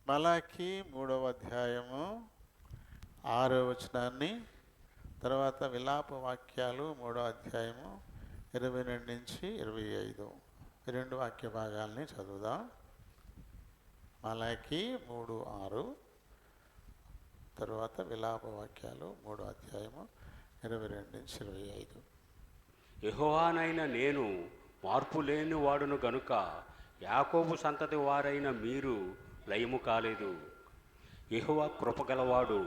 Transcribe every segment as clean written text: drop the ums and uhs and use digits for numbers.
మలాకి 3వ అధ్యాయము 6వ వచనాన్ని, తర్వాత విలాప వాక్యాలు 3వ అధ్యాయము 22 నుంచి 25 ఈ రెండు వాక్య భాగాల్ని చదువుదాం. మలాకి 3:6, తర్వాత విలాప వాక్యాలు 3వ అధ్యాయము 22 నుంచి 25. యెహోవానైన నేను మార్పు లేని వాడును గనుక యాకోబు సంతతి వారైన మీరు లయము కాలేదు. యెహోవా కృపగలవాడు,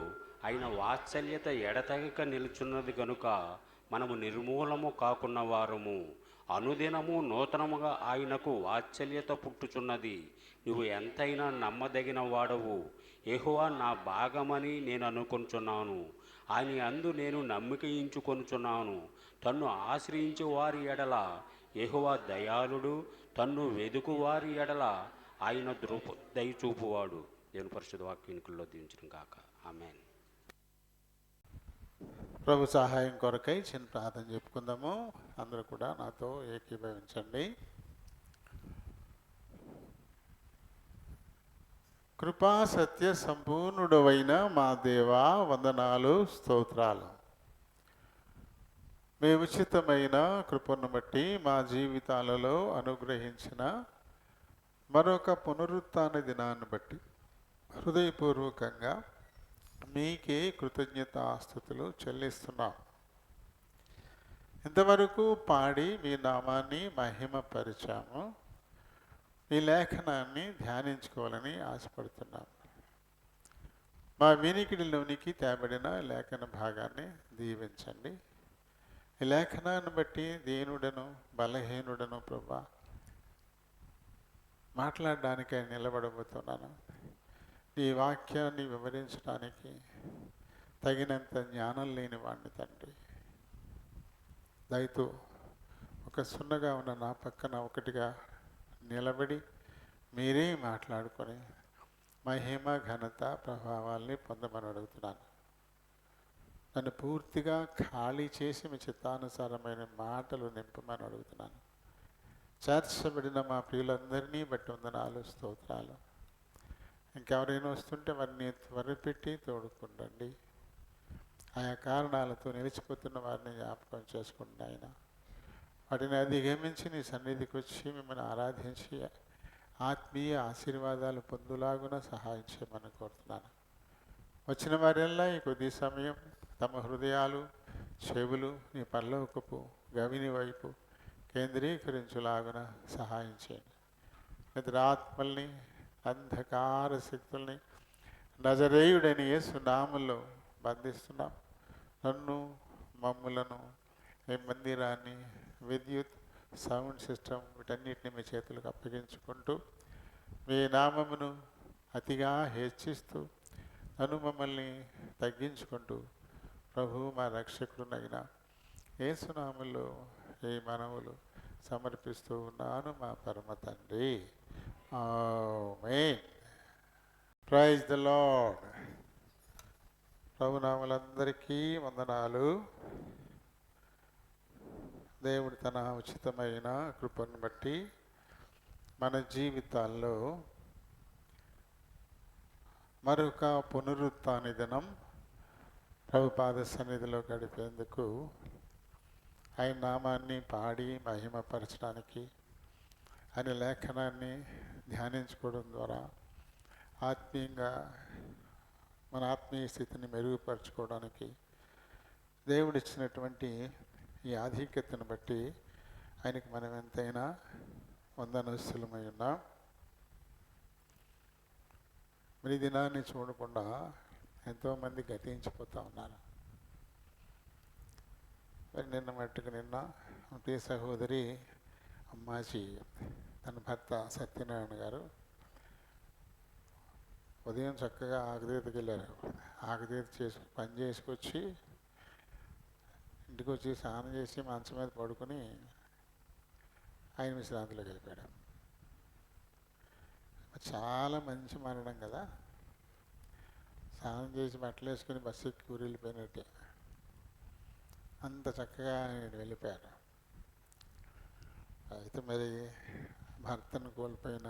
ఆయన వాత్సల్యత ఎడతెగక నిలుచున్నది గనుక మనము నిర్మూలము కాకున్న వారము. అనుదినము నూతనముగా ఆయనకు వాత్సల్యత పుట్టుచున్నది. నువ్వు ఎంతైనా నమ్మదగిన వాడవు. యెహోవా నా భాగమని నేను అనుకొనుచున్నాను. ఆయన అందు నేను నమ్మికయించుకొనుచున్నాను. తన్ను ఆశ్రయించు వారి ఎడల యెహోవా దయాళుడు, తన్ను వెదుకు వారి ఎడల ఆయన దయచూపువాడు. దేవుని పరిశుద్ధ వాక్యానికుల్లో దీవించును గాక. ఆమేన్. ప్రభు సహాయం కొరకై చిన్న ప్రార్థన చెప్పుకుందాము. అందరూ కూడా నాతో ఏకీభవించండి. కృపా సత్య సంపూర్ణుడవైన మా దేవా, వందనాలు, స్తోత్రాలు. మీ ఉచితమైన కృపను బట్టి మా జీవితాలలో అనుగ్రహించిన మరొక పునరుత్థాన దినాన్ని బట్టి హృదయపూర్వకంగా మీకే కృతజ్ఞతాస్తుతులు చెల్లిస్తున్నాం. ఇంతవరకు పాడి మీ నామాన్ని మహిమపరిచాము. ఈ లేఖనాన్ని ధ్యానించుకోవాలని ఆశపడుతున్నాం. మా వినికిడిలోనికి తేబడిన లేఖన భాగాన్ని దీవించండి. ఈ లేఖనాన్ని బట్టి దీనుడను బలహీనుడను ప్రభా మాట్లాడడానికై నిలబడబోతున్నాను. ఈ వాక్యాన్ని వివరించడానికి తగినంత జ్ఞానం లేని వాడిని తండ్రి. దయతో ఒక సున్నగా ఉన్న నా పక్కన ఒకటిగా నిలబడి మీరే మాట్లాడుకొని మహిమ ఘనత ప్రభావాల్ని పొందమని అడుగుతున్నాను. నన్ను పూర్తిగా ఖాళీ చేసి మీ చిత్తానుసారమైన మాటలు నింపమని అడుగుతున్నాను. చేర్చబడిన మా ప్రియులందరినీ బట్టి వందనాలు, స్తోత్రాలు. ఇంకెవరైనా వస్తుంటే వారిని త్వరపెట్టి తోడుకుండండి. ఆయా కారణాలతో నిలిచిపోతున్న వారిని జ్ఞాపకం చేసుకుంటూ ఆయన వాటిని అధిగమించి నీ సన్నిధికి వచ్చి మిమ్మల్ని ఆరాధించి ఆత్మీయ ఆశీర్వాదాలు పొందులాగున సహాయం చేయమని కోరుతున్నాను. వచ్చిన వారెల్లా ఈ కొద్ది సమయం తమ హృదయాలు, చెవులు నీ పరలోకపు గవిని వైపు కేంద్రీకరించులాగున సహాయం చేయండి. నిద్రాత్మల్ని, అంధకార శక్తుల్ని నజరేయుడని యేసు నామములో బంధిస్తున్నాం. నన్ను, మమ్ములను, ఈ మందిరాన్ని, విద్యుత్, సౌండ్ సిస్టమ్ వీటన్నిటిని మీ చేతులకు అప్పగించుకుంటూ మీ నామమును అతిగా హెచ్చిస్తూ నన్ను మమ్మల్ని తగ్గించుకుంటూ ప్రభు మా రక్షకుడునైన యేసునామములో ఈ మనవులు సమర్పిస్తూ ఉన్నాను మా పరమ తండ్రి. ఆమేన్. Praise the lord. ప్రభునాములందరికీ వందనాలు. దేవుడు తన ఉచితమైన కృపను బట్టి మన జీవితాల్లో మరొక పునరుత్థాన దినం ప్రభుపాద సన్నిధిలో గడిపేందుకు ఆయన నామాన్ని పాడి మహిమపరచడానికి, ఆయన లేఖనాన్ని ధ్యానించుకోవడం ద్వారా ఆత్మీయంగా మన ఆత్మీయ స్థితిని మెరుగుపరచుకోవడానికి దేవుడిచ్చినటువంటి ఈ ఆధిక్యతను బట్టి ఆయనకి మనం ఎంతైనా వందనస్తులమై ఉన్నాం. మరి దినాన్ని చూడకుండా ఎంతోమంది గతించిపోతూ ఉన్నారు. నిన్న మట్టుకు నిన్న ఒకే సహోదరి అమ్మాజీ తన భర్త సత్యనారాయణ గారు ఉదయం చక్కగా ఆకుతీతకి వెళ్ళారు. ఆకుతీత చేసి పని చేసుకొచ్చి ఇంటికి వచ్చి స్నానం చేసి మంచం మీద పడుకొని ఆయన విశ్రాంతిలోకి వెళ్ళిపోయాడు. చాలా మంచి మరణం కదా. స్నానం చేసి బట్టలు వేసుకుని బస్సు ఎక్కి ఊరు వెళ్ళిపోయినట్టే అంత చక్కగా ఆయన వెళ్ళిపోయారు. అయితే మరి భర్తను కోల్పోయిన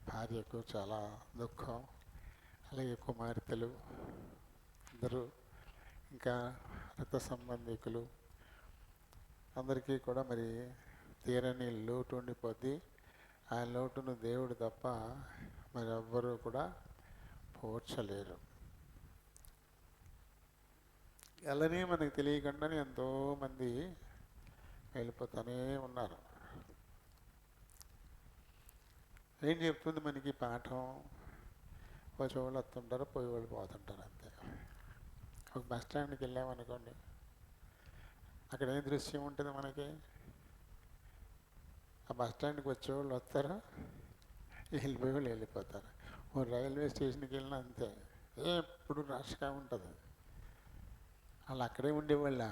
భార్యకు చాలా దుఃఖం. అలాగే కుమార్తెలు అందరూ, ఇంకా రక్త సంబంధికులు అందరికీ కూడా మరి తీరని లోటు ఉండిపోద్ది. ఆ లోటును దేవుడు తప్ప మరి ఎవ్వరూ కూడా పోడ్చలేరు. అలానే మనకు తెలియకుండానే ఎంతోమంది వెళ్ళిపోతూనే ఉన్నారు. ఏం చెప్తుంది మనకి పాఠం? వచ్చేవాళ్ళు వస్తుంటారు, పోయేవాళ్ళు పోతుంటారు అంతే. ఒక బస్ స్టాండ్కి వెళ్ళామనుకోండి, అక్కడ ఏం దృశ్యం ఉంటుంది మనకి? ఆ బస్ స్టాండ్కి వచ్చేవాళ్ళు వస్తారు, వెళ్ళిపోయే వాళ్ళు వెళ్ళిపోతారు. ఓ రైల్వే స్టేషన్కి వెళ్ళినా అంతే, ఎప్పుడు రష్గా ఉంటుంది. వాళ్ళు అక్కడే ఉండేవాళ్ళ,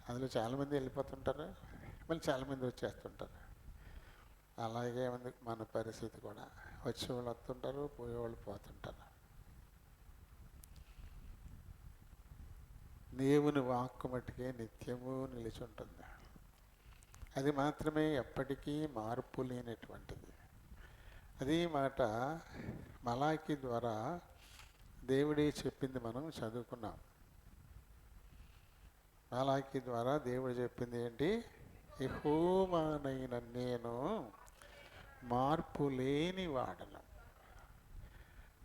అందులో చాలామంది వెళ్ళిపోతుంటారు, మళ్ళీ చాలామంది వచ్చేస్తుంటారు. అలాగే ఉంది మన పరిస్థితి కూడా. వచ్చేవాళ్ళు వస్తుంటారు, పోయేవాళ్ళు పోతుంటారు. దేవుని వాక్కు మట్టుకే నిత్యము నిలిచి ఉంటుంది. అది మాత్రమే ఎప్పటికీ మార్పు లేనటువంటిది. అదే మాట మలాకి ద్వారా దేవుడే చెప్పింది మనం చదువుకున్నాం. మలాకి ద్వారా దేవుడు చెప్పింది ఏంటి? యెహోవానైన నేను మార్పు లేని వాడను,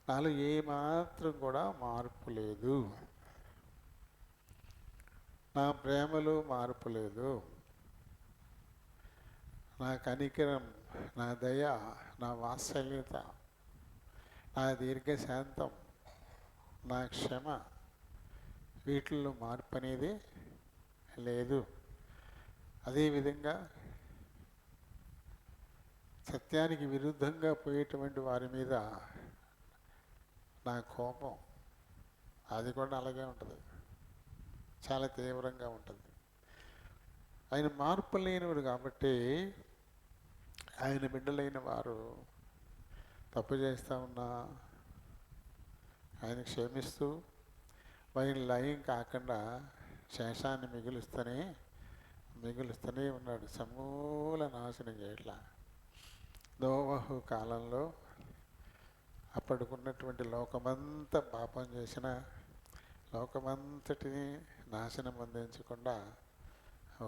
నాలో ఏమాత్రం కూడా మార్పు లేదు, నా ప్రేమలో మార్పు లేదు, నా కనికరం, నా దయ, నా వాత్సల్యత, నా దీర్ఘశాంతం, నా క్షమ, వీటిల్లో మార్పు అనేది లేదు. అదేవిధంగా సత్యానికి విరుద్ధంగా పోయేటువంటి వారి మీద నా కోపం, అది కూడా అలాగే ఉంటుంది, చాలా తీవ్రంగా ఉంటుంది. ఆయన మార్పు లేనివాడు కాబట్టి ఆయన బిడ్డలైన వారు తప్పు చేస్తూ ఉన్నా ఆయన క్షమిస్తూ వారిని లయం కాకుండా శేషాన్ని మిగులుస్తూనే ఉన్నాడు. సమూల నాశనం చేయట్లా. నోవహు కాలంలో అప్పటికున్నటువంటి లోకమంతా పాపం చేసిన, లోకమంతటిని నాశనం అందించకుండా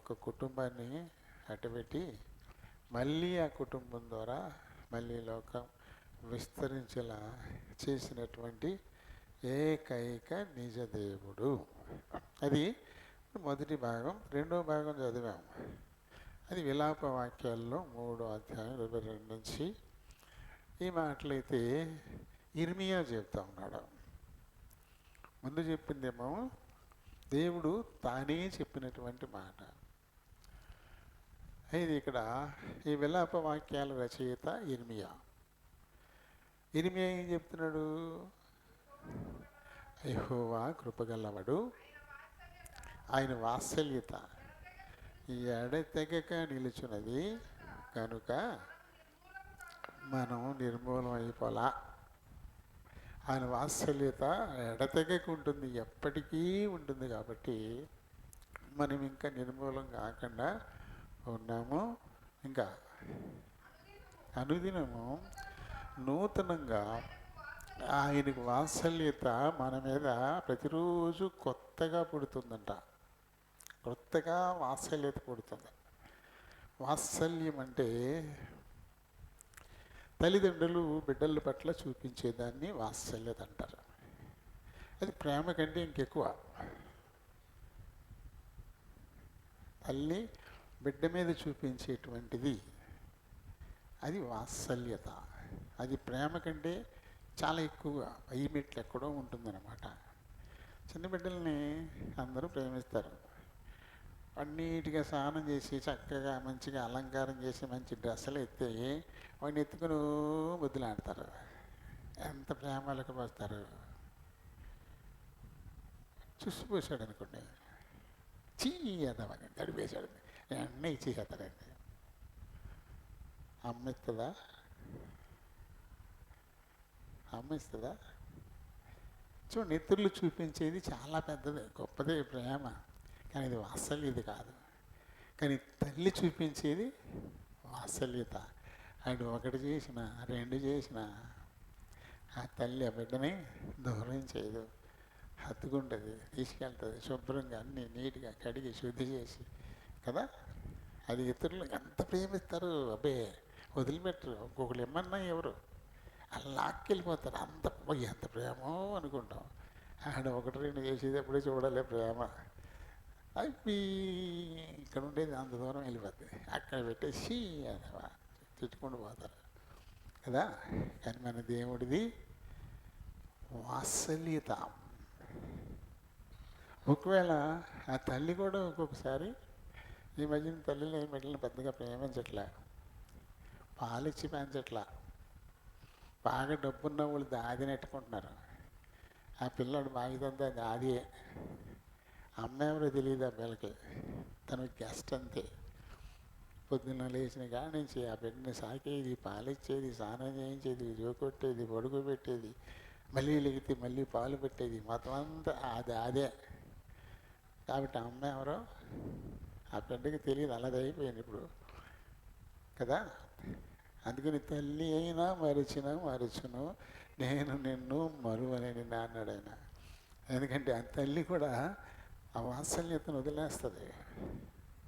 ఒక కుటుంబాన్ని అటుపెట్టి మళ్ళీ ఆ కుటుంబం ద్వారా మళ్ళీ లోకం విస్తరించేలా చేసినటువంటి ఏకైక నిజదేవుడు. అది మొదటి భాగం. రెండో భాగం చదివాము. అది విలాప వాక్యాల్లో 3వ అధ్యాయం 22 నుంచి. ఈ మాటలైతే ఇర్మియా చెప్తా ఉన్నాడు. ముందు చెప్పిందేమో దేవుడు తానే చెప్పినటువంటి మాట. ఇది ఇక్కడ ఈ విలాప వాక్యాల రచయిత ఇర్మియా. ఇర్మియా ఏం చెప్తున్నాడు? యెహోవా కృపగలవాడు, ఆయన వాత్సల్యత ఎడతెగక నిలుచున్నది కనుక మనం నిర్మూలం అయిపోలా. ఆయన వాత్సల్యత ఎడతెగక ఉంటుంది, ఎప్పటికీ ఉంటుంది. కాబట్టి మనం ఇంకా నిర్మూలం కాకుండా ఉన్నాము. ఇంకా అనుదినము నూతనంగా ఆయనకు వాత్సల్యత మన మీద ప్రతిరోజు కొత్తగా పుడుతుందంట. కొత్తగా వాత్సల్యత పుడుతుంది. వాత్సల్యం అంటే తల్లిదండ్రులు బిడ్డల పట్ల చూపించేదాన్ని వాత్సల్యత అంటారు. అది ప్రేమ కంటే ఇంకెక్కువ. తల్లి బిడ్డ మీద చూపించేటువంటిది అది వాత్సల్యత. అది ప్రేమ కంటే చాలా ఎక్కువగా పై మెట్లు ఎక్కడో ఉంటుందన్నమాట. చిన్న బిడ్డల్ని అందరూ ప్రేమిస్తారు. అన్నిటిగా స్నానం చేసి చక్కగా మంచిగా అలంకారం చేసి మంచి డ్రెస్సులు ఎత్తి వాడిని ఎత్తుకుని ముద్దులాడతారు. ఎంత ప్రేమలకు వస్తారు. చూసిపోసాడు అనుకోండి, చీయదామని గడిపేశాడు, అన్నీ ఇచ్చేస్తారండి. అమ్మిస్తుందా? చూడండి, ఇతరులు చూపించేది చాలా పెద్దది, గొప్పదే ప్రేమ. కానీ ఇది వాత్సల్యత కాదు. కానీ తల్లి చూపించేది వాత్సల్యత. ఆయన ఒకటి చేసిన, రెండు చేసిన ఆ తల్లి ఆ బిడ్డని దూరం చేయదు, హత్తుకుంటుంది, తీసుకెళ్తుంది, శుభ్రంగా అన్నీ నీట్గా కడిగి శుద్ధి చేసి కదా. అది ఇతరులు ఎంత ప్రేమిస్తారు, అబ్బే వదిలిపెట్టరు. ఇంకొకరు ఏమన్నా ఎవరు అలా లాక్కెళ్ళిపోతారు. అంత ఎంత ప్రేమో అనుకుంటాం. ఆడ ఒకటి రెండు చేసేటప్పుడే చూడాలి ప్రేమ. అవి ఇక్కడ ఉండేది అంత దూరం వెళ్ళిపోద్ది, అక్కడ పెట్టేసి తిట్టుకుంటూ పోతారు కదా. కానీ మన దేవుడిది వాత్సల్యత. ఒకవేళ ఆ తల్లి కూడా ఒక్కొక్కసారి, ఈ మధ్యన తల్లిని బిడ్డలను పెద్దగా ప్రేమించట్లా, పాలిచ్చి పెంచట్లా. బాగా డబ్బున్న వాళ్ళు దాది నెట్టుకుంటున్నారు. ఆ పిల్లాడు బాగిదంతా దాదియే, అమ్మ ఎవరో తెలియదు ఆ పిల్లకి, తను గెస్ట్ అంతే. పొద్దున్న లేచిన కాడి నుంచి ఆ బిడ్డని సాకేది, పాలిచ్చేది, స్నానం చేయించేది, జోకొట్టేది, పడుగు పెట్టేది, మళ్ళీ లెగితే మళ్ళీ పాలు పెట్టేది, మొత్తం అంతా అది అదే. కాబట్టి అమ్మ ఎవరో ఆ బిడ్డకి తెలియదు, అలాది అయిపోయింది ఇప్పుడు కదా. అందుకని తల్లి అయినా మరచును నేను నిన్ను మరువనని అన్నాడు ఆయన. ఎందుకంటే ఆ తల్లి కూడా ఆ వాత్సల్యతను వదిలేస్తుంది,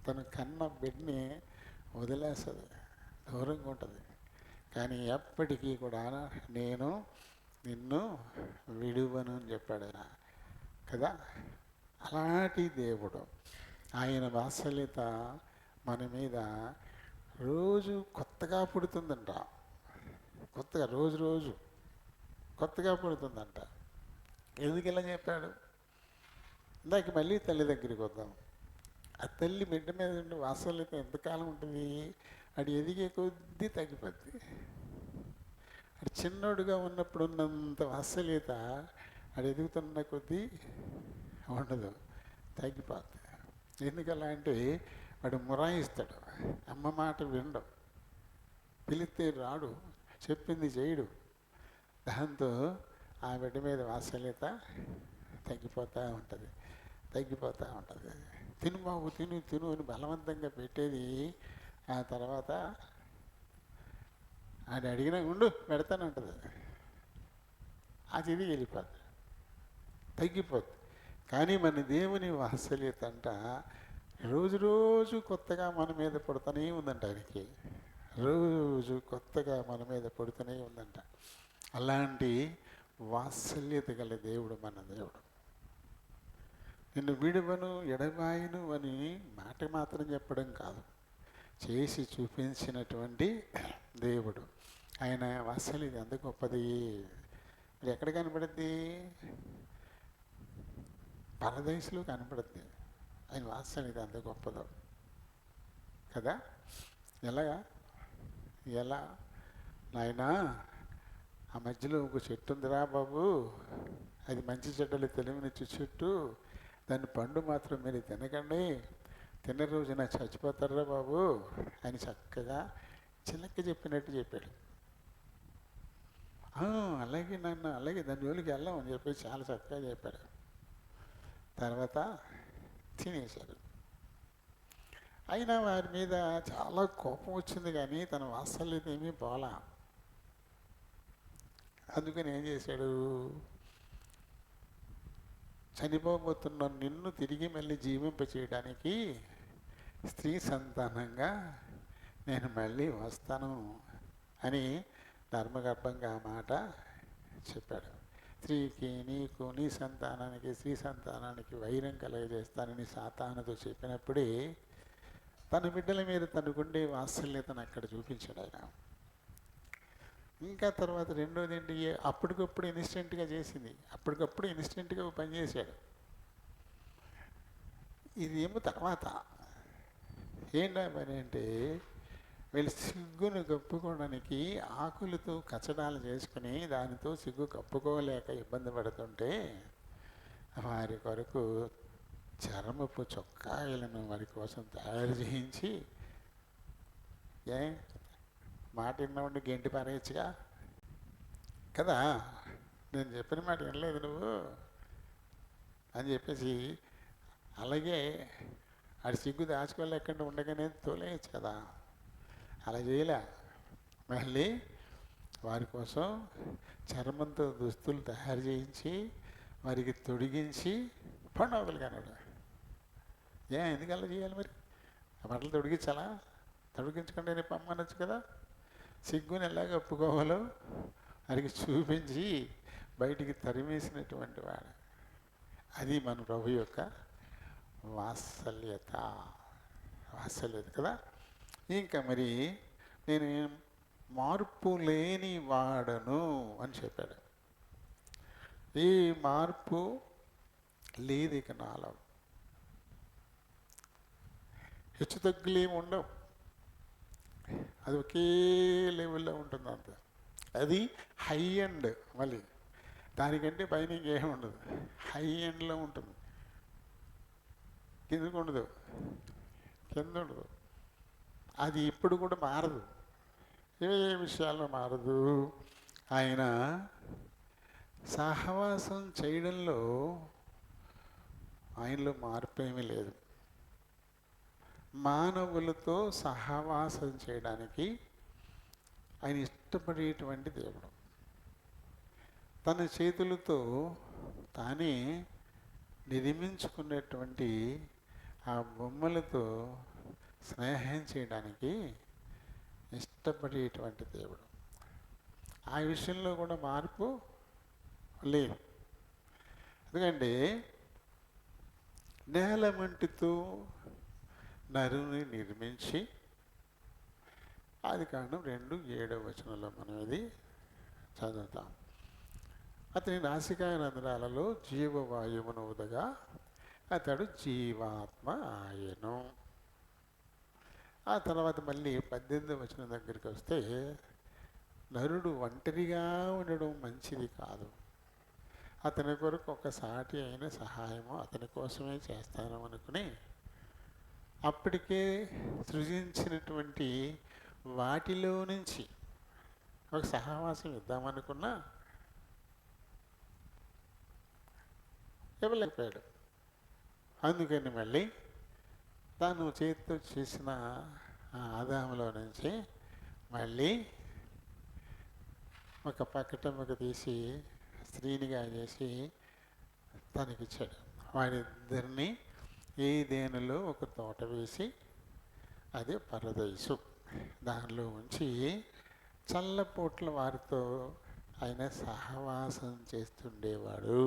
తను కన్న బిడ్డని వదిలేస్తుంది, దూరంగా ఉంటుంది. కానీ ఎప్పటికీ కూడా నేను నిన్ను విడువను అని చెప్పాడు ఆయన కదా. అలాంటి దేవుడు. ఆయన వాత్సల్యత మన మీద రోజు కొత్తగా పుడుతుందంట, కొత్తగా రోజు రోజు కొత్తగా పుడుతుందంట. ఎందుకు ఇలా చెప్పాడు? ఇందాక మళ్ళీ తల్లి దగ్గరికి వద్దాం. ఆ తల్లి బిడ్డ మీద ఉండే వాత్సల్యత ఎంతకాలం ఉంటుంది? అది ఎదిగే కొద్దీ తగ్గిపోద్ది. అది చిన్నోడుగా ఉన్నప్పుడు ఉన్నంత వాత్సల్యత అది ఎదుగుతున్న కొద్దీ ఉండదు, తగ్గిపోద్ది. ఎందుకలా అంటే వాడు మురాయిస్తాడు, అమ్మ మాట వినడు, పిలిస్తే రాడు, చెప్పింది చేయడు. దాంతో ఆ బిడ్డ మీద వాత్సల్యత తగ్గిపోతూ ఉంటుంది. తిను బాబు తిను తిను అని బలవంతంగా పెట్టేది. ఆ తర్వాత అది అడిగినా ఉండు పెడతానంటుంది, అది ఇది వెళ్ళిపోద్ది, తగ్గిపోద్ది. కానీ మన దేవుని వాత్సల్యత అంట రోజు రోజు కొత్తగా మన మీద పడుతూనే ఉందంట. ఆయనకి రోజు కొత్తగా మన మీద పడుతూనే ఉందంట. అలాంటి వాత్సల్యత గల దేవుడు మన దేవుడు. నిన్ను విడువను ఎడబాయను అని మాట మాత్రం చెప్పడం కాదు, చేసి చూపించినటువంటి దేవుడు. ఆయన వాత్సల్యత ఎంత గొప్పది. మరి ఎక్కడ కనపడుద్ది? పరదేశంలో కనపడుద్ది. ఆయన వాత్సల్యత ఎంత గొప్పదో కదా. ఎలా నాయనా, ఆ మధ్యలో ఒక చెట్టు ఉందిరా బాబు, అది మంచి చెడ్డలు తెలివినిచ్చు చెట్టు, దాని పండు మాత్రం మీరు తినకండి, తిన్న రోజున చచ్చిపోతారా బాబు అని చక్కగా చిలక చెప్పినట్టు చెప్పాడు. అలాగే నాన్న, అలాగే దాని జోలికి వెళ్ళాం అని చెప్పి చాలా చక్కగా చెప్పాడు. తర్వాత తినేశారు. అయినా వారి మీద చాలా కోపం వచ్చింది, కానీ తన వాత్సల్యత ఏమీ పోలా. అందుకని ఏం చేశాడు? చనిపోబోతున్న నిన్ను తిరిగి మళ్ళీ జీవింపచేయడానికి స్త్రీ సంతానంగా నేను మళ్ళీ వస్తాను అని ధర్మగర్భంగా ఆ మాట చెప్పాడు. స్త్రీకి, నీకు, నీ సంతానానికి, స్త్రీ సంతానానికి వైరం కలగజేస్తానని సాతానుతో చెప్పినప్పుడే తన బిడ్డల మీద తనకుండే వాత్సల్యతను అక్కడ చూపించాడు ఆయన. ఇంకా తర్వాత రెండోది ఏంటి? అప్పటికప్పుడు ఇన్స్టెంట్గా చేసింది, అప్పటికప్పుడు ఇన్స్టెంట్గా పనిచేశాడు. ఇది ఏమో తర్వాత ఏంటా పని అంటే, వీళ్ళు సిగ్గును కప్పుకోవడానికి ఆకులతో కచ్చడాలు చేసుకుని దానితో సిగ్గు కప్పుకోలేక ఇబ్బంది పడుతుంటే వారి కొరకు చర్మపు చొక్కాయలను వారి కోసం తయారు చేయించి, మాట విన్నామంటే గెంటి పారేయచ్చుగా కదా, నేను చెప్పిన మాట వినలేదు నువ్వు అని చెప్పేసి, అలాగే ఆడి సిగ్గు దాచుకోలేకుండా ఉండగానే తోలేయచ్చు కదా. అలా చేయలే, మళ్ళీ వారి కోసం చర్మంతో దుస్తులు తయారు చేయించి వారికి తొడిగించి పండుగలు కన్నాడు. ఎందుకు అలా చేయాలి మరి? ఆ బట్టలు తొడిగించాలా? తొడిగించకుండా నేను పమ్మనొచ్చు కదా. సిగ్గుని ఎలాగ ఒప్పుకోవాలో వారికి చూపించి బయటికి తరిమేసినటువంటి వాడు. అది మన ప్రభు యొక్క వాత్సల్యత. వాత్సల్యత కదా. ఇంకా మరి నేను మార్పు లేని వాడను అని చెప్పాడు. ఈ మార్పు లేదు ఇక నాలో. హెచ్చు తగ్గులు ఏమి ఉండవు. అది ఒకే లెవెల్లో ఉంటుంది అంత. అది హై ఎండ్. మళ్ళీ దానికంటే పైన ఇంకేం ఉండదు. హై ఎండ్లో ఉంటుంది, కిందకు ఉండదు, కింద ఉండదు. అది ఇప్పుడు కూడా మారదు, ఏ విషయాల్లో మారదు. ఆయన సహవాసం చేయడంలో ఆయనలో మార్పు ఏమీ లేదు. మానవులతో సహవాసం చేయడానికి ఆయన ఇష్టపడేటువంటి దేవుడు. తన చేతులతో తానే నిర్మించుకునేటువంటి ఆ బొమ్మలతో స్నేహం చేయడానికి ఇష్టపడేటువంటి దేవుడు. ఆ విషయంలో కూడా మార్పు లేదు. ఎందుకంటే నేల మంటితో నరుని నిర్మించి, ఆదికాండం 2:7 మనం ఇది చదువుతాం. అతని నాసికా రంధ్రాలలో జీవవాయువును ఊదగా అతడు జీవాత్మ ఆయను. ఆ తర్వాత మళ్ళీ 18వ దగ్గరికి వస్తే, నరుడు ఒంటరిగా ఉండడం మంచిది కాదు, అతని కొరకు ఒక సాటి అయిన సహాయము అతని కోసమే చేస్తాను అనుకుని అప్పటికే సృజించినటువంటి వాటిలో నుంచి ఒక సహవాసం ఇద్దామనుకున్నా ఇవ్వలేకపోయాడు. అందుకని మళ్ళీ తాను చేతితో చేసిన ఆదాములో నుంచి మళ్ళీ ఒక పక్కటమ్మక తీసి స్త్రీనిగా చేసి తనకిచ్చాడు. వాడిద్దరిని ఏదేనులో ఒక తోట వేసి, అదే పరదైసు, దానిలో ఉంచి చల్లపోట్ల వారితో ఆయన సహవాసం చేస్తుండేవాడు.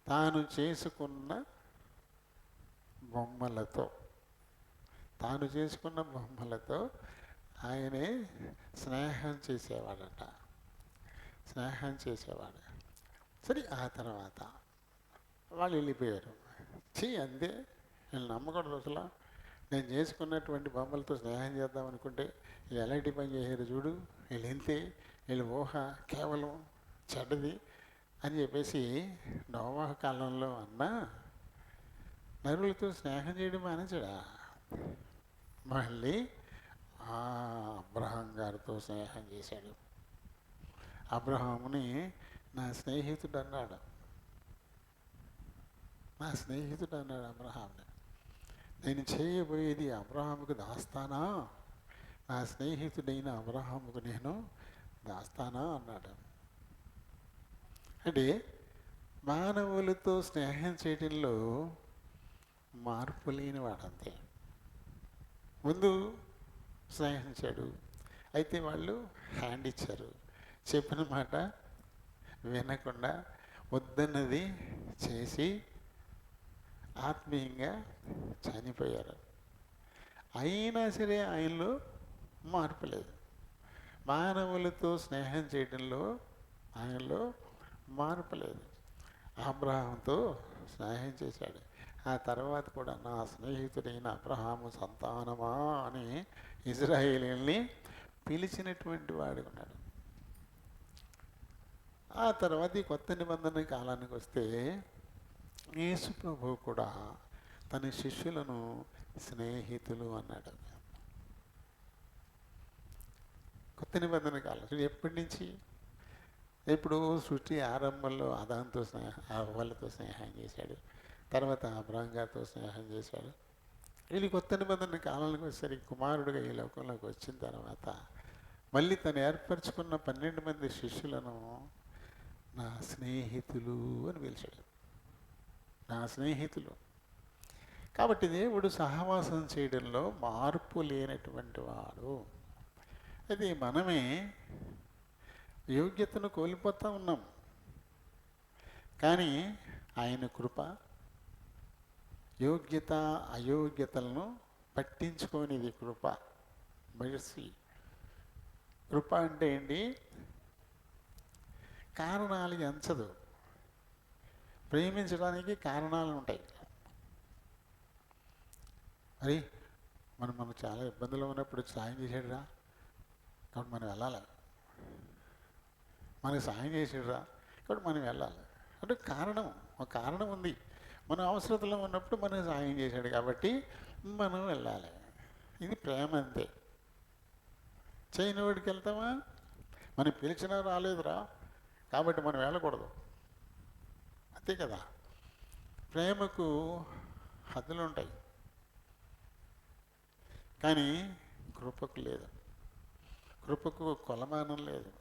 తాను చేసుకున్న బొమ్మలతో ఆయనే స్నేహం చేసేవాడట. సరే, ఆ తర్వాత వాళ్ళు వెళ్ళిపోయారు. అంతే, వీళ్ళు నమ్మకూడదు అసలు. నేను చేసుకున్నటువంటి బొమ్మలతో స్నేహం చేద్దాం అనుకుంటే వీళ్ళు ఎలాంటి పని చేశారు చూడు, వీళ్ళు ఎంతే, వీళ్ళ ఊహ కేవలం చెడ్డది అని చెప్పేసి నోవాహ కాలంలో అన్నా నరులతో స్నేహం చేయడం మానేసాడా? మళ్ళీ అబ్రహాం గారితో స్నేహం చేశాడు. అబ్రహాముని నా స్నేహితుడు అన్నాడు. అబ్రహాంని. నేను చేయబోయేది అబ్రహాముకు దాస్తానా, నా స్నేహితుడైన అబ్రహాముకు నేను దాస్తానా అన్నాడు. అంటే మానవులతో స్నేహం చేయడంలో మార్పు లేని వాడంతే. ముందు స్నేహించాడు, అయితే వాళ్ళు హ్యాండ్ ఇచ్చారు, చెప్పిన మాట వినకుండా వద్దన్నది చేసి ఆత్మీయంగా చనిపోయారు. అయినా సరే ఆయనలో మార్పు లేదు. మానవులతో స్నేహం చేయడంలో ఆయనలో మార్పు లేదు. అబ్రహాంతో స్నేహం చేశాడు. ఆ తర్వాత కూడా నా స్నేహితుడైన అబ్రహాము సంతానమా అని ఇజ్రాయేలీల్ని పిలిచినటువంటి వాడు ఉన్నాడు. ఆ తర్వాత ఈ కొత్త నిబంధన కాలానికి వస్తే యేసు ప్రభువు కూడా తన శిష్యులను స్నేహితులు అన్నాడు. కొత్త నిబంధన కాలం ఎప్పటి నుంచి? ఇప్పుడు సృష్టి ఆరంభంలో ఆదాంతో అవ్వలతో స్నేహం చేశాడు, తర్వాత అబ్రహాం గారితో స్నేహం చేశాడు. వీళ్ళు కొత్త నిబంధన కాలానికి వచ్చేసరికి కుమారుడిగా ఈ లోకంలోకి వచ్చిన తర్వాత మళ్ళీ తను ఏర్పరచుకున్న 12 మంది శిష్యులను నా స్నేహితులు అని పిలిచాడు. నా స్నేహితులు. కాబట్టి దేవుడు సహవాసం చేయడంలో మార్పు లేనటువంటి వాడు. అది మనమే యోగ్యతను కోల్పోతూ ఉన్నాం. కానీ ఆయన కృప యోగ్యత అయోగ్యతలను పట్టించుకోనిది కృప. మెర్సీ. కృప అంటే ఏంటి? కారణాలు ఎంచదు. ప్రేమించడానికి కారణాలు ఉంటాయి. మరి మనం చాలా ఇబ్బందులు ఉన్నప్పుడు సాయం చేసాడురా కాబట్టి మనం వెళ్ళాలి. మనకు సాయం చేసాడురా కాబట్టి మనం వెళ్ళాలి అంటే ఒక కారణం ఉంది. మన అవసరతలో ఉన్నప్పుడు మనకు సాయం చేశాడు కాబట్టి మనం వెళ్ళాలి. ఇది ప్రేమ అంతే. చేయనివాడికి వెళ్తామా? మనం పిలిచినా రాలేదురా కాబట్టి మనం వెళ్ళకూడదు, అంతే కదా. ప్రేమకు హద్దులు ఉంటాయి కానీ కృపకు లేదు. కృపకు కొలమానం లేదు,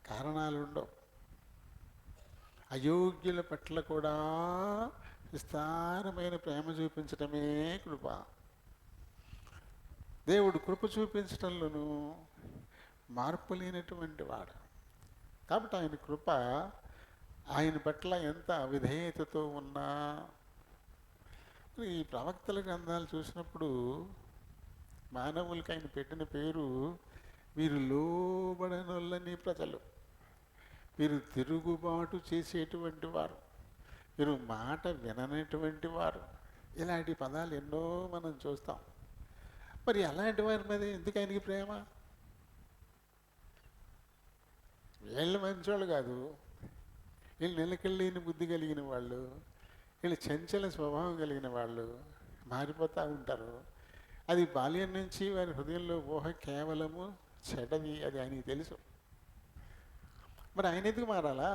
కారణాలు ఉండవు. అయోగ్యుల పట్ల కూడా విస్తారమైన ప్రేమ చూపించటమే కృప. దేవుడు కృప చూపించటంలోనూ మార్పు లేనటువంటి వాడు. కాబట్టి ఆయన కృప ఆయన పట్ల ఎంత అవిధేయతతో ఉన్నా. ఈ ప్రవక్తల గ్రంథాలు చూసినప్పుడు మానవులకి ఆయన పెట్టిన పేరు వీరు లోబడనొల్లని ప్రజలు, వీరు తిరుగుబాటు చేసేటువంటి వారు, వీరు మాట విననటువంటి వారు. ఇలాంటి పదాలు ఎన్నో మనం చూస్తాం. మరి అలాంటి వారి మీద ఎందుకు ఆయనకి ప్రేమ? వీళ్ళు మంచోళ్ళు కాదు, వీళ్ళు నిలకడలేని బుద్ధి కలిగిన వాళ్ళు, వీళ్ళు చంచల స్వభావం కలిగిన వాళ్ళు, మారిపోతూ ఉంటారు. అది బాల్యం నుంచి వారి హృదయంలో ఊహ కేవలము చెడ్డది, అది ఆయనకి తెలుసు. మరి ఆయన ఎందుకు మారాలా?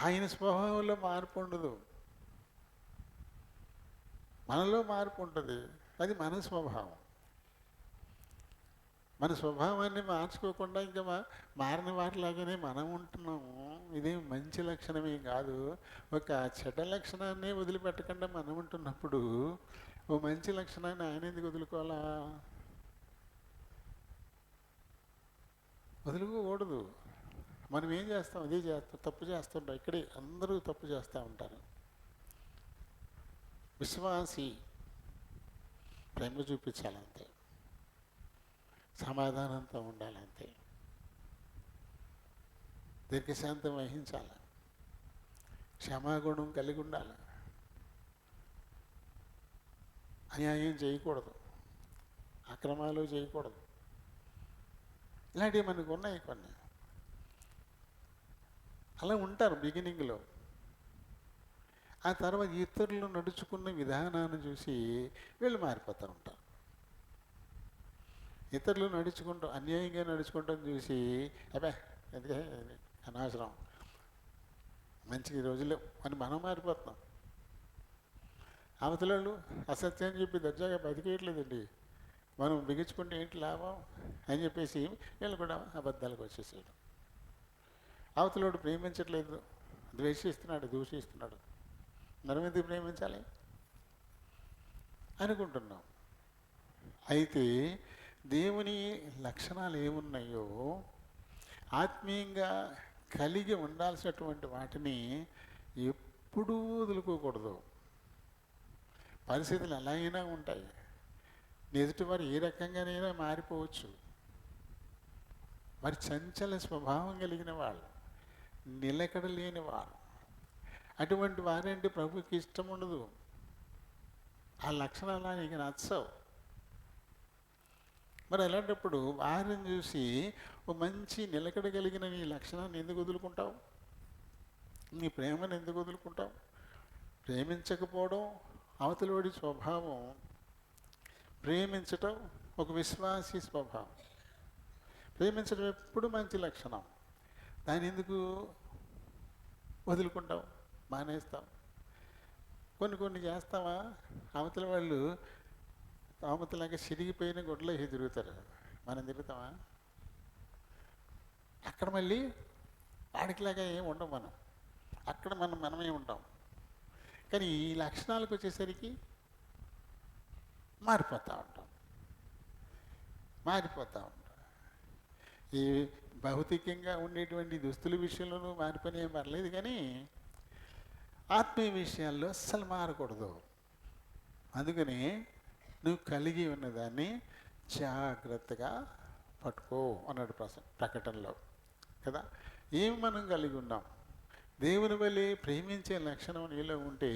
ఆయన స్వభావంలో మార్పు ఉండదు, మనలో మార్పు ఉంటుంది. అది మన స్వభావం. మన స్వభావాన్ని మార్చుకోకుండా ఇంకా మారిన వారిలాగానే మనం ఉంటున్నాము. ఇదేం మంచి లక్షణమే కాదు. ఒక చెడ్డ లక్షణాన్ని వదిలిపెట్టకుండా మనం ఉంటున్నప్పుడు ఓ మంచి లక్షణాన్ని ఆయన ఎందుకు వదులుకోవాలా? వదులుకోకూడదు. మనం ఏం చేస్తాం? అదే చేస్తాం, తప్పు చేస్తుంటాం. ఇక్కడే అందరూ తప్పు చేస్తూ ఉంటారు. విశ్వాసి ప్రేమ చూపించాలంతే, సమాధానంతో ఉండాలంతే, దీర్ఘశాంతం వహించాలి, క్షమాగుణం కలిగి ఉండాలి, అన్యాయం చేయకూడదు, అక్రమాలు చేయకూడదు. ఇలాంటివి మనకు ఉన్నాయి కొన్ని. అలా ఉంటారు బిగినింగ్లో. ఆ తర్వాత ఇతరులు నడుచుకున్న విధానాన్ని చూసి వీళ్ళు మారిపోతూ ఉంటారు. ఇతరులు అన్యాయంగా నడుచుకుంటాం చూసి అబ్బా ఎందుకే అనవసరం, మంచి రోజులు అని మనం మారిపోతాం. అవతలలో అసత్యాన్ని చెప్పి దర్జాగా బతికేయట్లేదండి, మనం బిగించుకుంటే ఏంటి లాభం అని చెప్పేసి వీళ్ళు కూడా అబద్ధాలకు వచ్చేసాడు. అవతలోడు ప్రేమించట్లేదు, ద్వేషిస్తున్నాడు, దూషిస్తున్నాడు, మనం ఎందుకు ప్రేమించాలి అనుకుంటున్నాం. అయితే దేవుని లక్షణాలు ఏమున్నాయో ఆత్మీయంగా కలిగి ఉండాల్సినటువంటి వాటిని ఎప్పుడూ వదులుకోకూడదు. పరిస్థితులు ఎలా అయినా ఉంటాయి, ఎదుటివారు ఏ రకంగానైనా మారిపోవచ్చు. మరి చంచల స్వభావం కలిగిన వాళ్ళు, నిలకడలేని వారు, అటువంటి వారంటే ప్రభుకి ఇష్టం ఉండదు. ఆ లక్షణాలు ఆయనకి నచ్చవు. మరి అలాంటప్పుడు వారిని చూసి ఓ మంచి నిలకడ కలిగిన నీ లక్షణాన్ని ఎందుకు వదులుకుంటావు? నీ ప్రేమను ఎందుకు వదులుకుంటావు? ప్రేమించకపోవడం అవతలవాడి స్వభావం, ప్రేమించటం ఒక విశ్వాసి స్వభావం. ప్రేమించడం ఎప్పుడు మంచి లక్షణం. దాన్ని ఎందుకు వదులుకుంటావు, మానేస్తావు? కొన్ని చేస్తావా? అవతల వాళ్ళు తామతలాగా చిరిగిపోయిన గుడ్డలో తిరుగుతారు. మనం తిరుగుతామా? అక్కడ మళ్ళీ వాడికిలాగా ఏం ఉండం మనం. అక్కడ మనమే ఉంటాం. కానీ ఈ లక్షణాలకు వచ్చేసరికి మారిపోతూ ఉంటాం. ఈ భౌతికంగా ఉండేటువంటి దుస్తుల విషయంలోనూ మారిపోయిన ఏం పర్లేదు, కానీ ఆత్మీయ విషయాల్లో అస్సలు మారకూడదు. అందుకని నువ్వు కలిగి ఉన్నదాన్ని జాగ్రత్తగా పట్టుకో అన్నాడు ప్రకటనలో కదా. ఏమి మనం కలిగి ఉన్నాం? దేవుని వల్లే ప్రేమించే లక్షణం నీలో ఉంటే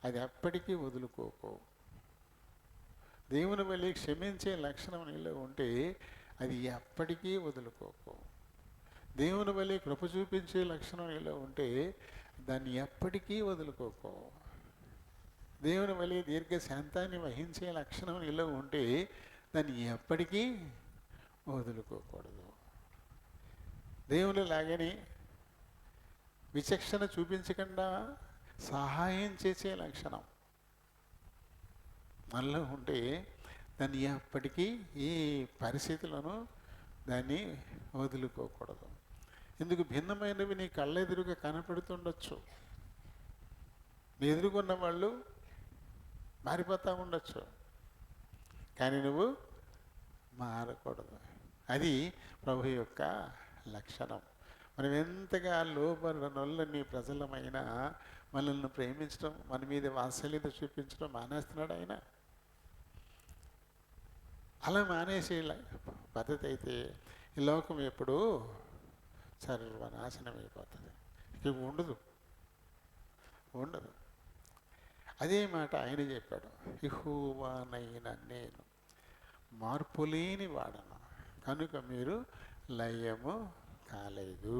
అది ఎప్పటికీ వదులుకోకు. దేవుని వల్లే క్షమించే లక్షణం నీలో ఉంటే అది ఎప్పటికీ వదులుకోకు. దేవుని వల్లే కృప చూపించే లక్షణం నీలో ఉంటే దాన్ని ఎప్పటికీ వదులుకోకు. దేవుని వల్లే దీర్ఘశాంతాన్ని వహించే లక్షణం నీలో ఉంటే దాన్ని ఎప్పటికీ వదులుకోకూడదు. దేవుని లాగని విచక్షణ చూపించకుండా సహాయం చేసే లక్షణం మనలో ఉంటే దాన్ని ఎప్పటికీ ఈ పరిస్థితులను దాన్ని వదులుకోకూడదు. ఎందుకు? భిన్నమైనవి నీ కళ్ళెదురుగా కనపడుతుండొచ్చు, నీ ఎదురుకున్న వాళ్ళు మారిపోతూ ఉండొచ్చు, కానీ నువ్వు మారకూడదు. అది ప్రభు యొక్క లక్షణం. మనం ఎంతగా లోబడినొల్లని ప్రజలమైన మనల్ని ప్రేమించడం, మన మీద వాత్సల్యత చూపించడం మానేస్తున్నాడు ఆయన. అలా మానేసే పద్ధతి అయితే ఈ లోకం ఎప్పుడూ సర్వనాశనం అయిపోతుంది. ఇక ఉండదు. అదే మాట ఆయన చెప్పాడు, యెహోవానైన నేను మార్పులేని వాడను కనుక మీరు లయము కాలేదు.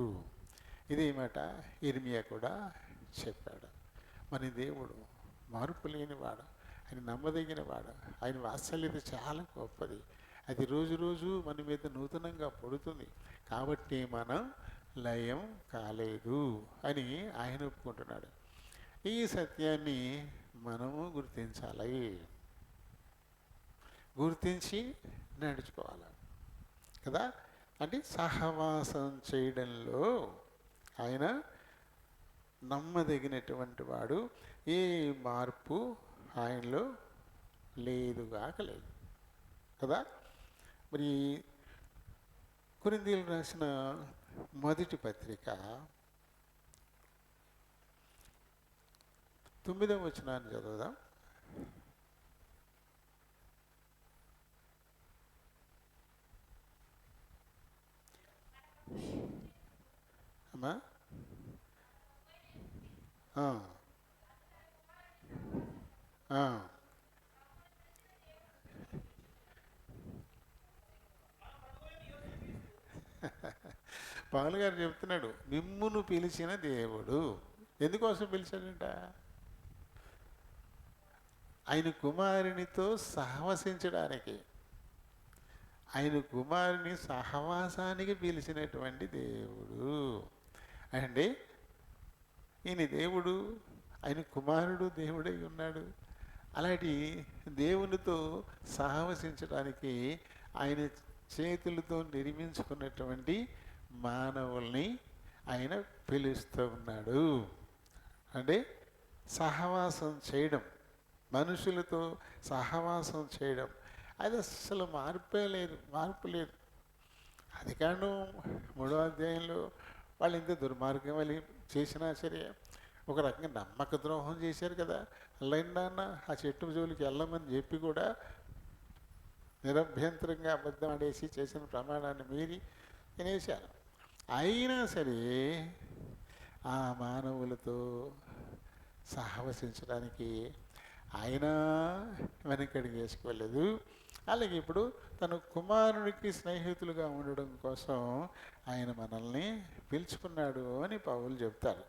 ఇదే మాట ఇర్మియా కూడా చెప్పాడు. మన దేవుడు మార్పు లేనివాడు, ఆయన నమ్మదగిన వాడు, ఆయన వాత్సల్యత చాలా గొప్పది. అది రోజు రోజు మన మీద నూతనంగా పడుతుంది. కాబట్టి మనం లయం కాలేదు అని ఆయన ఒప్పుకుంటున్నాడు. ఈ సత్యాన్ని మనము గుర్తించి నడుచుకోవాలి కదా. అంటే సహవాసం చేయడంలో ఆయన నమ్మదగినటువంటి వాడు, ఏ మార్పు ఆయనలో లేదు కదా. మరి కొరింథీయులకు రాసిన మొదటి పత్రిక 9వ వచనాన్ని చదువుదాం. అమ్మా పౌలు గారు చెప్తున్నాడు, మిమ్మును పిలిచిన దేవుడు. ఎందుకోసం పిలిచాడంట? ఆయన కుమారునితో సహవసించడానికి, ఆయన కుమారుని సహవాసానికి పిలిచినటువంటి దేవుడు. అంటే ఈయన దేవుడు, ఆయన కుమారుడు దేవుడై ఉన్నాడు. అలాంటి దేవునితో సహవసించడానికి ఆయన చేతులతో నిర్మించుకున్నటువంటి మానవుల్ని ఆయన పిలుస్తూ ఉన్నాడు. అంటే సహవాసం చేయడం, మనుషులతో సహవాసం చేయడం, అది అసలు మార్పు లేదు. అది కారణం 3వ అధ్యాయంలో వాళ్ళు ఎంత దుర్మార్గం వాళ్ళు చేసినా సరే, ఒక రకంగా నమ్మక ద్రోహం చేశారు కదా. నాన్న ఆ చెట్టు జోలికి వెళ్ళమని చెప్పి కూడా నిరభ్యంతరంగా అబద్ధం ఆడేసి చేసిన ప్రమాణాన్ని మీరి తినేశారు. అయినా సరే ఆ మానవులతో సహవసించడానికి ఆయన వెనకడికి వేసుకోలేదు. అలాగే ఇప్పుడు తన కుమారుడికి స్నేహితులుగా ఉండడం కోసం ఆయన మనల్ని పిలుచుకున్నాడు అని పౌలు చెప్తారు.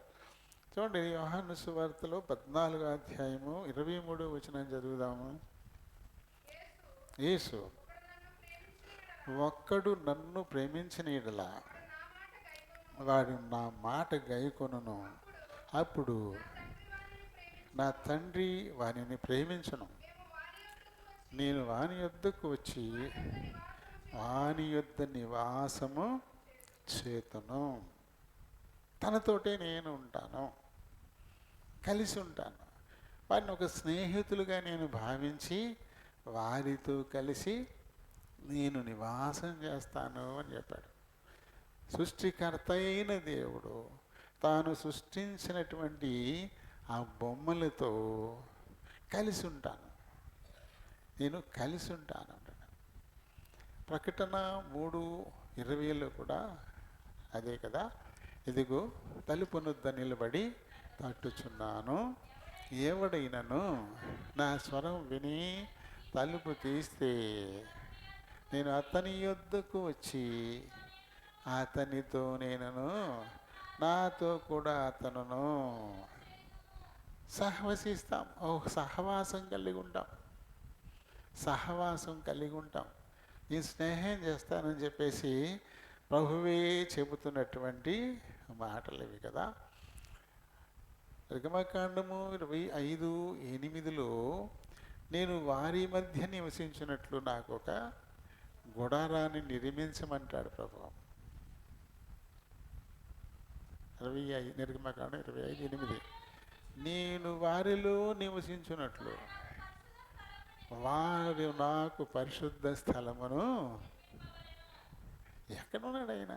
చూడండి, యోహాను సువార్తలో 14వ అధ్యాయము 23వ వచనం చదువుదాము. యేసు, ఒక్కడు నన్ను ప్రేమించిన యెడల వాడు నా మాట గైకొనును, అప్పుడు నా తండ్రి వారిని ప్రేమించును, నేను వాని యొద్దకు వచ్చి వాని యొద్ద నివాసము చేతును. తనతోటే నేను ఉంటాను, కలిసి ఉంటాను. వారిని ఒక స్నేహితులుగా నేను భావించి వారితో కలిసి నేను నివాసం చేస్తాను అని చెప్పాడు. సృష్టికర్త అయిన దేవుడు తాను సృష్టించినటువంటి ఆ బొమ్మలతో కలిసి ఉంటాను, నేను కలిసి ఉంటాను అంటాడు. ప్రకటన 3:20లో కూడా అదే కదా, ఇదిగో తలుపు నొద్ద నిలబడి తట్టుచున్నాను, ఎవడైనను నా స్వరం విని తలుపు తీస్తే నేను అతని యొద్దకు వచ్చి అతనితో నేనును నాతో కూడా అతనును సహవసిస్తాం. సహవాసం కలిగి ఉంటాం, సహవాసం కలిగి ఉంటాం. ఈ స్నేహం చేస్తానని చెప్పేసి ప్రభువే చెబుతున్నటువంటి మాటలు ఇవి కదా. నిర్గమకాండము 25:8లో నేను వారి మధ్య నివసించినట్లు నాకు ఒక గుడారాన్ని నిర్మించమంటాడు ప్రభు. నిర్గమకాండం 25:8 నేను వారిలో నివసించినట్లు వారు నాకు పరిశుద్ధ స్థలమును. ఎక్కడున్నాడు ఆయన?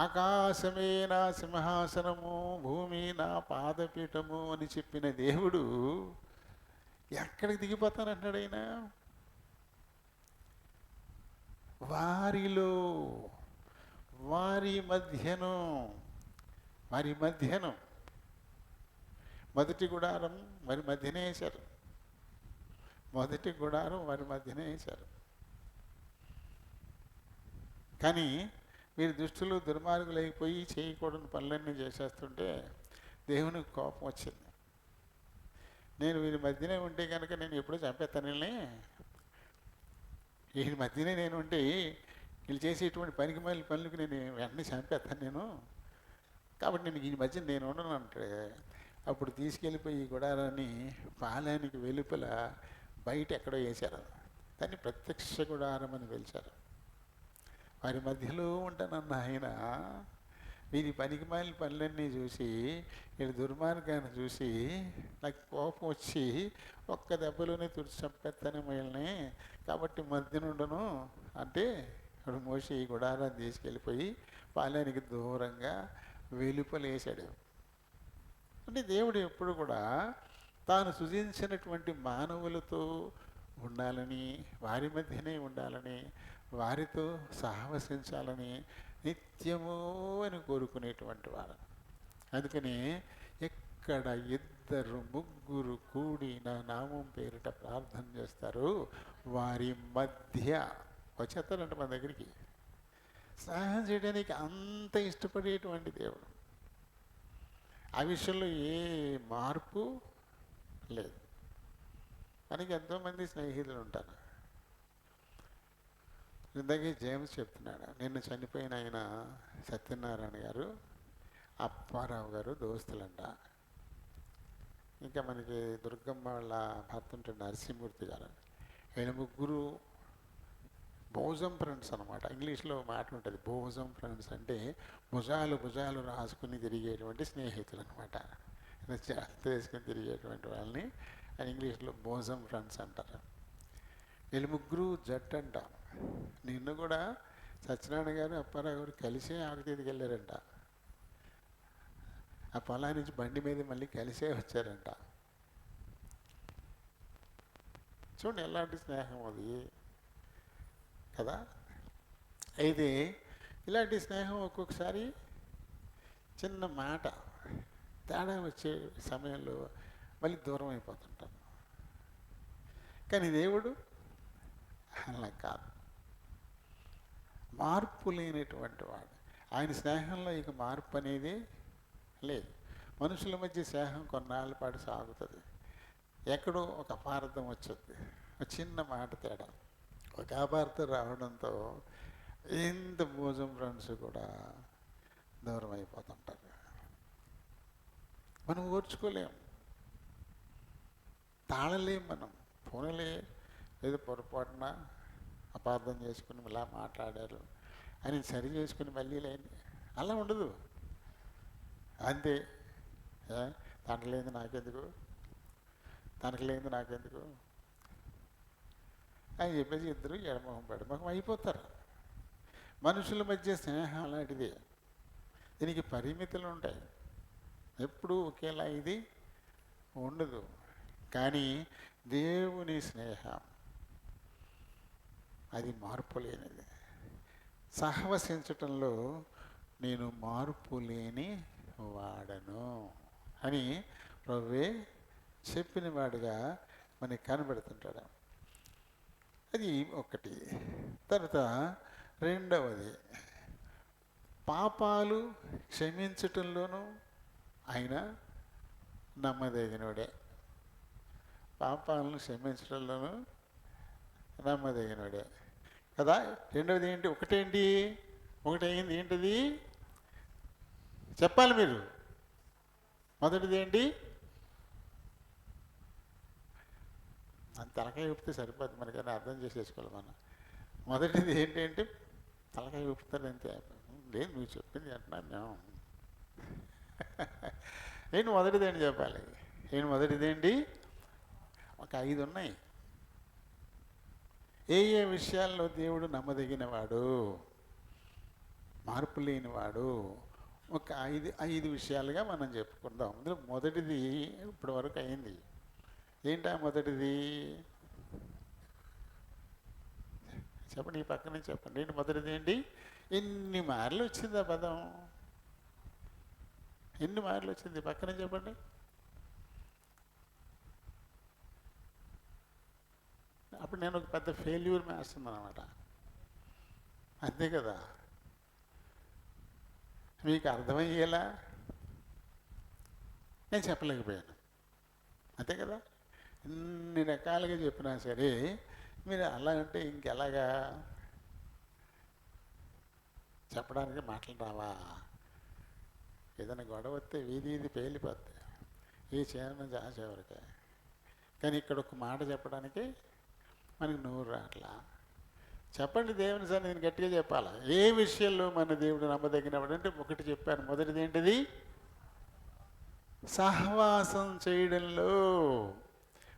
ఆకాశమే నా సింహాసనము, భూమి నా పాదపీఠము అని చెప్పిన దేవుడు ఎక్కడికి దిగిపోతానంటున్నాడు ఆయన? వారిలో, వారి మధ్యను. మొదటి గుడారం వారి మధ్యనే వేశారు, మొదటి గుడారం వారి మధ్యనే వేశారు. కానీ వీరి దుష్టులు దుర్మార్గులు అయిపోయి చేయకూడని పనులన్నీ చేసేస్తుంటే దేవునికి కోపం వచ్చింది. నేను వీరి మధ్యనే ఉంటే కనుక నేను ఎప్పుడూ చంపేస్తాను వీళ్ళని. వీరి మధ్యనే నేను ఉంటే వీళ్ళు చేసేటువంటి పనికి మళ్ళీ పనులకు నేను వెంటనే చంపేస్తాను నేను. కాబట్టి నేను ఈ మధ్య నేను ఉండను అంటే అప్పుడు తీసుకెళ్ళిపోయి ఈ గుడారాన్ని పాలానికి వెలుపల బయట ఎక్కడో వేశారు. దాన్ని ప్రత్యక్ష గుడారం అని పిలిచారు. వారి మధ్యలో ఉంటానన్న ఆయన వీరి పనికి మాలిన పనులన్నీ చూసి, వీడి దుర్మార్గాన్ని చూసి నాకు కోపం వచ్చి ఒక్క దెబ్బలోనే తుడిచి చంపేస్తాను వీళ్ళని, కాబట్టి మధ్యన ఉండను అంటే ఇప్పుడు మోసి ఈ గుడారాన్ని తీసుకెళ్ళిపోయి పాలానికి దూరంగా వెలుపలేసాడు. అంటే దేవుడు ఎప్పుడు కూడా తాను సృజించినటువంటి మానవులతో ఉండాలని, వారి మధ్యనే ఉండాలని, వారితో సహవసించాలని నిత్యము అని కోరుకునేటువంటి వారు. అందుకని ఎక్కడ 2-3 కూడి నా నామం పేరిట ప్రార్థన చేస్తారు వారి మధ్య వచ్చేస్తారంట మన దగ్గరికి. స్నేహం చేయడానికి అంత ఇష్టపడేటువంటి దేవుడు. ఆ విషయంలో ఏ మార్పు లేదు. మనకి ఎంతోమంది స్నేహితులు ఉంటారు. ఇందాకే జేమ్స్ చెప్తున్నాడు, నిన్న చనిపోయిన ఆయన సత్యనారాయణ గారు, అప్పారావు గారు దోస్తులంట. ఇంకా మనకి దుర్గమ్మ వాళ్ళ భర్త ఉంటే నరసింహమూర్తి గారు. వీళ్ళ ముగ్గురు బోజం ఫ్రెండ్స్ అనమాట. ఇంగ్లీష్లో మాట ఉంటుంది, బోజం ఫ్రెండ్స్ అంటే భుజాలు రాసుకుని తిరిగేటువంటి స్నేహితులు అనమాట. వేసుకుని తిరిగేటువంటి వాళ్ళని ఇంగ్లీష్లో బోజం ఫ్రెండ్స్ అంటారు. వీళ్ళు ముగ్గురు జట్టు అంట. నిన్ను కూడా సత్యనారాయణ గారు అప్పారావు గారు కలిసే ఆకుతీదికి వెళ్ళారంట. ఆ పొలా నుంచి బండి మీద మళ్ళీ కలిసే వచ్చారంట. చూడండి ఎలాంటి స్నేహం అది కదా. అయితే ఇలాంటి స్నేహం ఒక్కొక్కసారి చిన్న మాట తేడా వచ్చే సమయంలో మళ్ళీ దూరం అయిపోతుంటాం. కానీ దేవుడు అలా కాదు, మార్పు లేనటువంటి వాడు. ఆయన స్నేహంలో ఇక మార్పు అనేది లేదు. మనుషుల మధ్య స్నేహం కొన్నాళ్ళ పాటు సాగుతుంది. ఎక్కడో ఒక అపార్థం వచ్చుద్ది, ఒక చిన్న మాట తేడా, ఒక అపార్థం రావడంతో ఎంత భోజం ఫ్రెండ్స్ కూడా దూరం అయిపోతుంటారు. మనం ఓర్చుకోలేం, తాళలేం. మనం పోనీలే ఏదో పొరపాటున అపార్థం చేసుకుని ఇలా మాట్లాడారు అని సరి చేసుకుని మళ్ళీ లేని అలా ఉండదు. అంతే. తనకు లేని నాకెందుకు, తనకు లేని నాకెందుకు అని చెప్పేసి ఇద్దరు ఎడమొహం పెడమొహం అయిపోతారు. మనుషుల మధ్య స్నేహం అలాంటిది. దీనికి పరిమితులు ఉంటాయి. ఎప్పుడూ ఒకేలా ఇది ఉండదు. కానీ దేవుని స్నేహం అది మార్పు లేనిది. సహవసించటంలో నేను మార్పు లేని వాడను అని ప్రభువే చెప్పిన వాడుగా మనకి కనబడుతుంటాడు. అది ఒకటి. తర్వాత రెండవది, పాపాలు క్షమించటంలోనూ ఆయన నమ్మదగినోడే. పాపాలను క్షమించడంలోనూ నమ్మదగినోడే కదా. రెండవది ఏంటి? ఒకటేంటి? ఒకటి అయింది. ఏంటిది చెప్పాలి మీరు. మొదటిది ఏంటి? అంత తలకాయ ఊపితే సరిపోద్ది మనకైనా అర్థం చేసేసుకోవాలి మనం. మొదటిది ఏంటంటే తలకాయ ఊపుతారు అంతే. లేదు నువ్వు చెప్పింది అంటున్నాను మేము. ఏంటి మొదటిది ఏంటి చెప్పాలి? ఏంటి మొదటిదేంటి? ఒక 5 ఉన్నాయి. ఏ ఏ విషయాల్లో దేవుడు నమ్మదగినవాడు, మార్పు లేనివాడు, ఒక 5 విషయాలుగా మనం చెప్పుకుందాం. అందులో మొదటిది ఇప్పటి వరకు అయింది. ఏంటా మొదటిది? చెప్పండి, ఈ పక్కనే చెప్పండి. ఏంటి మొదటిది? ఏంటి? ఎన్ని మార్లు వచ్చింది ఆ పదం? ఎన్ని మార్లు వచ్చింది? పక్కనే చెప్పండి. అప్పుడు నేను ఒక పెద్ద ఫెయిల్యూర్ వేస్తున్నాను అనమాట. అంతే కదా. మీకు అర్థమయ్యేలా నేను చెప్పలేకపోయాను. అంతే కదా. ఇన్ని రకాలుగా చెప్పినా సరే మీరు అలా అంటే ఇంకెలాగా చెప్పడానికి మాటలు రావా? ఏదైనా గొడవ వస్తే వీధి పేలిపోద్ది ఈ చిన్న జాసేవరికి. కానీ ఇక్కడ ఒక మాట చెప్పడానికి మనకి నోరు రాట్లా. చెప్పండి దేవుని సార్, నేను గట్టిగా చెప్పాలా? ఏ విషయంలో మన దేవుడు నమ్మదగినవాడు అంటే ఒకటి చెప్పాను. మొదటిది ఏంటిది? సహవాసం చేయడంలో,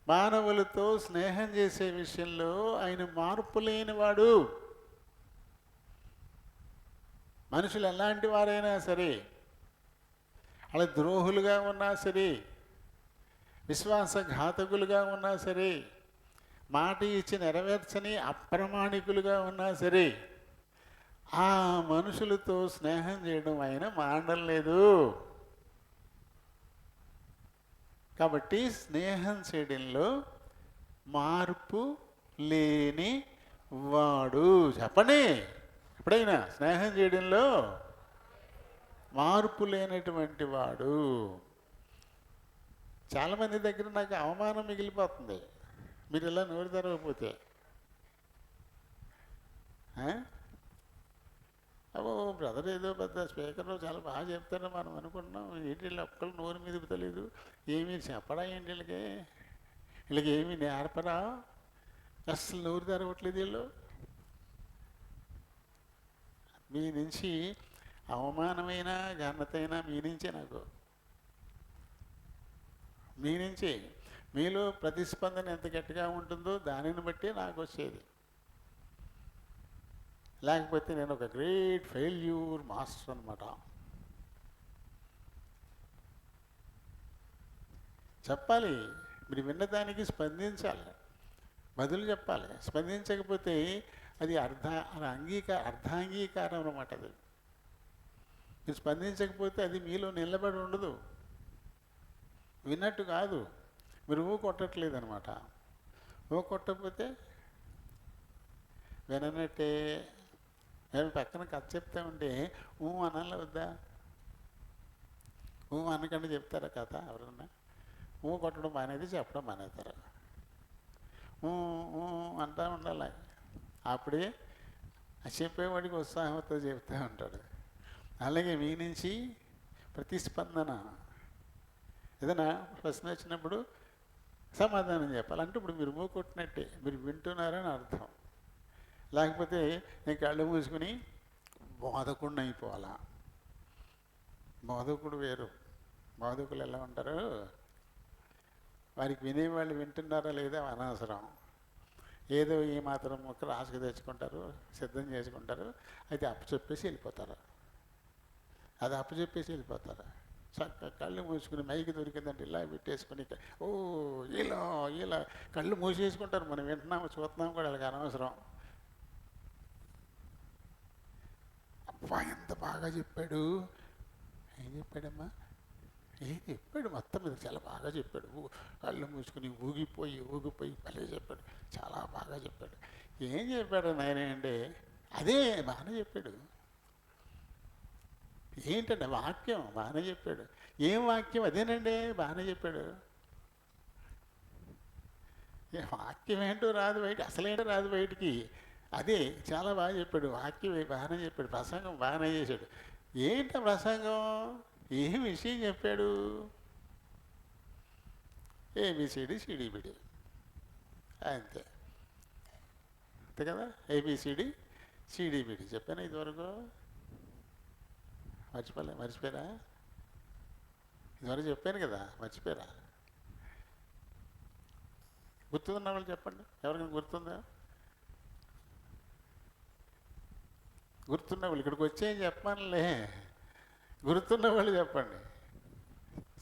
మానవులతో స్నేహం చేసే విషయంలో ఆయన మార్పు లేనివాడు. మనుషులు ఎలాంటి వారైనా సరే, అలా ద్రోహులుగా ఉన్నా సరే, విశ్వాసఘాతకులుగా ఉన్నా సరే, మాట ఇచ్చి నెరవేర్చని అప్రమాణికులుగా ఉన్నా సరే, ఆ మనుషులతో స్నేహం చేయడం ఆయన మానడం లేదు. కాబట్టి స్నేహం చేయడంలో మార్పు లేని వాడు. చెప్పండి, ఎప్పుడైనా స్నేహం చేయడంలో మార్పు లేనటువంటి వాడు. చాలామంది దగ్గర నాకు అవమానం మిగిలిపోతుంది మీరు ఇలా నోరు తెరవకపోతే. అవో బ్రదర్ ఏదో పెద్ద స్పీకర్ చాలా బాగా చెప్తారో మనం అనుకుంటున్నాం. ఏంటి వీళ్ళు ఒక్కళ్ళు నోరు మీదకి తెలియదు, ఏమీ చెప్పడా ఏంటి వీళ్ళకి? వీళ్ళకి ఏమీ నేర్పరా? అసలు నోరు తెరవట్లేదు వీళ్ళు. మీ నుంచి అవమానమైన ఘనతైనా మీ నుంచే. నాకు మీ నుంచి మీలో ప్రతిస్పందన ఎంత గట్టిగా ఉంటుందో దానిని బట్టి నాకు వచ్చేది. లేకపోతే నేను ఒక గ్రేట్ ఫెయిల్యూర్ మాస్టర్ అనమాట. చెప్పాలి, మీరు విన్నదానికి స్పందించాలి, బదులు చెప్పాలి. స్పందించకపోతే అది అర్ధాంగీకారం అనమాట. అది మీరు స్పందించకపోతే అది మీలో నిలబడి ఉండదు, విన్నట్టు కాదు. మీరు కొట్టట్లేదు అనమాట. కొట్టకపోతే విననట్టే. నేను పక్కన కథ చెప్తా ఉంటే అనాలి వద్దా? అనకుండా చెప్తారా కథ ఎవరన్నా? కొట్టడం మానేది, చెప్పడం మానేస్తారు. అంటూ ఉండాలి. అప్పుడే చెప్పేవాడికి ఉత్సాహంతో చెప్తూ ఉంటాడు. అలాగే మీ నుంచి ప్రతిస్పందన, ఏదైనా ప్రశ్న వచ్చినప్పుడు సమాధానం చెప్పాలి. అంటే ఇప్పుడు మీరు మూకొట్టినట్టే, మీరు వింటున్నారని అర్థం. లేకపోతే నేను కళ్ళు మూసుకుని బోధకుడిని అయిపోవాలా. బోధకుడు వేరు. బోధకులు ఎలా ఉంటారు, వారికి వినేవాళ్ళు వింటున్నారా లేదా అనవసరం. ఏదో ఈ మాత్రం ముక్క రాసుకు తెచ్చుకుంటారు, సిద్ధం చేసుకుంటారు, అయితే అప్పచెప్పేసి వెళ్ళిపోతారు. అది అప్పచెప్పేసి వెళ్ళిపోతారు. చక్కగా కళ్ళు మూసుకుని మైకి దొరికిందంటే ఇలా పెట్టేసుకుని ఓ ఇలా ఇలా కళ్ళు మూసేసుకుంటారు. మనం వింటున్నాము చూస్తున్నాము కూడా వాళ్ళకి అనవసరం. అబ్బా ఎంత బాగా చెప్పాడు. ఏం చెప్పాడమ్మా, ఏం చెప్పాడు, మొత్తం మీద చాలా బాగా చెప్పాడు. కళ్ళు మూసుకుని ఊగిపోయి భలే చెప్పాడు, చాలా బాగా చెప్పాడు. ఏం చెప్పాడు నాయన అంటే అదే బాగానే చెప్పాడు. ఏంటంటే వాక్యం బాగానే చెప్పాడు. ఏం వాక్యం, అదేనండి బాగానే చెప్పాడు. వాక్యం ఏంటో రాదు బయట, అసలేంటో రాదు బయటికి. అదే చాలా బాగా చెప్పాడు. వాక్యం బాగానే చెప్పాడు. ప్రసంగం బాగానే చేశాడు. ఏంట ప్రసంగం, ఏం విషయం చెప్పాడు? ఏబిసిడి సిడిబిడి అంతే. అంతే కదా, ఏబిసిడి సిడిబిడి చెప్పాను ఇదివరకు. మర్చిపోయారా? ఇదివరకు చెప్పాను కదా, మర్చిపోయారా? గుర్తున్న వాళ్ళు చెప్పండి, ఎవరికైనా గుర్తుందా? గుర్తున్న వాళ్ళు ఇక్కడికి వచ్చేయని చెప్పానులే. గుర్తున్న వాళ్ళు చెప్పండి.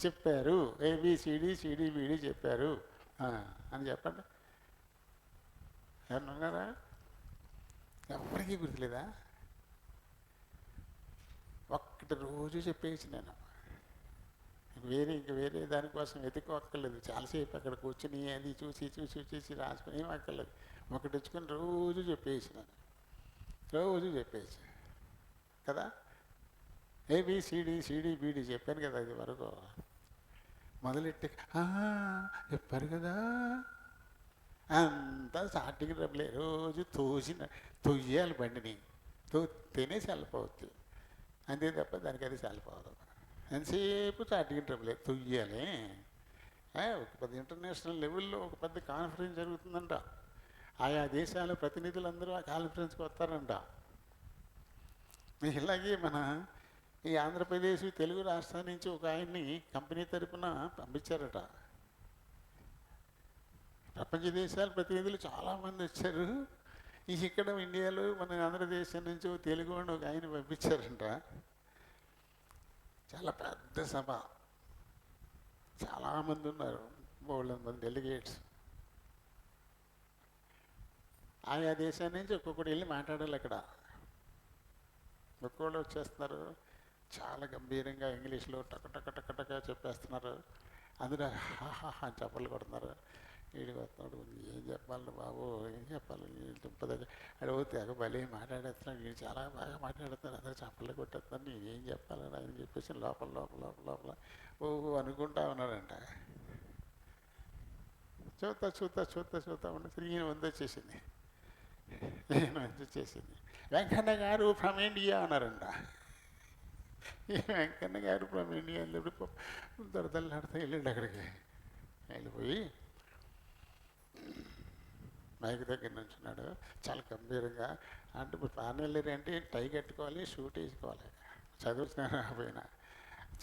చెప్పారు ఏబిసిడి సిడిబిడి చెప్పారు అని చెప్పండి. ఎవరన్నా ఉన్నారా? ఎవరికీ గుర్తులేదా? ఒక్కటి రోజు చెప్పేసి నేను వేరే దానికోసం వెతుక్కోక్కర్లేదు. చాలాసేపు అక్కడ కూర్చుని అది చూసి రాసుకుని ఏం అక్కర్లేదు. ఒకటి తెచ్చుకొని రోజు చెప్పేసినాను, రోజు చెప్పేసి కదా. ఏబిసిడి సిడిబిడి చెప్పాను కదా ఇది వరకు. మొదలెట్టి చెప్పారు కదా అంతా స్టార్టింగ్ డబ్బులే. రోజు తొయ్యాలి బండిని, తినేసి వెళ్ళిపోవచ్చు అంతే తప్ప దానికి అది వెళ్ళిపోవద్దు. ఎంతసేపు స్టార్టింగ్ డబ్బులే తొయ్యాలి. ఒక పెద్ద ఇంటర్నేషనల్ లెవెల్లో ఒక పెద్ద కాన్ఫరెన్స్ జరుగుతుందంట. ఆయా దేశాల ప్రతినిధులందరూ ఆ కాన్ఫరెన్స్కి వస్తారంట. ఇలాగే మన ఈ ఆంధ్రప్రదేశ్ తెలుగు రాష్ట్రాల నుంచి ఒక ఆయన్ని కంపెనీ తరపున పంపించారట. ప్రపంచ దేశాల ప్రతినిధులు చాలామంది వచ్చారు. ఇక్కడ ఇండియాలో మన ఆంధ్రదేశం నుంచి తెలుగు అని ఒక ఆయన పంపించారంట. చాలా పెద్ద సభ, చాలామంది ఉన్నారు, 300 మంది డెలిగేట్స్. ఆయా దేశాల నుంచి ఒక్కొక్కటి వెళ్ళి మాట్లాడాలి. అక్కడ ఒక్కొక్కళ్ళు వచ్చేస్తున్నారు, చాలా గంభీరంగా ఇంగ్లీష్లో టక చెప్పేస్తున్నారు. అందరూ హాహా అని చప్పట్లు కొడుతున్నారు. వీడికి వస్తున్నాడు, ఏం చెప్పాలి బాబు, ఏం చెప్పాలి, దుంపదగ్గర అడిగితే భలే మాట్లాడేస్తున్నాడు, వీడు చాలా బాగా మాట్లాడుతున్నారు, అందరూ చప్పట్లు కొట్టేస్తున్నారు, నేను ఏం చెప్పాలని అని చెప్పేసి లోపల అనుకుంటా ఉన్నాడంట. చూస్తా ఉండి తిరిగి వచ్చేసింది. వెంకన్న గారు ఫ్రమ్ ఇండియా అన్నారంట. ఈ వెంకన్న గారు ఫ్రమ్ ఇండియా వెళ్ళినప్పుడు దొరదల్లాడితే వెళ్ళండి. అక్కడికి వెళ్ళిపోయి మైక్ దగ్గర నుంచున్నాడు చాలా గంభీరంగా. అంటే ఇప్పుడు పాన్ వెళ్ళారంటే టై కట్టుకోవాలి, షూట్ వేసుకోవాలి, చదువుతున్నా పోయినా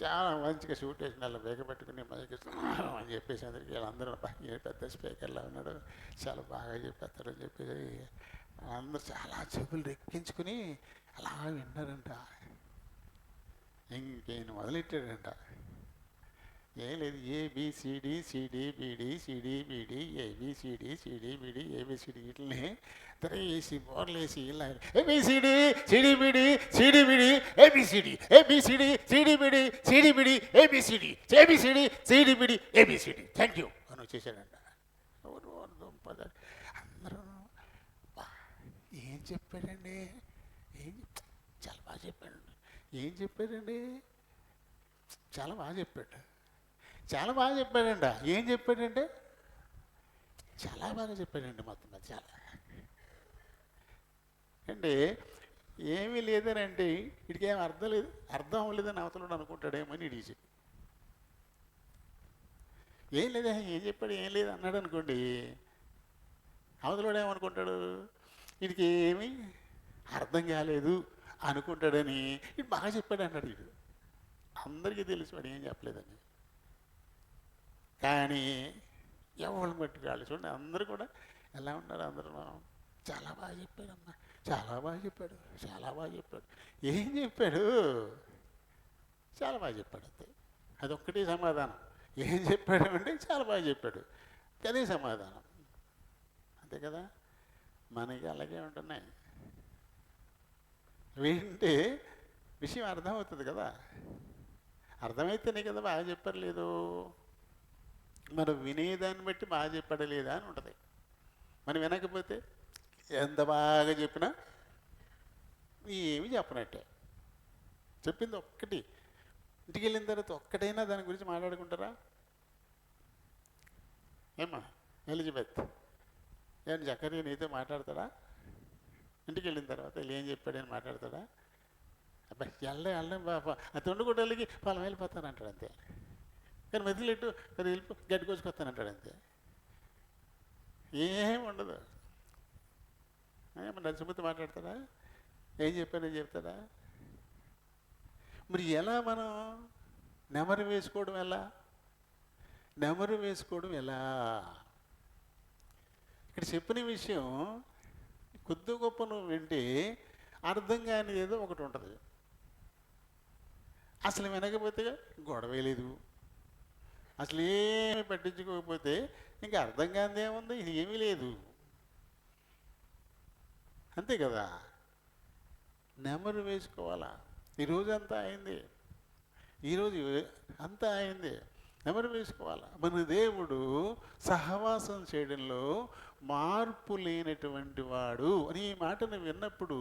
చాలా మంచిగా షూట్ వేసిన వాళ్ళు వేగ పెట్టుకుని మైక్ అని చెప్పేసి అందరికీ వీళ్ళందరూ పెద్ద స్పీకర్లా ఉన్నాడు, చాలా బాగా చెప్పేస్తాడు అని చెప్పేసి అందరూ చాలా చెవులు రెక్కించుకుని అలా విన్నారంట. ఇంకేం మొదలెట్టాడంట. ఏం లేదు, A B C D C D B D C D B D A B C D C D B D A B C D వీటిని వేసి బోర్లేసి ఇలా A B C D C D B D C D B D A B C D A B C D C D B D C D B D A B C D A B C D C D B D A B C D thank you అని వచ్చేసాడంట. అందరూ ఏం చెప్పాడండి, చాలా బాగా చెప్పాడండి, ఏం చెప్పాడండి, చాలా బాగా చెప్పాడు, చాలా బాగా చెప్పాడంట. ఏం చెప్పాడంటే చాలా బాగా చెప్పాడండి, మొత్తం మీద చాలా అంటే ఏమీ లేదనంటే వీడికి ఏం అర్థం లేదు, అర్థం అవ్వలేదని అవతల అనుకుంటాడేమో అని ఇడిచి ఏం లేదా, ఏం చెప్పాడు, ఏం లేదు అన్నాడు అనుకోండి, అవతలోడు ఏమనుకుంటాడు, వీడికి ఏమీ అర్థం కాలేదు అనుకుంటాడని ఇటు బాగా చెప్పాడు అన్నాడు. వీడు అందరికీ తెలుసు వాడు ఏం చెప్పలేదని. కానీ ఎవరు పట్టుకోవాలి చూడండి, అందరూ కూడా ఎలా ఉన్నారు, అందరూ చాలా బాగా చెప్పాడమ్మా, చాలా బాగా చెప్పాడు, చాలా బాగా చెప్పాడు. ఏం చెప్పాడు? చాలా బాగా చెప్పాడు అంతే. అదొక్కటే సమాధానం. ఏం చెప్పాడు అంటే చాలా బాగా చెప్పాడు, అదే సమాధానం. అంతే కదా, మనకి అలాగే ఉంటున్నాయి. వింటే విషయం అర్థమవుతుంది కదా, అర్థమైతేనే కదా బాగా చెప్పారు లేదు. మనం వినేదాన్ని బట్టి బాగా చెప్పాడు లేదా అని ఉంటుంది. మనం వినకపోతే ఎంత బాగా చెప్పినా ఏమి చెప్పనట్టే. చెప్పింది ఒక్కటి, ఇంటికి వెళ్ళిన తర్వాత ఒక్కటైనా దాని గురించి మాట్లాడుకుంటారా? ఏమ్మా ఎలిజబెత్, ఏమన్నా జకరియా నీతో మాట్లాడతాడా? ఇంటికి వెళ్ళిన తర్వాత ఏం చెప్పాడని మాట్లాడతాడా? అబ్బాయి వెళ్ళడం బాబా అది వండుకోవడానికి పొలం వెళ్ళిపోతానంటాడు అంతే. కానీ మధ్యలో అది వెళ్ళిపో గడ్డి కోసుకొస్తానంటాడు అంతే. ఏం ఉండదు. ఏమన్నా నడిచిపోతే మాట్లాడతాడా? ఏం చెప్పానని చెప్తాడా? మరి ఎలా మనం నెమరు వేసుకోవడం ఎలా? నెమరు వేసుకోవడం ఎలా? ఇక్కడ చెప్పిన విషయం కొద్ది గొప్ప నువ్వు వింటే అర్థం కాని ఏదో ఒకటి ఉంటుంది. అసలు వినకపోతే గొడవే లేదు, అసలు ఏమి పట్టించుకోకపోతే ఇంకా అర్థం కానిది ఏముంది, ఇది ఏమీ లేదు. అంతే కదా, నెమరు వేసుకోవాలా. ఈరోజు అంతా అయింది, ఈరోజు అంతా అయింది, నెమరు వేసుకోవాలా. మన దేవుడు సహవాసం చేయడంలో మార్పు లేనటువంటి వాడు అని ఈ మాటను విన్నప్పుడు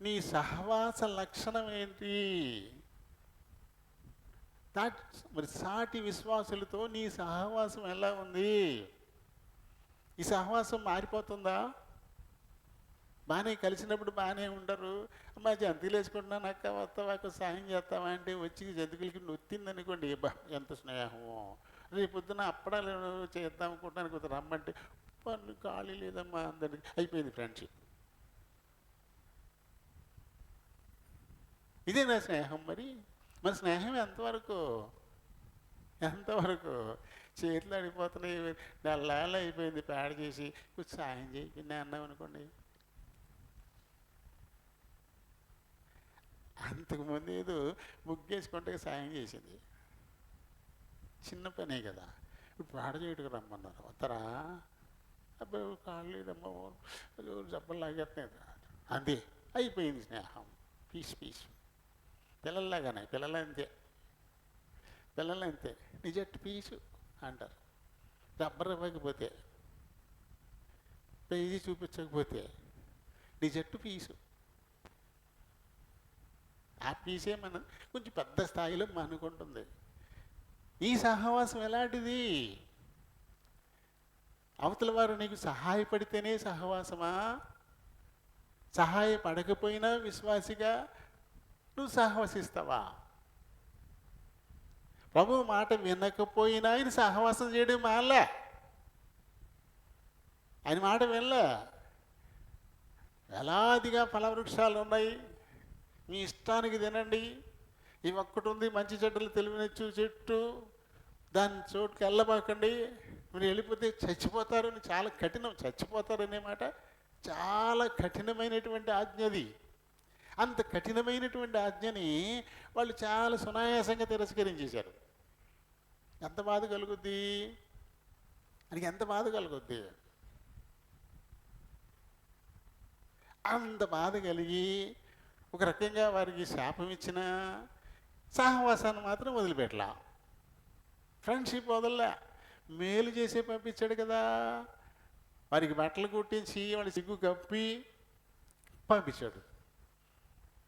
నీ సహవాస లక్షణం ఏంటి? మరి సాటి విశ్వాసులతో నీ సహవాసం ఎలా ఉంది? ఈ సహవాసం మారిపోతుందా? బాగానే కలిసినప్పుడు బాగానే ఉండరు, అమ్మా జంతికలు వేసుకుంటున్నాను అక్క వస్తావాకు సాయం చేస్తావా అంటే వచ్చి జంతికలకి నొత్తిందనుకోండి, బా ఎంత స్నేహమో. రేపు పొద్దున అప్పడాలు చేద్దాం అనుకుంటున్నాను, కొంత రమ్మంటే పనులు ఖాళీ లేదమ్మా అందరికి, అయిపోయింది ఫ్రెండ్షిప్. ఇదే నా స్నేహం. మరి మన స్నేహం ఎంతవరకు? ఎంతవరకు? చేతులు అడిగిపోతున్నాయి, నెలలు అయిపోయింది పేడ చేసి కొంచెం సాయం చేయకుండా అన్నాం అనుకోండి. అంతకుముందు ఏదో ముగ్గేసుకుంటే సాయం చేసింది, చిన్న పనే కదా. ఇప్పుడు పాడ చేయటకు రమ్మన్నారు, వస్తారా? అబ్బాయి కాళ్ళు లేదమ్మా, జబ్బలు లాగేస్తున్నాయి అంతే, అయిపోయింది స్నేహం. Piece piece. పిల్లల్లాగానే, పిల్లలు అంతే, పిల్లలు అంతే, నీ జట్టు పీసు అంటారు. రబ్బర్ ఇవ్వకపోతే, పేజీ చూపించకపోతే నీ జట్టు పీసు. ఆ పీసే మనం కొంచెం పెద్ద స్థాయిలో అనుకుంటుంది. ఈ సహవాసం ఎలాంటిది? అవతల వారు నీకు సహాయపడితేనే సహవాసమా? సహాయపడకపోయినా విశ్వాసిగా నువ్వు సహవసిస్తావా? ప్రభు మాట వినకపోయినా ఆయన సహవాసం చేయడం మానలే, ఆయన మాట వినలే. వేలాదిగా ఫలవృక్షాలు ఉన్నాయి, మీ ఇష్టానికి తినండి, ఇవి ఒక్కటి ఉంది మంచి చెడ్డలు తెలివినచ్చు చెట్టు, దాని చోటుకి వెళ్ళబాకండి, మీరు వెళ్ళిపోతే చచ్చిపోతారు అని. చాలా కఠినం, చచ్చిపోతారు అనే మాట చాలా కఠినమైనటువంటి ఆజ్ఞది. అంత కఠినమైనటువంటి ఆజ్ఞని వాళ్ళు చాలా సునాయాసంగా తిరస్కరించేశారు. ఎంత బాధ కలుగుద్ది అని, ఎంత బాధ కలుగుద్ది. అంత బాధ కలిగి ఒక రకంగా వారికి శాపం ఇచ్చిన సహవాసాన్ని మాత్రం వదిలిపెట్టలా, ఫ్రెండ్షిప్ వదల్లా, మేలు చేసే పంపించాడు కదా. వారికి బట్టలు కుట్టించి వాడి సిగ్గు కప్పి పంపించాడు.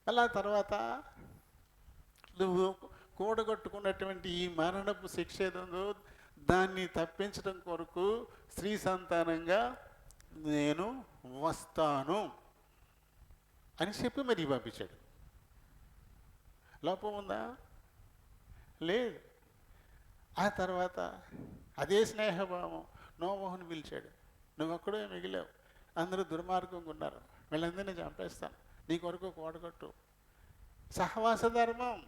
అలా తర్వాత నువ్వు కూడగొట్టుకున్నటువంటి ఈ మరణపు శిక్ష ఏదో దాన్ని తప్పించడం కొరకు స్త్రీ సంతానంగా నేను వస్తాను అని చెప్పి మరి పంపించాడు. లోపం ఉందా? లేదు. ఆ తర్వాత అదే స్నేహభావం నోవహుని పిలిచాడు. నువ్వు ఒక్కడే మిగిలావు, అందరూ దుర్మార్గంగా ఉన్నారు, వీళ్ళందరినీ చంపేస్తాను, నీ కొరకు కూడగొట్టు. సహవాస ధర్మం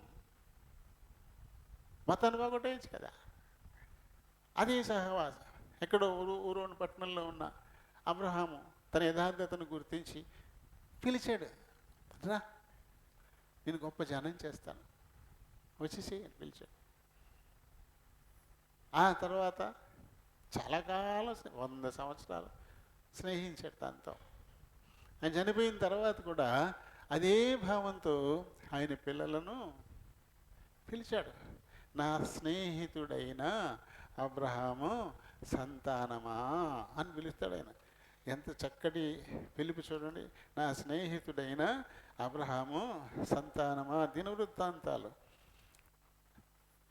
మతాన్ని పోగొట్టేయచ్చు కదా. అది సహవాసం. ఎక్కడో ఊరోని పట్టణంలో ఉన్న అబ్రహాము తన యథార్థతను గుర్తించి పిలిచాడు, రా నేను గొప్ప జనం చేస్తాను, వచ్చేసి అని పిలిచాడు. ఆ తర్వాత చాలా కాలం 100 సంవత్సరాలు స్నేహించాడు తనతో. ఆయన చనిపోయిన తర్వాత కూడా అదే భావంతో ఆయన పిల్లలను పిలిచాడు, నా స్నేహితుడైన అబ్రహాము సంతానమా అని పిలుస్తాడు ఆయన. ఎంత చక్కటి పిలుపు చూడండి, నా స్నేహితుడైన అబ్రహాము సంతానమా. దినవృత్తాంతాలు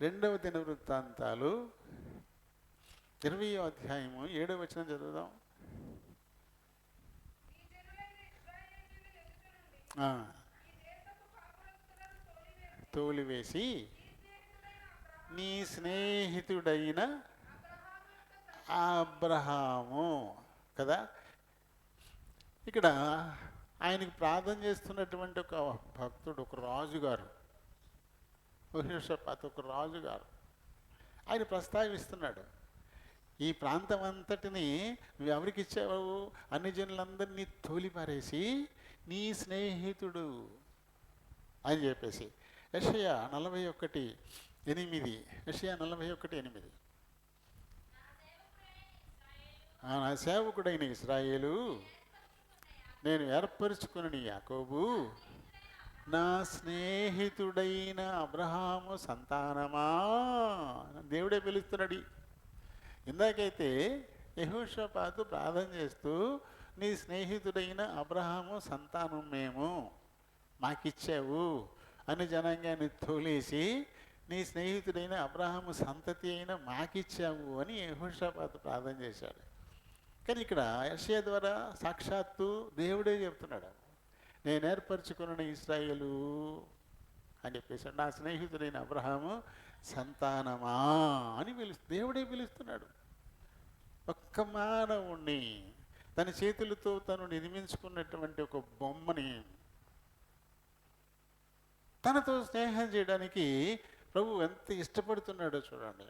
2వ దినవృత్తాంతాలు 20వ అధ్యాయము 7వ వచనం చదువుదాం. తోలివేసి నీ స్నేహితుడైన అబ్రహాము కదా. ఇక్కడ ఆయనకి ప్రార్థన చేస్తున్నటువంటి ఒక భక్తుడు, ఒక రాజుగారు, ఒక రాజుగారు ఆయన ప్రస్తావిస్తున్నాడు, ఈ ప్రాంతం అంతటిని నువ్వు ఎవరికి ఇచ్చావు? అన్ని జనులందరినీ తోలిపారేసి నీ స్నేహితుడు అని చెప్పేసి. యెషయా 41:8. యెషయా 41:8. నా సేవకుడైన ఇశ్రాయేలు, నేను ఏర్పరచుకుని యాకోబు, నా స్నేహితుడైన అబ్రహాము సంతానమా. దేవుడే పిలుస్తున్నాడు. ఇందాకైతే యెహోషాపాతు ప్రార్థన చేస్తూ నీ స్నేహితుడైన అబ్రహాము సంతానం మేము, మాకిచ్చావు అని జనాంగాన్ని తోలేసి నీ స్నేహితుడైన అబ్రహాము సంతతి అయిన మాకిచ్చావు అని యెహోషాపాతు ప్రార్థన చేశాడు. కానీ ఇక్కడ యెషయా ద్వారా సాక్షాత్తు దేవుడే చెప్తున్నాడు, నేను ఏర్పరచుకున్న ఇశ్రాయేలు అని చెప్పేశాడు, నా స్నేహితుడైన అబ్రహాము సంతానమా అని దేవుడే పిలుస్తున్నాడు. ఒక్క మానవుణ్ణి తన చేతులతో తను నిర్మించుకున్నటువంటి ఒక బొమ్మని తనతో స్నేహం చేయడానికి ప్రభు ఎంత ఇష్టపడుతున్నాడో చూడండి.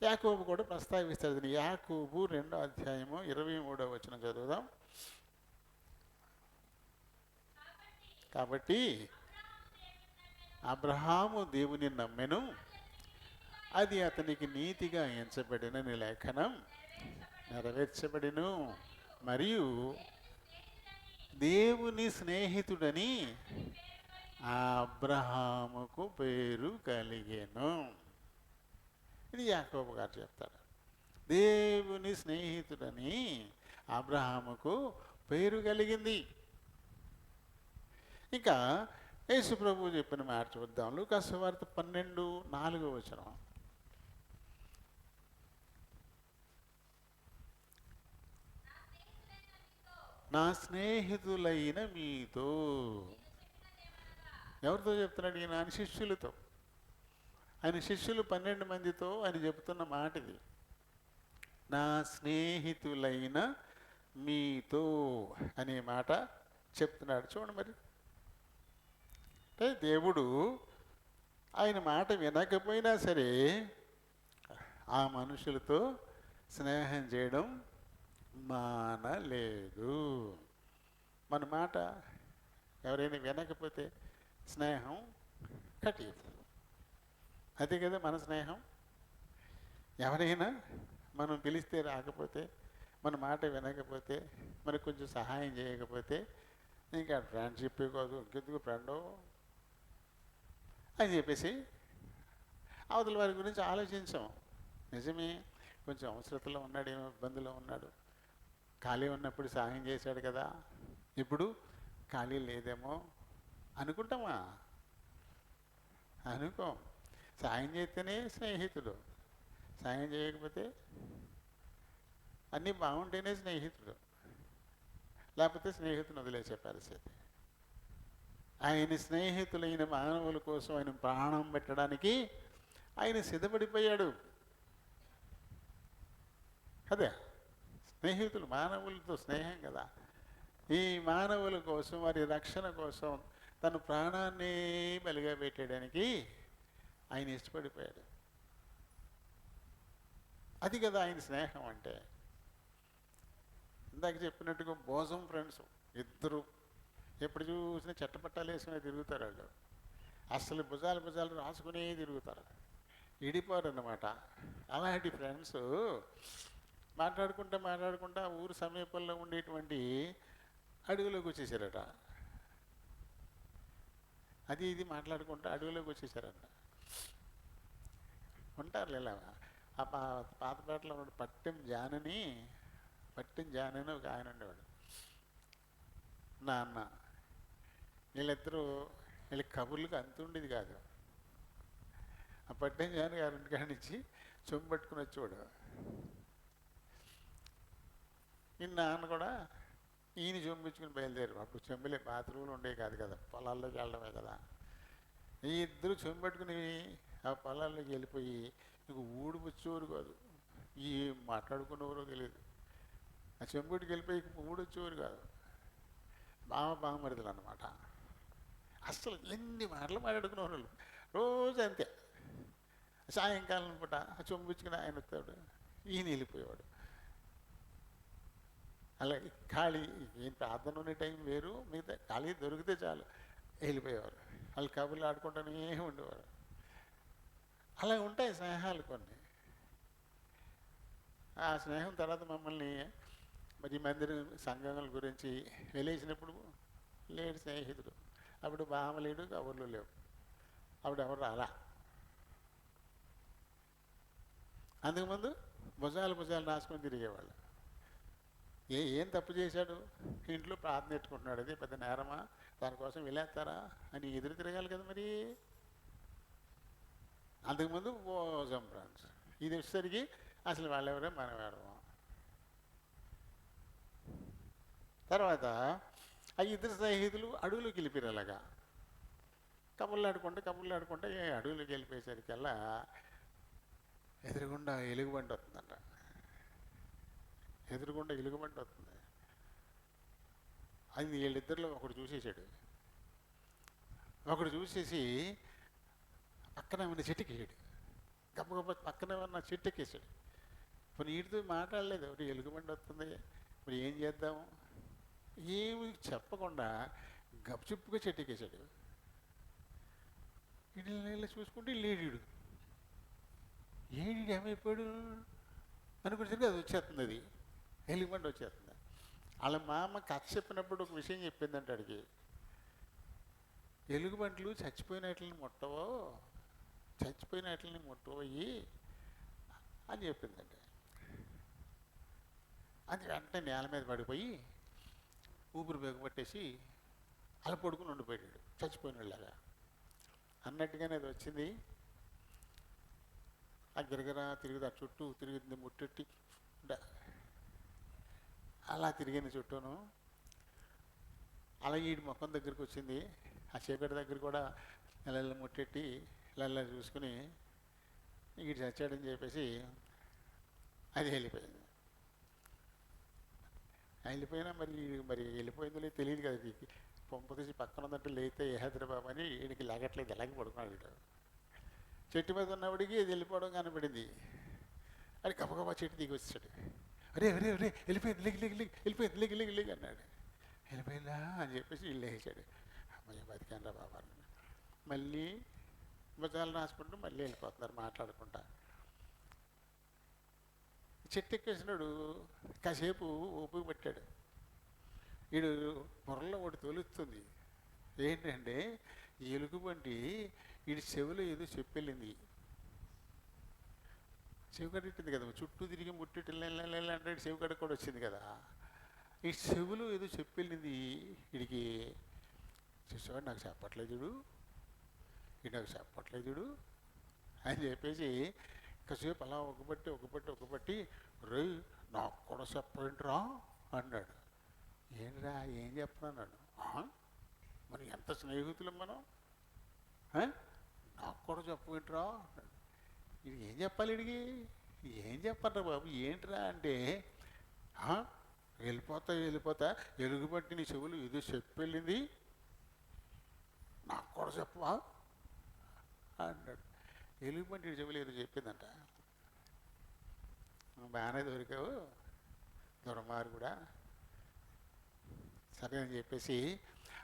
యాకోబు కూడా ప్రస్తావిస్తాడు. యాకోబు 2వ అధ్యాయము 23వ వచనం చదువుదాం. కాబట్టి అబ్రహాము దేవుని నమ్మెను, అది అతనికి నీతిగా ఎంచబడినని లేఖనం నెరవేర్చబడిను, మరియు దేవుని స్నేహితుడని అబ్రహాముకు పేరు కలిగెను. ఇది యాకోబు గారు చెప్తాడు. దేవుని స్నేహితుడని అబ్రహాముకు పేరు కలిగింది. ఇంకా యేసు ప్రభువు చెప్పిన మాట చూద్దాం. లూకా సువార్త 12:4వ వచనం. నా స్నేహితులైన మీతో. ఎవరితో చెప్తున్నాడు ఈయన? ఆయన శిష్యులతో. ఆయన శిష్యులు 12 మందితో ఆయన చెప్తున్న మాట ఇది. నా స్నేహితులైన మీతో అనే మాట చెప్తున్నాడు. చూడండి మరి, అంటే దేవుడు ఆయన మాట వినకపోయినా సరే ఆ మనుషులతో స్నేహం చేయడం మానలేదు. మన మాట ఎవరైనా వినకపోతే స్నేహం కట్టిపోతుంది. అదే కదా మన స్నేహం. ఎవరైనా మనం పిలిస్తే రాకపోతే, మన మాట వినకపోతే, మనకు కొంచెం సహాయం చేయకపోతే ఇంకా ఫ్రెండ్షిప్ కాదు, ఇంకెందుకు ఫ్రెండు అని చెప్పేసి అవతల వారి గురించి ఆలోచించాం. నిజమే, కొంచెం అవసరతలో ఉన్నాడు, ఏమో ఇబ్బందులో ఉన్నాడు, ఖాళీ ఉన్నప్పుడు సహాయం చేశాడు కదా, ఇప్పుడు ఖాళీ లేదేమో అనుకుంటామా? అనుకోం. సాయం చేస్తేనే స్నేహితుడు, సాయం చేయకపోతే అన్నీ బాగుంటేనే స్నేహితుడు, లేకపోతే స్నేహితుని వదిలేసే పరిస్థితి. ఆయన స్నేహితులైన మానవుల కోసం ఆయన ప్రాణం పెట్టడానికి ఆయన సిద్ధపడిపోయాడు. అదే స్నేహితులు, మానవులతో స్నేహం కదా. ఈ మానవుల కోసం, వారి రక్షణ కోసం తన ప్రాణాన్ని బలిగా పెట్టడానికి ఆయన ఇష్టపడిపోయాడు. అది కదా ఆయన స్నేహం అంటే. ఇందాక చెప్పినట్టుగా బోసం ఫ్రెండ్స్ ఇద్దరు ఎప్పుడు చూసినా చెట్టపట్టాలు వేసుకుని తిరుగుతారు. వాళ్ళు అసలు భుజాలు రాసుకునే తిరుగుతారు, ఇడిపోరన్నమాట. అలాంటి ఫ్రెండ్స్ మాట్లాడుకుంటా ఊరు సమీపంలో ఉండేటువంటి అడవిలోకి వచ్చేసారట. అది ఇది మాట్లాడుకుంటూ అడవిలోకి వచ్చేసారట. ఉంటారు ఇలా. ఆ పాతపేటలో ఉన్నాడు పట్టెం జానని ఒక ఆయన ఉండేవాడు. నా అన్న వీళ్ళిద్దరూ వీళ్ళ కబుర్లకు అంత ఉండేది కాదు. ఆ పట్టెం జాన గారి కాడి నుంచి చెంబు పట్టుకుని వచ్చేవాడు. ఈ నాన్న కూడా ఈయన చెంపించుకుని బయలుదేరు. అప్పుడు చెంబులే బాత్రూములు ఉండేవి కాదు కదా, పొలాల్లోకి వెళ్ళడమే కదా. ఈ ఇద్దరు చెంబు పట్టుకుని ఆ పొలాల్లోకి వెళ్ళిపోయి ఇంక ఊడు వచ్చేవారు కాదు, ఈ మాట్లాడుకునేవారో తెలియదు. ఆ చెంబుడికి వెళ్ళిపోయి ఊడు వచ్చేవారు కాదు. బామరిదులు అన్నమాట. అసలు ఎన్ని మాటలు మాట్లాడుకునేవారు వాళ్ళు రోజు అంతే. సాయంకాలం పూట ఆ చెంబుచ్చుకుని ఆయన వస్తాడు, ఈయన వెళ్ళిపోయేవాడు. అలాగే ఖాళీ ఏం ప్రార్థన ఉండే టైం వేరు, మిగతా ఖాళీ దొరికితే చాలు వెళ్ళిపోయేవారు. వాళ్ళు కబుర్లు ఆడుకుంటూనే ఉండేవారు. అలా ఉంటాయి స్నేహాలు కొన్ని. ఆ స్నేహం తర్వాత మమ్మల్ని మరి మందిరం సంఘాల గురించి వెళ్ళేసినప్పుడు లేడు స్నేహితుడు. అప్పుడు బామ లేడు, కబుర్లు లేవు. అప్పుడు ఎవరు రాలా. అందుకుముందు భుజాలు రాసుకొని తిరిగేవాళ్ళు. ఏం తప్పు చేశాడు? ఇంట్లో ప్రార్థన పెట్టుకుంటున్నాడు, అది పెద్ద నేరమా? దానికోసం వెళ్ళేస్తారా అని ఎదురు తిరగాలి కదా మరి. అంతకుముందు భోజం ఫ్రెండ్స్, ఇది వచ్చేసరికి అసలు వాళ్ళెవరే మనవాడము. తర్వాత ఆ ఇద్దరు స్నేహితులు అడవులోకి వెళ్ళిపోయారు. అలాగా కబుర్లు ఆడుకుంటే అడవులోకి వెళ్ళిపోయేసరికల్లా ఎదురుగుండా ఎలుగుబంటి వస్తుందంట. వస్తుంది. అది వీళ్ళిద్దరిలో ఒకడు చూసేసాడు. చూసేసి పక్కన ఉన్న చెట్టుకేసాడు. గబ్బ పక్కన ఉన్న చెట్టుకేసాడు. ఇప్పుడు వీటితో మాట్లాడలేదు. ఒకటి ఎలుగుబంటి వస్తుంది, ఇప్పుడు ఏం చేద్దాము ఏమి చెప్పకుండా గప్చుప్పుగా చెట్టుకేసాడు. వీళ్ళ చూసుకుంటే లేడీడు ఏమైపోయాడు అనుకుంటే అది వచ్చేస్తుంది. అది ఎలుగుబంటి వచ్చేస్తుంది. వాళ్ళ మామ కథ చెప్పినప్పుడు ఒక విషయం చెప్పిందంటే అడిగి, ఎలుగుబంట్లు చచ్చిపోయినట్లని ముట్టవయ్యి అని చెప్పిందండి. అది వెంటనే నేల మీద పడిపోయి ఊపిరి బిగపట్టేసి అలా పడుకుని ఉండిపోయాడు చచ్చిపోయినలాగా. అన్నట్టుగానే అది వచ్చింది. ఆ గిరగిరా తిరుగుతుంది, ఆ చుట్టూ తిరుగుతుంది, ముట్టెట్టి అలా తిరిగింది చుట్టూను. అలా ఈ ముఖం దగ్గరికి వచ్చింది. ఆ చీకటి దగ్గర కూడా ఇలా ముట్టెట్టి ఇలా చూసుకుని వీడు చచ్చాడని చెప్పేసి అది వెళ్ళిపోయింది. వెళ్ళిపోయినా మరి వెళ్ళిపోయిందో లేదు తెలియదు కదా. పంపు తీసి పక్కన ఉందంటే లేతే ఏ హైదరాబాబు అని వీడికి లాగట్లేదు, ఎలాగే పడుకున్నాడు. వీడు చెట్టు మీద ఉన్నవాడికి అది వెళ్ళిపోవడం కనపడింది. అది గబగబా చెట్టు దిగి వచ్చాడు. అరే వెళ్ళిపోయింది, వెళ్ళిపోయింది అన్నాడు. వెళ్ళిపోయిందా అని చెప్పేసి వీళ్ళు వేసాడు. అమ్మయ్య బతికానరా బాబా. మళ్ళీ భుజాలు రాసుకుంటూ మళ్ళీ వెళ్ళిపోతున్నారు మాట్లాడుకుంటా. చెట్టు ఎక్కేసినాడు. కాసేపు ఓపిక పెట్టాడు. వీడు బుర్రలో ఒకటి తొలుస్తుంది. ఏంటంటే ఎలుగుబంటి వీడి చెవులో ఏదో చెప్పెళ్ళింది. చెవి కట్టింది కదా, చుట్టూ తిరిగి ముట్టి అంటే చెవి కట్ట కూడా వచ్చింది కదా. ఈ చెవులు ఏదో చెప్పెళ్ళింది వీడికి. చూసేవాడు నాకు చెప్పట్లేదు అని చెప్పేసి కాసేపు అలా ఒకబట్టి రే నాకు కూడా చెప్పండిరా అన్నాడు. ఏంట్రా ఏం చెప్తున్నాడు? మరి ఎంత స్నేహితులు మనం, నాకు కూడా చెప్పండిరా అన్నాడు. ఇది ఏం చెప్పాలి వీడికి? ఏం చెప్పండి బాబు, ఏంట్రా అంటే, "ఆ, వెళ్ళిపోతా ఎలుగుబట్టి నీ చెవులు ఇది చెప్పెళ్ళింది, నాకు కూడా చెప్పవా" అన్నాడు. ఎలుగుబంటి చెవులు ఏదో చెప్పిందంట. "నువ్వు బాగానే దొరికావు దుర్మార్గుడా" సరే అని చెప్పేసి,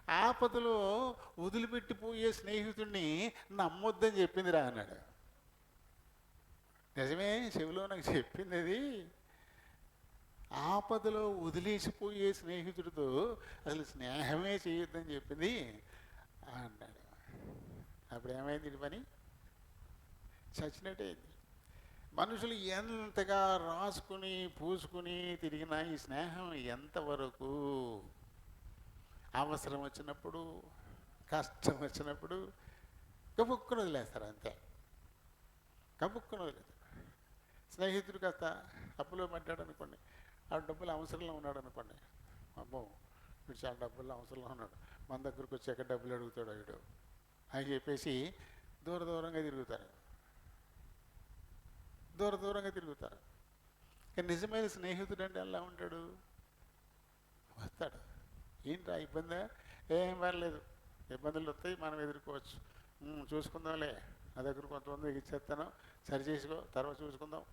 ఆపదలో వదిలిపెట్టిపోయే స్నేహితుడిని నమ్మొద్దని చెప్పిందిరా అన్నాడు. నిజమే, చెవిలో నాకు చెప్పింది అది. ఆపదలో వదిలేసిపోయే స్నేహితుడితో అసలు స్నేహమే చేయొద్దని చెప్పింది అన్నాడు. అప్పుడు ఏమైంది ఈ పని? చచ్చినట్టే అయింది. మనుషులు ఎంతగా రాసుకుని పూసుకుని తిరిగినా ఈ స్నేహం ఎంతవరకు? అవసరం వచ్చినప్పుడు, కష్టం వచ్చినప్పుడు కబుక్కుని వదిలేస్తారు అంతే. కబుక్కుని వదిలేదు. స్నేహితుడు కాస్త అప్పులో పడ్డాడు అనుకోండి, ఆ డబ్బులు అవసరంలో ఉన్నాడు అనుకోండి, అమ్మో వీడు చాలా డబ్బుల్లో అవసరంలో ఉన్నాడు, మన దగ్గరకు వచ్చాక డబ్బులు అడుగుతాడు వీడు అని చెప్పేసి దూరంగా తిరుగుతారు. దూరంగా తిరుగుతారు. కానీ నిజమైన స్నేహితుడు అంటే ఎలా ఉంటాడు? వస్తాడు. ఏంట్రా ఇబ్బందా? ఏం పర్లేదు, ఇబ్బందులు వస్తాయి, మనం ఎదుర్కోవచ్చు, చూసుకుందాంలే, నా దగ్గర కొంతమంది ఇచ్చేస్తాను, సరి చేసుకో, తర్వాత చూసుకుందాం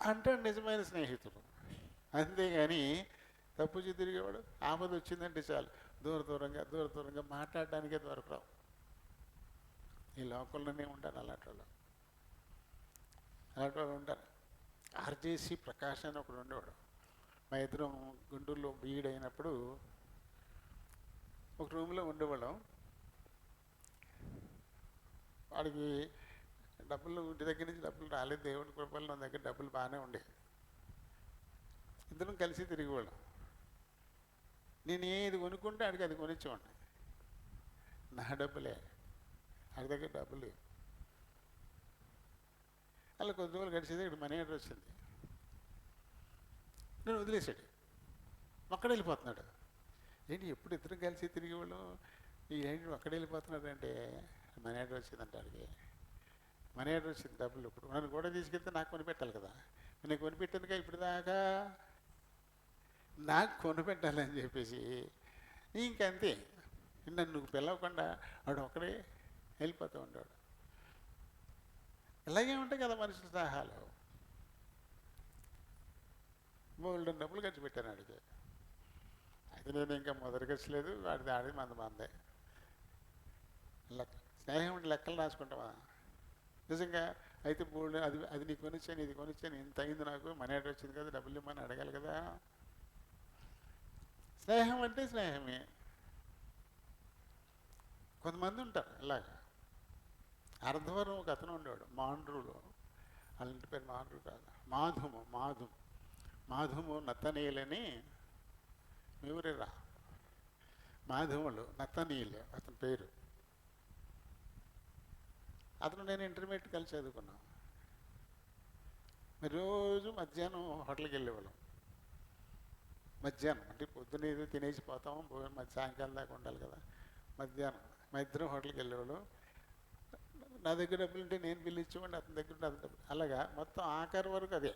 అంటాడు నిజమైన స్నేహితుడు. అంతేగాని తప్పు తిరిగేవాడు ఆపద వచ్చిందంటే చాలు దూరంగా మాట్లాడడానికే దొరకరావు. ఈ లోకల్లోనే ఉంటారు అలాంటి వాళ్ళు ఉంటారు. ఆర్జేసి ప్రకాష్ అని ఒకడు ఉండేవాడు. మా ఇద్దరం గుంటూరులో బీఈడ్ అయినప్పుడు ఒక రూమ్లో ఉండేవాళ్ళం. వాడికి డబ్బులు ఇంటి దగ్గర నుంచి డబ్బులు రాలేదు, దేవుడి కృపల్లో నా దగ్గర డబ్బులు బాగానే ఉండేవి. ఇద్దరం కలిసి తిరిగేవాళ్ళం. నేను ఏది కొనుక్కుంటే ఆడికి అది కొనిచ్చేవాడిని. నా డబ్బులే, ఆడి దగ్గర డబ్బులు లేవు. అలా కొద్ది రోజులు గడిచేది ఇక్కడ మనీ ఆర్డర్ వచ్చింది. నేను వదిలేసాడు, ఒక్కడే వెళ్ళిపోతున్నాడు. ఏంటి ఎప్పుడు ఇద్దరం కలిసి తిరిగేవాళ్ళం, ఈ ఏంటి ఒక్కడే వెళ్ళిపోతున్నాడు అంటే మనీ ఆర్డర్ వచ్చిందంట. ఆడికి మనీ ఆర్డర్ వచ్చింది, డబ్బులు. ఇప్పుడు నన్ను కూడా తీసుకెళ్తే నాకు కొనిపెట్టాలి కదా, నేను కొనిపెట్టానుగా ఇప్పుడు దాకా, నాకు కొనిపెట్టాలని చెప్పేసి ఇంకంతే. నన్ను పిలవకుండా వాడు ఒక్కడే వెళ్ళిపోతూ ఉంటాడు. ఇలాగే ఉంటాయి కదా మనుషుల సహాలు. మూడు డబ్బులు ఖర్చు పెట్టాను ఆడికి. అయితే నేను ఇంకా మొదటి ఖర్చు లేదు, వాడిది ఆడి మందే. స్నేహం లెక్కలు రాసుకుంటావా నిజంగా? అయితే మూడు అది నీకు కొనిచ్చాను, ఇది కొనిచ్చాను, ఇంత అయింది, నాకు మనీ ఆర్డర్ వచ్చింది కదా, డబ్బులు ఇమ్మని అడగాలి కదా. స్నేహం అంటే స్నేహమే. కొంతమంది ఉంటారు ఇలాగా. అర్ధవరం ఒక అతను ఉండేవాడు మాండ్రులో, వాళ్ళ ఇంటి పేరు మాండ్రు కాదు, మాధుము నత్తనీయులని, మీ ఊరేరా మాధవులు నత్తనీయులు అతని పేరు. అతను నేను ఇంటర్మీడియట్ కలిసి చదువుకున్నాం. మరి రోజు మధ్యాహ్నం హోటల్కి వెళ్ళేవాళ్ళం. మధ్యాహ్నం అంటే పొద్దున్న ఏదో తినేసి పోతాము, సాయంకాలం దాకా ఉండాలి కదా. మధ్యాహ్నం మా ఇద్దరం హోటల్కి వెళ్ళేవాళ్ళం. నా దగ్గర డబ్బులు ఉంటే నేను బిల్లు ఇచ్చేవాడిని, అతని దగ్గర ఉంటే అతని డబ్బులు. అలాగా మొత్తం ఆఖరి వరకు అదే,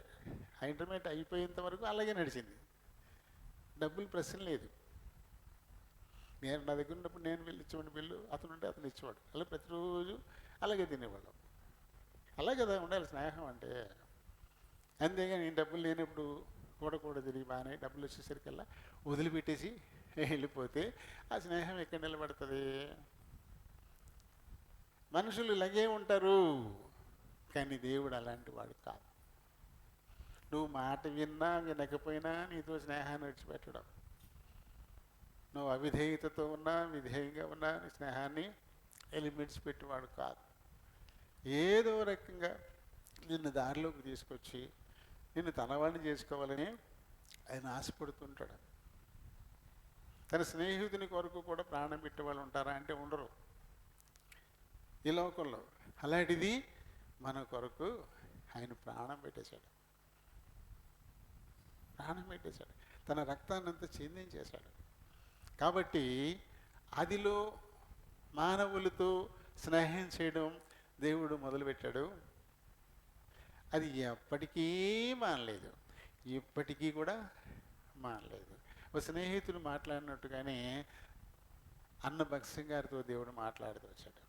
ఆ ఇంటర్మీడియట్ అయిపోయేంత వరకు అలాగే నడిచింది. డబ్బులు ప్రశ్న లేదు. నేను నా దగ్గర ఉన్నప్పుడు నేను బిల్లు ఇచ్చేవాడిని, బిల్లు అతను ఉంటే అతను ఇచ్చేవాడు. అలా ప్రతిరోజు అలాగే తినేవాళ్ళం. అలాగే కదా ఉండాలి స్నేహం అంటే. అంతేగాని నేను డబ్బులు లేనప్పుడు కూడా తిరిగి బాగానే డబ్బులు వచ్చేసరికల్లా వదిలిపెట్టేసి వెళ్ళిపోతే ఆ స్నేహం ఎక్కడ నిలబడుతుంది? మనుషులు ఇలాగే ఉంటారు, కానీ దేవుడు అలాంటి వాడు కాదు. నువ్వు మాట విన్నా వినకపోయినా నీతో స్నేహాన్ని విడిచిపెట్టడం. నువ్వు అవిధేయతతో ఉన్నా విధేయంగా ఉన్నా నీ స్నేహాన్ని ఎలిమెంట్స్ పెట్టేవాడు కాదు. ఏదో రకంగా నిన్ను దారిలోకి తీసుకొచ్చి నిన్ను తనవాడిని చేసుకోవాలని ఆయన ఆశపడుతుంటాడు. తన స్నేహితుని కొరకు కూడా ప్రాణం పెట్టేవాళ్ళు ఉంటారా అంటే ఉండరు ఈ లోకంలో. అలాంటిది మన కొరకు ఆయన ప్రాణం పెట్టేశాడు. తన రక్తాన్ని అంతా చిందించేశాడు. కాబట్టి అదిలో మానవులతో స్నేహం చేయడం దేవుడు మొదలుపెట్టాడు. అది ఎప్పటికీ మానలేదు, ఇప్పటికీ కూడా మానలేదు. ఒక స్నేహితుడు మాట్లాడినట్టుగానే అన్న భక్సింగ్ గారితో దేవుడు మాట్లాడుతూ వచ్చాడు.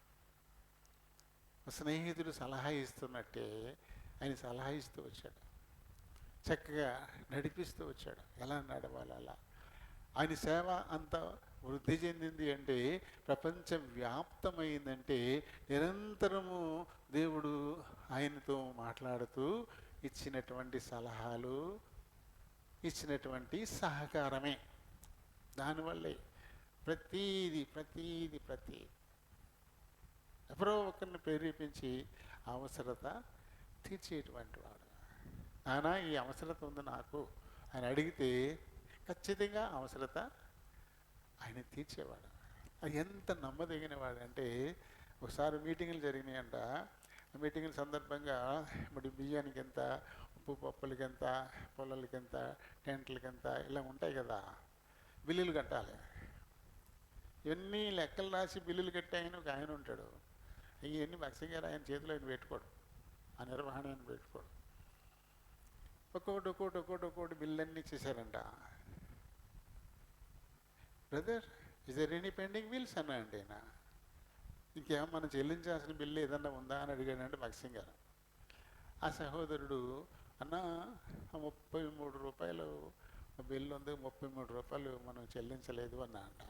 ఒక స్నేహితుడు సలహా ఇస్తున్నట్టే ఆయన సలహా ఇస్తూ వచ్చాడు, చక్కగా నడిపిస్తూ వచ్చాడు. ఎలా నడవాలి అలా. ఆయన సేవ అంత వృద్ధి చెందింది అంటే, ప్రపంచవ్యాప్తమైందంటే నిరంతరము దేవుడు ఆయనతో మాట్లాడుతూ ఇచ్చినటువంటి సలహాలు, ఇచ్చినటువంటి సహకారమే. దానివల్లే ప్రతీది ఎవరో ఒకరిని ప్రేరేపించి అవసరత తీర్చేటువంటి వాడు. ఆయన ఈ అవసరత ఉంది నాకు అని అడిగితే ఖచ్చితంగా అవసరత ఆయన తీర్చేవాడు. అది ఎంత నమ్మదగిన వాడు అంటే, ఒకసారి మీటింగులు జరిగినాయంట. మీటింగుల సందర్భంగా మరి బియ్యానికి ఎంత, ఉప్పు పప్పులకి ఎంత, పొలాలకి ఎంత, టెంట్లకి ఎంత, ఇలా ఉంటాయి కదా, బిల్లులు కట్టాలి. ఇవన్నీ లెక్కలు రాసి బిల్లులు కట్టి ఆయన ఒక ఆయన ఉంటాడు. ఇవన్నీ భక్సింగ్ గారు ఆయన చేతిలో ఆయన పెట్టుకోడు, ఆ నిర్వహణ ఆయన పెట్టుకోడు. ఒక్కొక్కటి బిల్లు ఇచ్చేసారంట. Brother, is there any pending bills అన్నా అండి ఆయన. ఇంకేమో మనం చెల్లించాల్సిన బిల్లు ఏదన్నా ఉందా అని అడిగాడంటే భక్సింగ్ గారు. ఆ సహోదరుడు, అన్న 33 రూపాయలు బిల్లు ఉంది, 33 రూపాయలు మనం చెల్లించలేదు అన్నా అంట.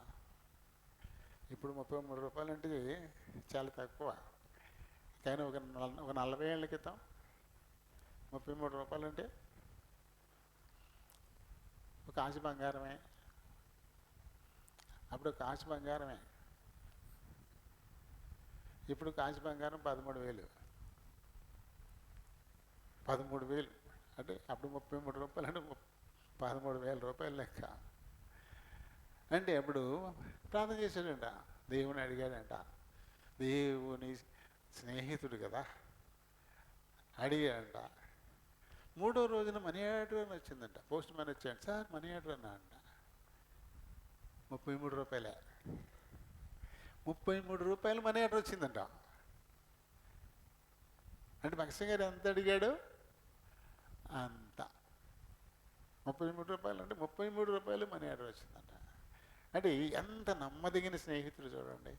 ఇప్పుడు 33 రూపాయలు అంటే చాలా తక్కువ, కానీ ఒక 40 ఏళ్ళ క్రితం 33 రూపాయలు అంటే ఒక ఆశ బంగారమే. అప్పుడు కాశీ బంగారమే. ఇప్పుడు కాశీ బంగారం 13,000. 13,000 అంటే అప్పుడు 33 రూపాయలు అంటే 13,000 రూపాయలు లెక్క. అంటే అప్పుడు ప్రార్థన చేశాడంట, దేవుని అడిగాడంట. దేవుని స్నేహితుడు కదా, అడిగాడంట. 3వ రోజున మనీ ఆర్డర్ అని వచ్చిందంట. పోస్ట్ మ్యాన్ వచ్చాడు, సార్ మనీ ఆర్డర్ అన్నా అంట. 33 రూపాయలే. 33 రూపాయలు మనీ ఆర్డర్ వచ్చిందంట. అంటే భక్సింగ్ గారు ఎంత అడిగాడు అంత. 33 రూపాయలు అంటే 33 రూపాయలు మనీ ఆర్డర్ వచ్చిందంట. అంటే ఎంత నమ్మదగిన స్నేహితులు చూడండి.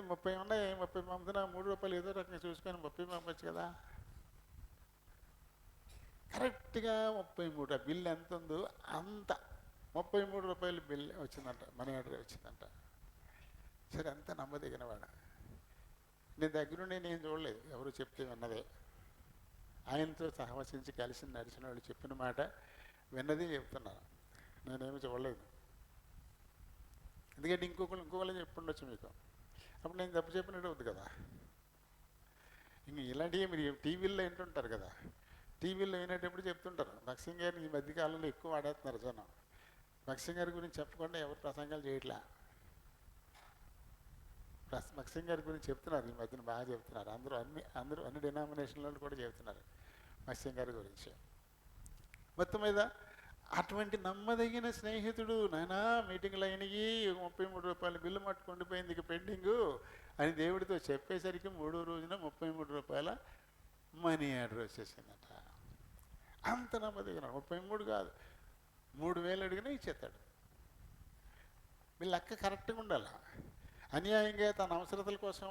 30 ఉన్నాయి, 30 పంపుతున్నా, 3 రూపాయలు ఏదో రకంగా చూసుకొని 30 పంపచ్చు కదా. కరెక్ట్గా 33. ఆ బిల్లు ఎంత ఉందో అంత 33 రూపాయలు బిల్ వచ్చిందంట, మనీ ఆర్డర్ వచ్చిందంట. సరే, అంత నమ్మదగిన వాడు. నేను దగ్గరుండి నేను చూడలేదు, ఎవరు చెప్తే విన్నదే. ఆయనతో సహవసించి కలిసి నడిచిన వాళ్ళు చెప్పిన మాట విన్నది చెప్తున్నారు, నేనేమి చూడలేదు. ఎందుకంటే ఇంకొకళ్ళు చెప్పుండొచ్చు మీకు, అప్పుడు నేను తప్పు చెప్పినట్టు అవుతుంది కదా. ఇంక ఇలాంటివి మీరు టీవీల్లో వింటుంటారు కదా, టీవీల్లో వినేటప్పుడు చెప్తుంటారు. భక్సింగ్ గారిని ఈ మధ్యకాలంలో ఎక్కువ వాడేస్తున్నారు జనం. భక్సింగ్ గారి గురించి చెప్పకుండా ఎవరు ప్రసంగాలు చేయట్లా. భక్సింగ్ గారి గురించి చెప్తున్నారు, ఈ మధ్యన బాగా చెప్తున్నారు. అన్ని డినామినేషన్లలో కూడా చెప్తున్నారు భక్సింగ్ గారి గురించి. మొత్తం మీద అటువంటి నమ్మదగిన స్నేహితుడు, నాయనా మీటింగ్లు అయినవి, 33 రూపాయల బిల్లు మట్టుకుండిపోయింది, ఇక పెండింగు అని దేవుడితో చెప్పేసరికి 3వ రోజున 33 రూపాయల మనీ ఆర్డర్ వచ్చేసిందట. అంత నమ్మదగిన, 33 కాదు 3,000 అడిగినా ఇచ్చేస్తాడు. వీళ్ళ లెక్క కరెక్ట్గా ఉండాలి. అన్యాయంగా తన అవసరతల కోసం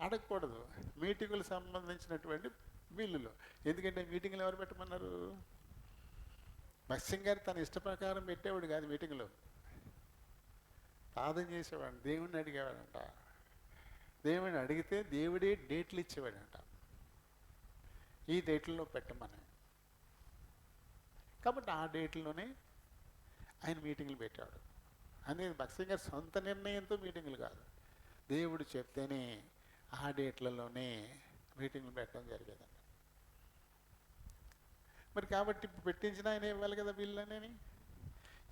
అడగకూడదు. మీటింగులకు సంబంధించినటువంటి బిల్లులు, ఎందుకంటే మీటింగులు ఎవరు పెట్టమన్నారు? భక్సింగ్ గారు తన ఇష్ట ప్రకారం పెట్టేవాడు కాదు. మీటింగ్లో ప్రార్థన చేసేవాడు, దేవుడిని అడిగేవాడంట. దేవుడిని అడిగితే దేవుడే డేట్లు ఇచ్చేవాడంట, ఈ డేట్లలో పెట్టమని. కాబట్టి ఆ డేట్లోనే ఆయన మీటింగులు పెట్టాడు. అనేది భక్సింగ్ గారి సొంత నిర్ణయంతో మీటింగులు కాదు, దేవుడు చెప్తేనే ఆ డేట్లలోనే మీటింగులు పెట్టడం జరిగేదండి. మరి కాబట్టి పెట్టించిన ఆయన ఇవ్వాలి కదా బిల్లు అని.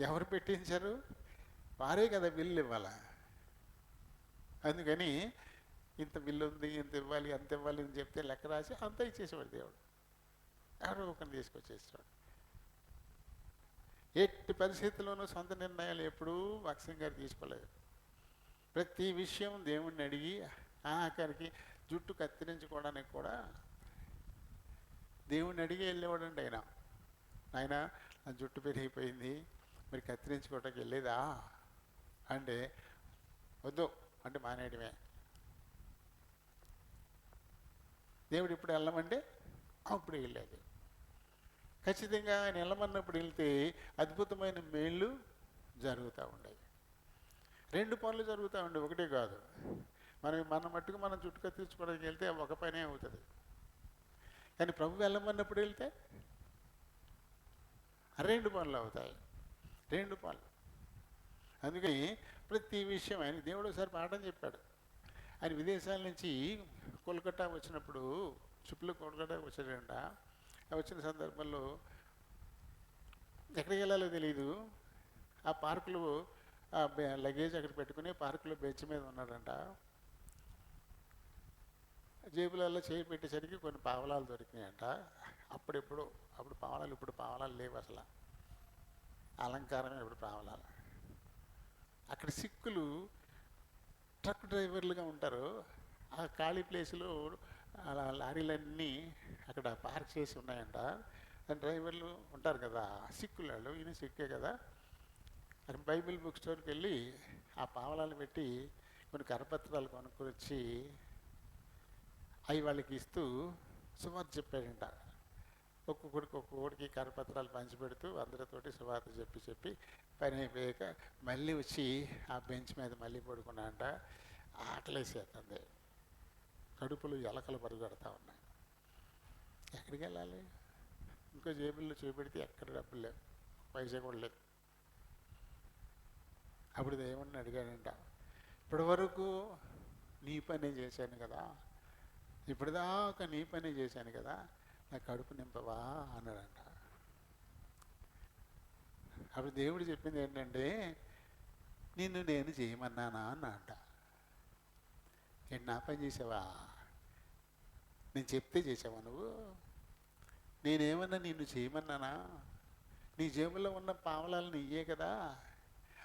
ఎవరు పెట్టించారు? వారే కదా బిల్లు ఇవ్వాలా. అందుకని ఇంత బిల్లు ఉంది, ఇంత ఇవ్వాలి, అంత ఇవ్వాలి అని చెప్తే లెక్క రాసి అంతా ఇచ్చేసేవాడు దేవుడు. ఎవరో ఒకరిని తీసుకొచ్చేసేవాడు. ఎట్టి పరిస్థితుల్లోనూ సొంత నిర్ణయాలు ఎప్పుడూ భక్సింగ్ గారు తీసుకోలేదు. ప్రతి విషయం దేవుణ్ణి అడిగి, ఆఖరికి జుట్టు కత్తిరించుకోవడానికి కూడా దేవుడిని అడిగి వెళ్ళేవాడండి ఆయన. ఆయన నా జుట్టు పెరిగిపోయింది, మరి కత్తిరించుకోవటానికి వెళ్ళేదా అంటే వద్దు అంటే మానేయడమే. దేవుడు ఇప్పుడు వెళ్ళమంటే అప్పుడు వెళ్ళేది. ఖచ్చితంగా ఆయన వెళ్ళమన్నప్పుడు వెళ్తే అద్భుతమైన మేళ్ళు జరుగుతూ ఉండేవి. 2 పనులు జరుగుతూ ఉండే, ఒకటే కాదు. మన మట్టుకు మనం చుట్టూ కత్తిరించుకోవడానికి వెళ్తే ఒక పనే అవుతుంది. కానీ ప్రభు వెళ్ళమన్నప్పుడు వెళ్తే 2 పనులు అవుతాయి. 2 పనులు. అందుకని ప్రతి విషయం ఆయన దేవుడు ఒకసారి పాఠం చెప్పాడు. ఆయన విదేశాల నుంచి కోల్కతా వచ్చినప్పుడు, షిప్లో కోల్కతా వచ్చాడంట. వచ్చిన సందర్భంలో ఎక్కడికి వెళ్ళాలో తెలియదు. ఆ పార్కులో లగేజ్ అక్కడ పెట్టుకుని పార్కులో బెంచ్ మీద ఉన్నాడంట. జేబులలో చేయి పెట్టేసరికి కొన్ని పావలాలు దొరికినాయంట. అప్పుడు పావలాలు, ఇప్పుడు పావలాలు లేవు అసలు. అలంకారమే ఇప్పుడు పావలాలు. అక్కడ సిక్కులు ట్రక్ డ్రైవర్లుగా ఉంటారు. ఆ ఖాళీ ప్లేసులో అలా లారీలన్నీ అక్కడ పార్క్ చేసి ఉన్నాయంట. డ్రైవర్లు ఉంటారు కదా సిక్కులు, వాళ్ళు ఈయన సిక్కే కదా. అక్కడ బైబిల్ బుక్ స్టోర్కి వెళ్ళి ఆ పావలాలు పెట్టి కొన్ని కరపత్రాలు కొనుక్కొని వచ్చి అవి వాళ్ళకి ఇస్తూ సువార్త చెప్పాడంట. ఒక్కొక్కడికి కరపత్రాలు పంచిపెడుతూ అందరితోటి సువార్త చెప్పి పని అయిపోయాక మళ్ళీ వచ్చి ఆ బెంచ్ మీద మళ్ళీ పడుకున్నాడంట. ఆకలేసేస్తుంది, కడుపులు ఎలకలు పరిగెడతా ఉన్నాయి. ఎక్కడికి వెళ్ళాలి? ఇంకో జేబుల్లో చూపెడితే ఎక్కడ డబ్బులు లేవు, పైసా కూడా లేదు. అప్పుడు దేవుణ్ణి అడిగాడంట, ఇప్పటి వరకు నీ పనే చేశాను కదా, ఇప్పటిదాకా నీ పనే చేశాను కదా, నా కడుపు నింపవా అన్నాడంట. అప్పుడు దేవుడు చెప్పింది ఏంటంటే, నిన్ను నేను చేయమన్నానా అన్నాడంట. ఏంటి నా పని చేసావా? నేను చెప్తే చేసావా నువ్వు? నేనేమన్నా నిన్ను చేయమన్నానా? నీ జేబులో ఉన్న పావలాలు నీయే కదా,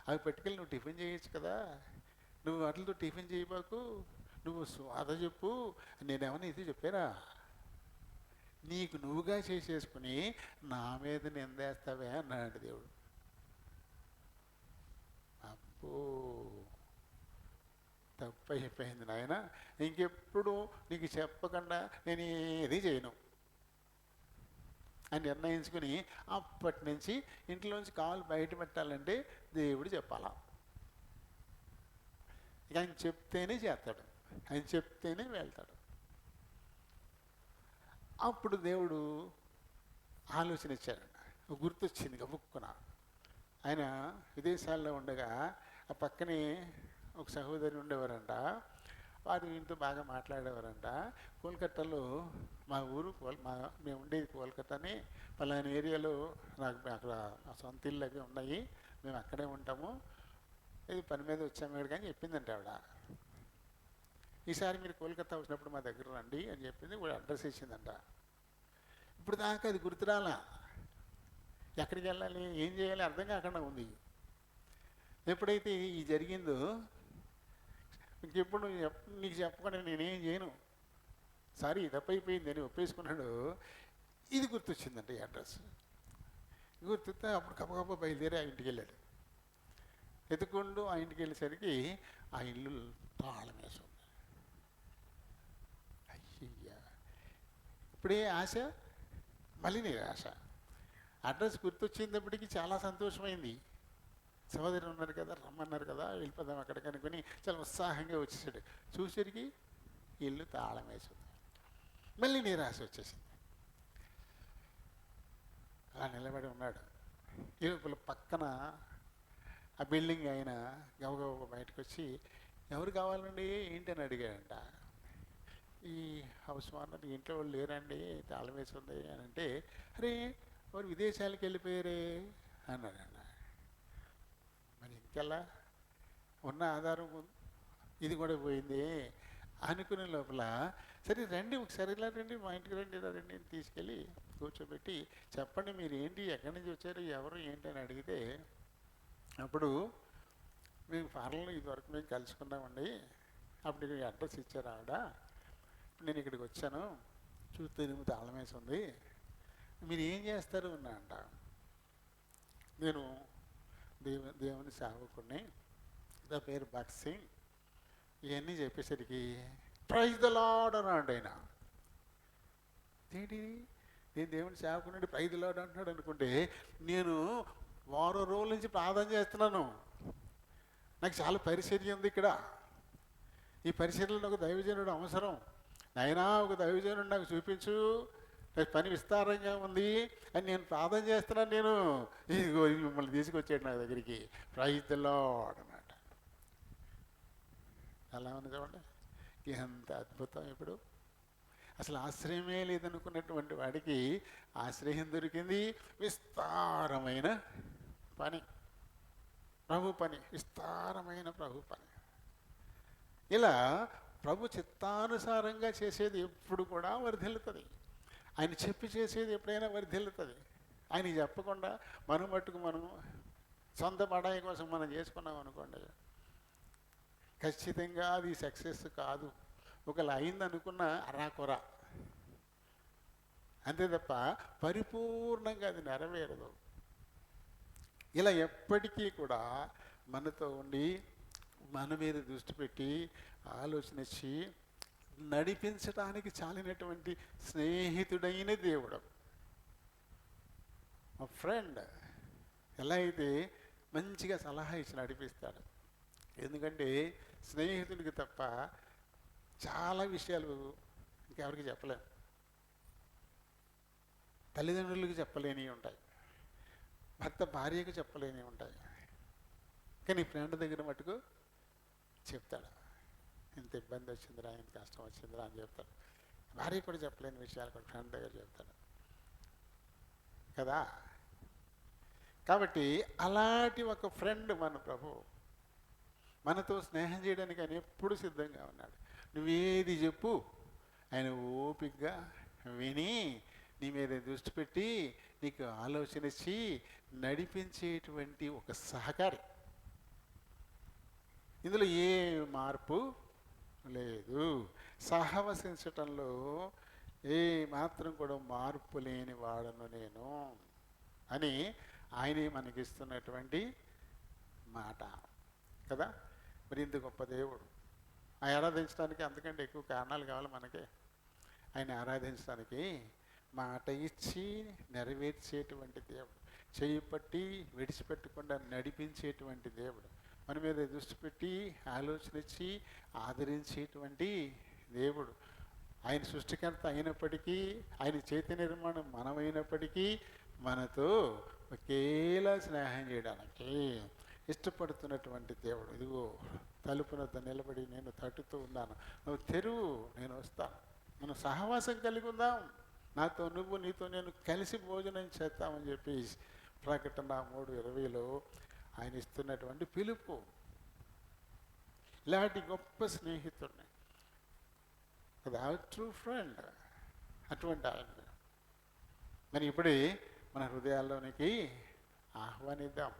అవి పెట్టుకెళ్ళి నువ్వు టిఫిన్ చేయొచ్చు కదా. నువ్వు వాటితో టిఫిన్ చేయబాకు, నువ్వు స్వాద చెప్పు. నేనేమన్నా ఇది చెప్పారా? నీకు నువ్వుగా చేసేసుకుని నా మీద నిందేస్తావే అన్నాడు దేవుడు. అబ్బో, తప్పు అయిపోయింది నాయన, ఇంకెప్పుడు నీకు చెప్పకుండా నేను ఏది చేయను అని నిర్ణయించుకుని అప్పటి నుంచి ఇంట్లోంచి కాలు బయట పెట్టాలంటే దేవుడు చెప్పాలా. ఇక ఆయన చెప్తేనే చేస్తాడు, ఆయన చెప్తేనే వెళ్తాడు. అప్పుడు దేవుడు ఆలోచన ఇచ్చాడంట, గుర్తొచ్చింది గబుక్కున. ఆయన విదేశాల్లో ఉండగా ఆ పక్కనే ఒక సహోదరి ఉండేవారంట. వారు ఇంట్లో బాగా మాట్లాడేవారంట. కోల్కతాలో మా ఊరు మేము ఉండేది కోల్కతాని, పలానా ఏరియాలో నాకు అక్కడ సొంత ఇల్లు అవి ఉన్నాయి, మేము అక్కడే ఉంటాము, ఇది పని మీద వచ్చాము ఇక్కడ అని చెప్పిందంట ఆవిడ. ఈసారి మీరు కోల్కతా వచ్చినప్పుడు మా దగ్గర రండి అని చెప్పింది, కూడా అడ్రస్ ఇచ్చిందంట. ఇప్పుడు దాకా అది గుర్తురాలా, ఎక్కడికి వెళ్ళాలి ఏం చేయాలి అర్థం కాకుండా ఉంది. ఎప్పుడైతే ఈ జరిగిందో ఇంకెప్పుడు నీకు చెప్పకుండా నేనేం చేయను, సారీ తప్పైపోయింది అని ఒప్పేసుకున్నాడు. ఇది గుర్తొచ్చిందంట, ఈ అడ్రస్ గుర్తుతే అప్పుడు కప్ప బయలుదేరి ఆ ఇంటికి వెళ్ళాడు. ఎత్తుకుంటూ ఆ ఇంటికి వెళ్ళేసరికి ఆ ఇల్లు తాళం వేసి ఉంది. అయ్యయ్యా, ఇప్పుడే ఆశ మళ్ళీ నిరాశ. అడ్రస్ గుర్తొచ్చేటప్పటికి చాలా సంతోషమైంది. సహోదరు ఉన్నారు కదా, రమ్మన్నారు కదా, వెళ్ళిపోదాం అక్కడికి అనుకుని చాలా ఉత్సాహంగా వచ్చేసాడు. చూసరికి ఇల్లు తాళం వేసింది. మళ్ళీ నిరాశ వచ్చేసింది. అలా నిలబడి ఉన్నాడు. ఈ లోపల పక్కన ఆ బిల్డింగ్ ఆయన గబగబ బయటకు వచ్చి, ఎవరు కావాలండి ఏంటని అడిగాడంట. ఈ హౌస్ ఓనర్ ఇంట్లో వాళ్ళు లేరండి, తాళం వేసి ఉంది అని అంటే, అరే వారు విదేశాలకు వెళ్ళిపోయారే అన్నాడంట. మరి ఇంకెలా ఉన్న ఆధారం ఇది కూడా పోయింది అనుకునే లోపల, సరే రండి ఒకసారి ఇలా రండి, మా ఇంటికి రండి, ఇలా రండి అని తీసుకెళ్ళి కూర్చోబెట్టి, చెప్పండి మీరు ఏంటి, ఎక్కడి నుంచి వచ్చారు, ఎవరు ఏంటి అని అడిగితే, అప్పుడు మేము ఫారెన్లో ఇదివరకు మేము కలుసుకున్నామండి, అప్పుడు అడ్రస్ ఇచ్చారు ఆవిడ, నేను ఇక్కడికి వచ్చాను, చూస్తే తాళం వేసి ఉంది, మీరు ఏం చేస్తారు అన్నా అంట. నేను దేవుని సేవకుడిని, నా పేరు భగత్ సింగ్, ఇవన్నీ చెప్పేసరికి ప్రైజ్ ద లార్డ్ అన్నాడు ఆయన. ఏంటి నేను దేవుని సేవకుని ప్రైజ్ ద లార్డ్ అంటున్నాడు అనుకుంటే, నేను వారం రోజుల నుంచి ప్రార్థన చేస్తున్నాను, నాకు చాలా పరిచర్య ఉంది ఇక్కడ, ఈ పరిచర్యలో ఒక దైవజనుడు అవసరం, నాయనా ఒక దైవజనుడు నాకు చూపించు, నాకు పని విస్తారంగా ఉంది అని నేను ప్రార్థన చేస్తున్నాను. నేను ఇదిగో మిమ్మల్ని తీసుకొచ్చాడు నా దగ్గరికి, ప్రైజ్ ద లార్డ్ అన్నమాట. ఎలా ఉంది చూడండి, ఎంత అద్భుతం. ఇప్పుడు అసలు ఆశ్రయమే లేదనుకున్నటువంటి వాడికి ఆశ్రయం దొరికింది. విస్తారమైన పని, ప్రభు పని, విస్తారమైన ప్రభు పని. ఇలా ప్రభు చిత్తానుసారంగా చేసేది ఎప్పుడు కూడా వర్ధిల్లుతుంది. ఆయన చెప్పి చేసేది ఎప్పుడైనా వర్ధిల్లుతుంది. ఆయన చెప్పకుండా మనం మట్టుకు మనం సొంత పడాయి కోసం మనం చేసుకున్నాం అనుకోండి, ఖచ్చితంగా అది సక్సెస్ కాదు. ఒకవేళ అయిందనుకున్న అరాకొర అంతే తప్ప పరిపూర్ణంగా అది నెరవేరదు. ఇలా ఎప్పటికీ కూడా మనతో ఉండి మన మీద దృష్టి పెట్టి ఆలోచనిచ్చి నడిపించడానికి చాలినటువంటి స్నేహితుడైన దేవుడు, మా ఫ్రెండ్. ఎలా అయితే మంచిగా సలహా ఇచ్చి నడిపిస్తాడు. ఎందుకంటే స్నేహితుడికి తప్ప చాలా విషయాలు ఇంకెవరికి చెప్పలేము. తల్లిదండ్రులకి చెప్పలేనివి ఉంటాయి, భర్త భార్యకు చెప్పలేనివి ఉంటాయి, కానీ ఫ్రెండ్ దగ్గర మటుకు చెప్తాడు. ఇంత ఇబ్బంది వచ్చిందిరా, ఇంత కష్టం వచ్చిందిరా అని చెప్తాడు. భార్య కూడా చెప్పలేని విషయాలు కూడా ఫ్రెండ్ దగ్గర చెప్తాడు కదా. కాబట్టి అలాంటి ఒక ఫ్రెండ్ మన ప్రభు, మనతో స్నేహం చేయడానికి ఆయన ఎప్పుడు సిద్ధంగా ఉన్నాడు. నువ్వేది చెప్పు ఆయన ఓపికగా విని నీ మీద దృష్టి పెట్టి నీకు ఆలోచన ఇచ్చి నడిపించేటువంటి ఒక సహకారి. ఇందులో ఏ మార్పు లేదు. సహవసించటంలో ఏ మాత్రం కూడా మార్పు లేని వాడను నేను అని ఆయనే మనకిస్తున్నటువంటి మాట కదా. మరి ఇంత గొప్ప దేవుడు, ఆయన ఆరాధించడానికి అంతకంటే ఎక్కువ కారణాలు కావాలి మనకి. ఆయన ఆరాధించడానికి మాట ఇచ్చి నెరవేర్చేటువంటి దేవుడు, చేయి పట్టి విడిచిపెట్టకుండా నడిపించేటువంటి దేవుడు, మన మీద దృష్టి పెట్టి ఆలోచన ఇచ్చి ఆదరించేటువంటి దేవుడు. ఆయన సృష్టికర్త అయినప్పటికీ, ఆయన చేతి నిర్మాణం మనమైనప్పటికీ మనతో ఒకేలా స్నేహం చేయడానికి ఇష్టపడుతున్నటువంటి దేవుడు. ఇదిగో తలుపునొద్ద నిలబడి నేను తట్టుతూ ఉన్నాను, నువ్వు తెరువు, నేను వస్తాను, మనం సహవాసం కలిగి ఉందాం, నాతో నువ్వు నీతో నేను కలిసి భోజనం చేస్తామని చెప్పి ప్రకటన 3:20లో ఆయన ఇస్తున్నటువంటి పిలుపు. ఇలాంటి గొప్ప స్నేహితుడిని కదా, ట్రూ ఫ్రెండ్. అటువంటి ఆయన మరి ఇప్పుడే మన హృదయాల్లోనికి ఆహ్వానిద్దాం.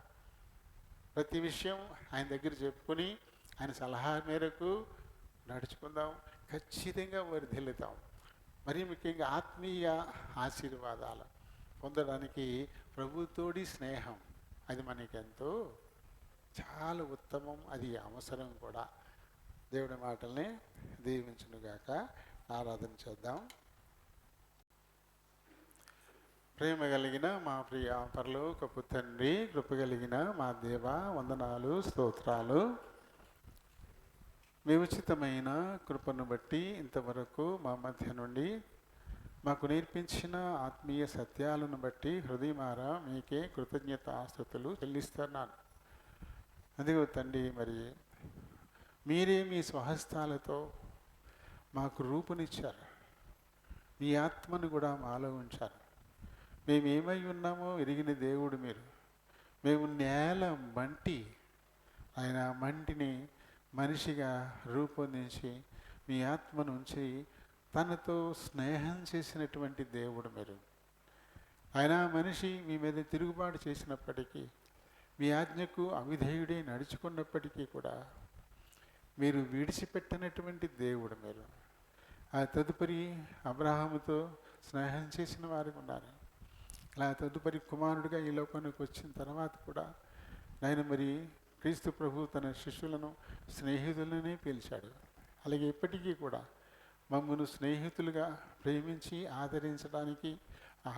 ప్రతి విషయం ఆయన దగ్గర చెప్పుకొని ఆయన సలహా మేరకు నడుచుకుందాం, ఖచ్చితంగా వర్ధిల్లుతాం. మరి ముఖ్యంగా ఆత్మీయ ఆశీర్వాదాలు పొందడానికి ప్రభుతోడి స్నేహం, అది మనకెంతో చాలా ఉత్తమం, అది అవసరం కూడా. దేవుడి మాటల్ని దీవించునుగాక. ఆరాధన చేద్దాం. ప్రేమ కలిగిన మా ప్రియ పరలోకపు తండ్రి, కృప కలిగిన మా దేవ, వందనాలు, స్తోత్రాలు. మీ ఉచితమైన కృపను బట్టి ఇంతవరకు మా మధ్య నుండి మాకు నేర్పించిన ఆత్మీయ సత్యాలను బట్టి హృదయమారా మీకే కృతజ్ఞతాస్తుతులు చెల్లిస్తున్నాను. అదిగో తండ్రి, మరి మీరే మీ స్వహస్తాలతో మాకు రూపునిచ్చారు, మీ ఆత్మను కూడా మాలో ఉంచారు. మేమేమై ఉన్నామో ఎరిగిన దేవుడు మీరు. మేము నేల మంటి, ఆయన మంటిని మనిషిగా రూపొందించి మీ ఆత్మను ఉంచి తనతో స్నేహం చేసినటువంటి దేవుడు మీరు. ఆయన మనిషి మీ మీద తిరుగుబాటు చేసినప్పటికీ, మీ ఆజ్ఞకు అవిధేయుడై నడుచుకున్నప్పటికీ కూడా మీరు విడిచిపెట్టినటువంటి దేవుడు మీరు. ఆ తదుపరి అబ్రహాముతో స్నేహం చేసిన వారు ఉన్నారు, అలా తదుపరి కుమారుడిగా ఈ లోకానికి వచ్చిన తర్వాత కూడా ఆయన మరి క్రీస్తు ప్రభు తన శిష్యులను స్నేహితులనే పిలిచాడు. అలాగే ఇప్పటికీ కూడా మమ్మల్ని స్నేహితులుగా ప్రేమించి ఆదరించడానికి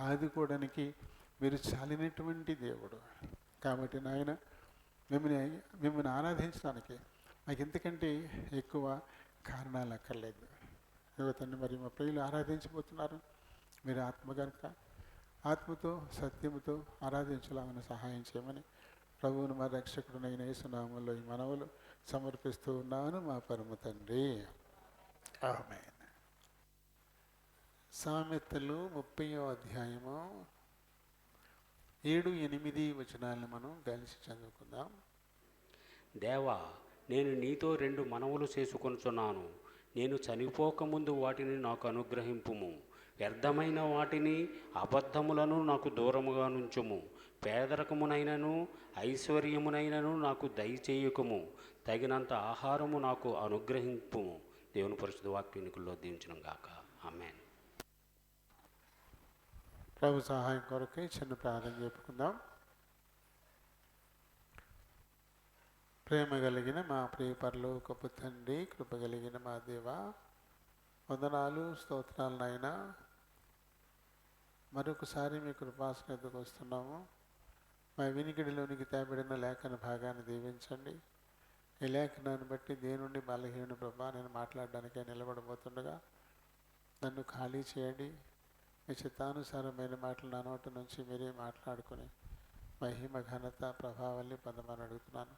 ఆదుకోవడానికి మీరు చాలినటువంటి దేవుడు. కాబట్టి నాయన మిమ్మల్ని ఆరాధించడానికి నాకు ఎంతకంటే ఎక్కువ కారణాలు అక్కర్లేదు. యువతని మరి మా ప్రియులు ఆరాధించబోతున్నారు. మీరు ఆత్మ కనుక ఆత్మతో సత్యముతో ఆరాధించలామని సహాయం చేయమని ప్రభువును మా రక్షకుడునైన యేసునామములో ఈ మనవులు సమర్పిస్తూ ఉన్నాను మా పరమ తండ్రి. ఆమేన్. సామెతలు 30వ అధ్యాయము 7-8 వచనాలను మనం కలిసి చదువుకుందాం. దేవా, నేను నీతో 2 మనవులు చేసుకొనుచున్నాను. నేను చనిపోకముందు వాటిని నాకు అనుగ్రహింపుము. వ్యర్థమైన వాటిని అబద్ధములను నాకు దూరముగా నుంచుము. పేదరికమునైనను ఐశ్వర్యమునైనను నాకు దయచేయకము. తగినంత ఆహారము నాకు అనుగ్రహింపుము. దేవుని పరిశుద్ధ వాక్యానికుల్లో దీవించును గాక. ఆమేన్. ప్రభు సహాయం కొరకు చిన్న ప్రార్థన చెప్పుకుందాం. ప్రేమ కలిగిన మా ప్రియ పరలోకపు తండ్రి, కృప కలిగిన మా దేవ, వందనాలు స్తోత్రాలు నాయనా. మరొకసారి మీ కృపాసనకు వస్తున్నాము. మా వినికిడిలోనికి తేబడిన లేఖన భాగాన్ని దీవించండి. ఈ లేఖనాన్ని బట్టి దేనుండి బలహీన ప్రభా నేను మాట్లాడడానికే నిలబడబోతుండగా నన్ను ఖాళీ చేయండి. మీ చిత్తానుసారమైన మాటలు నా నోటి నుంచి మీరే మాట్లాడుకుని మహిమ ఘనత ప్రభావాన్ని పొందమని అడుగుతున్నాను.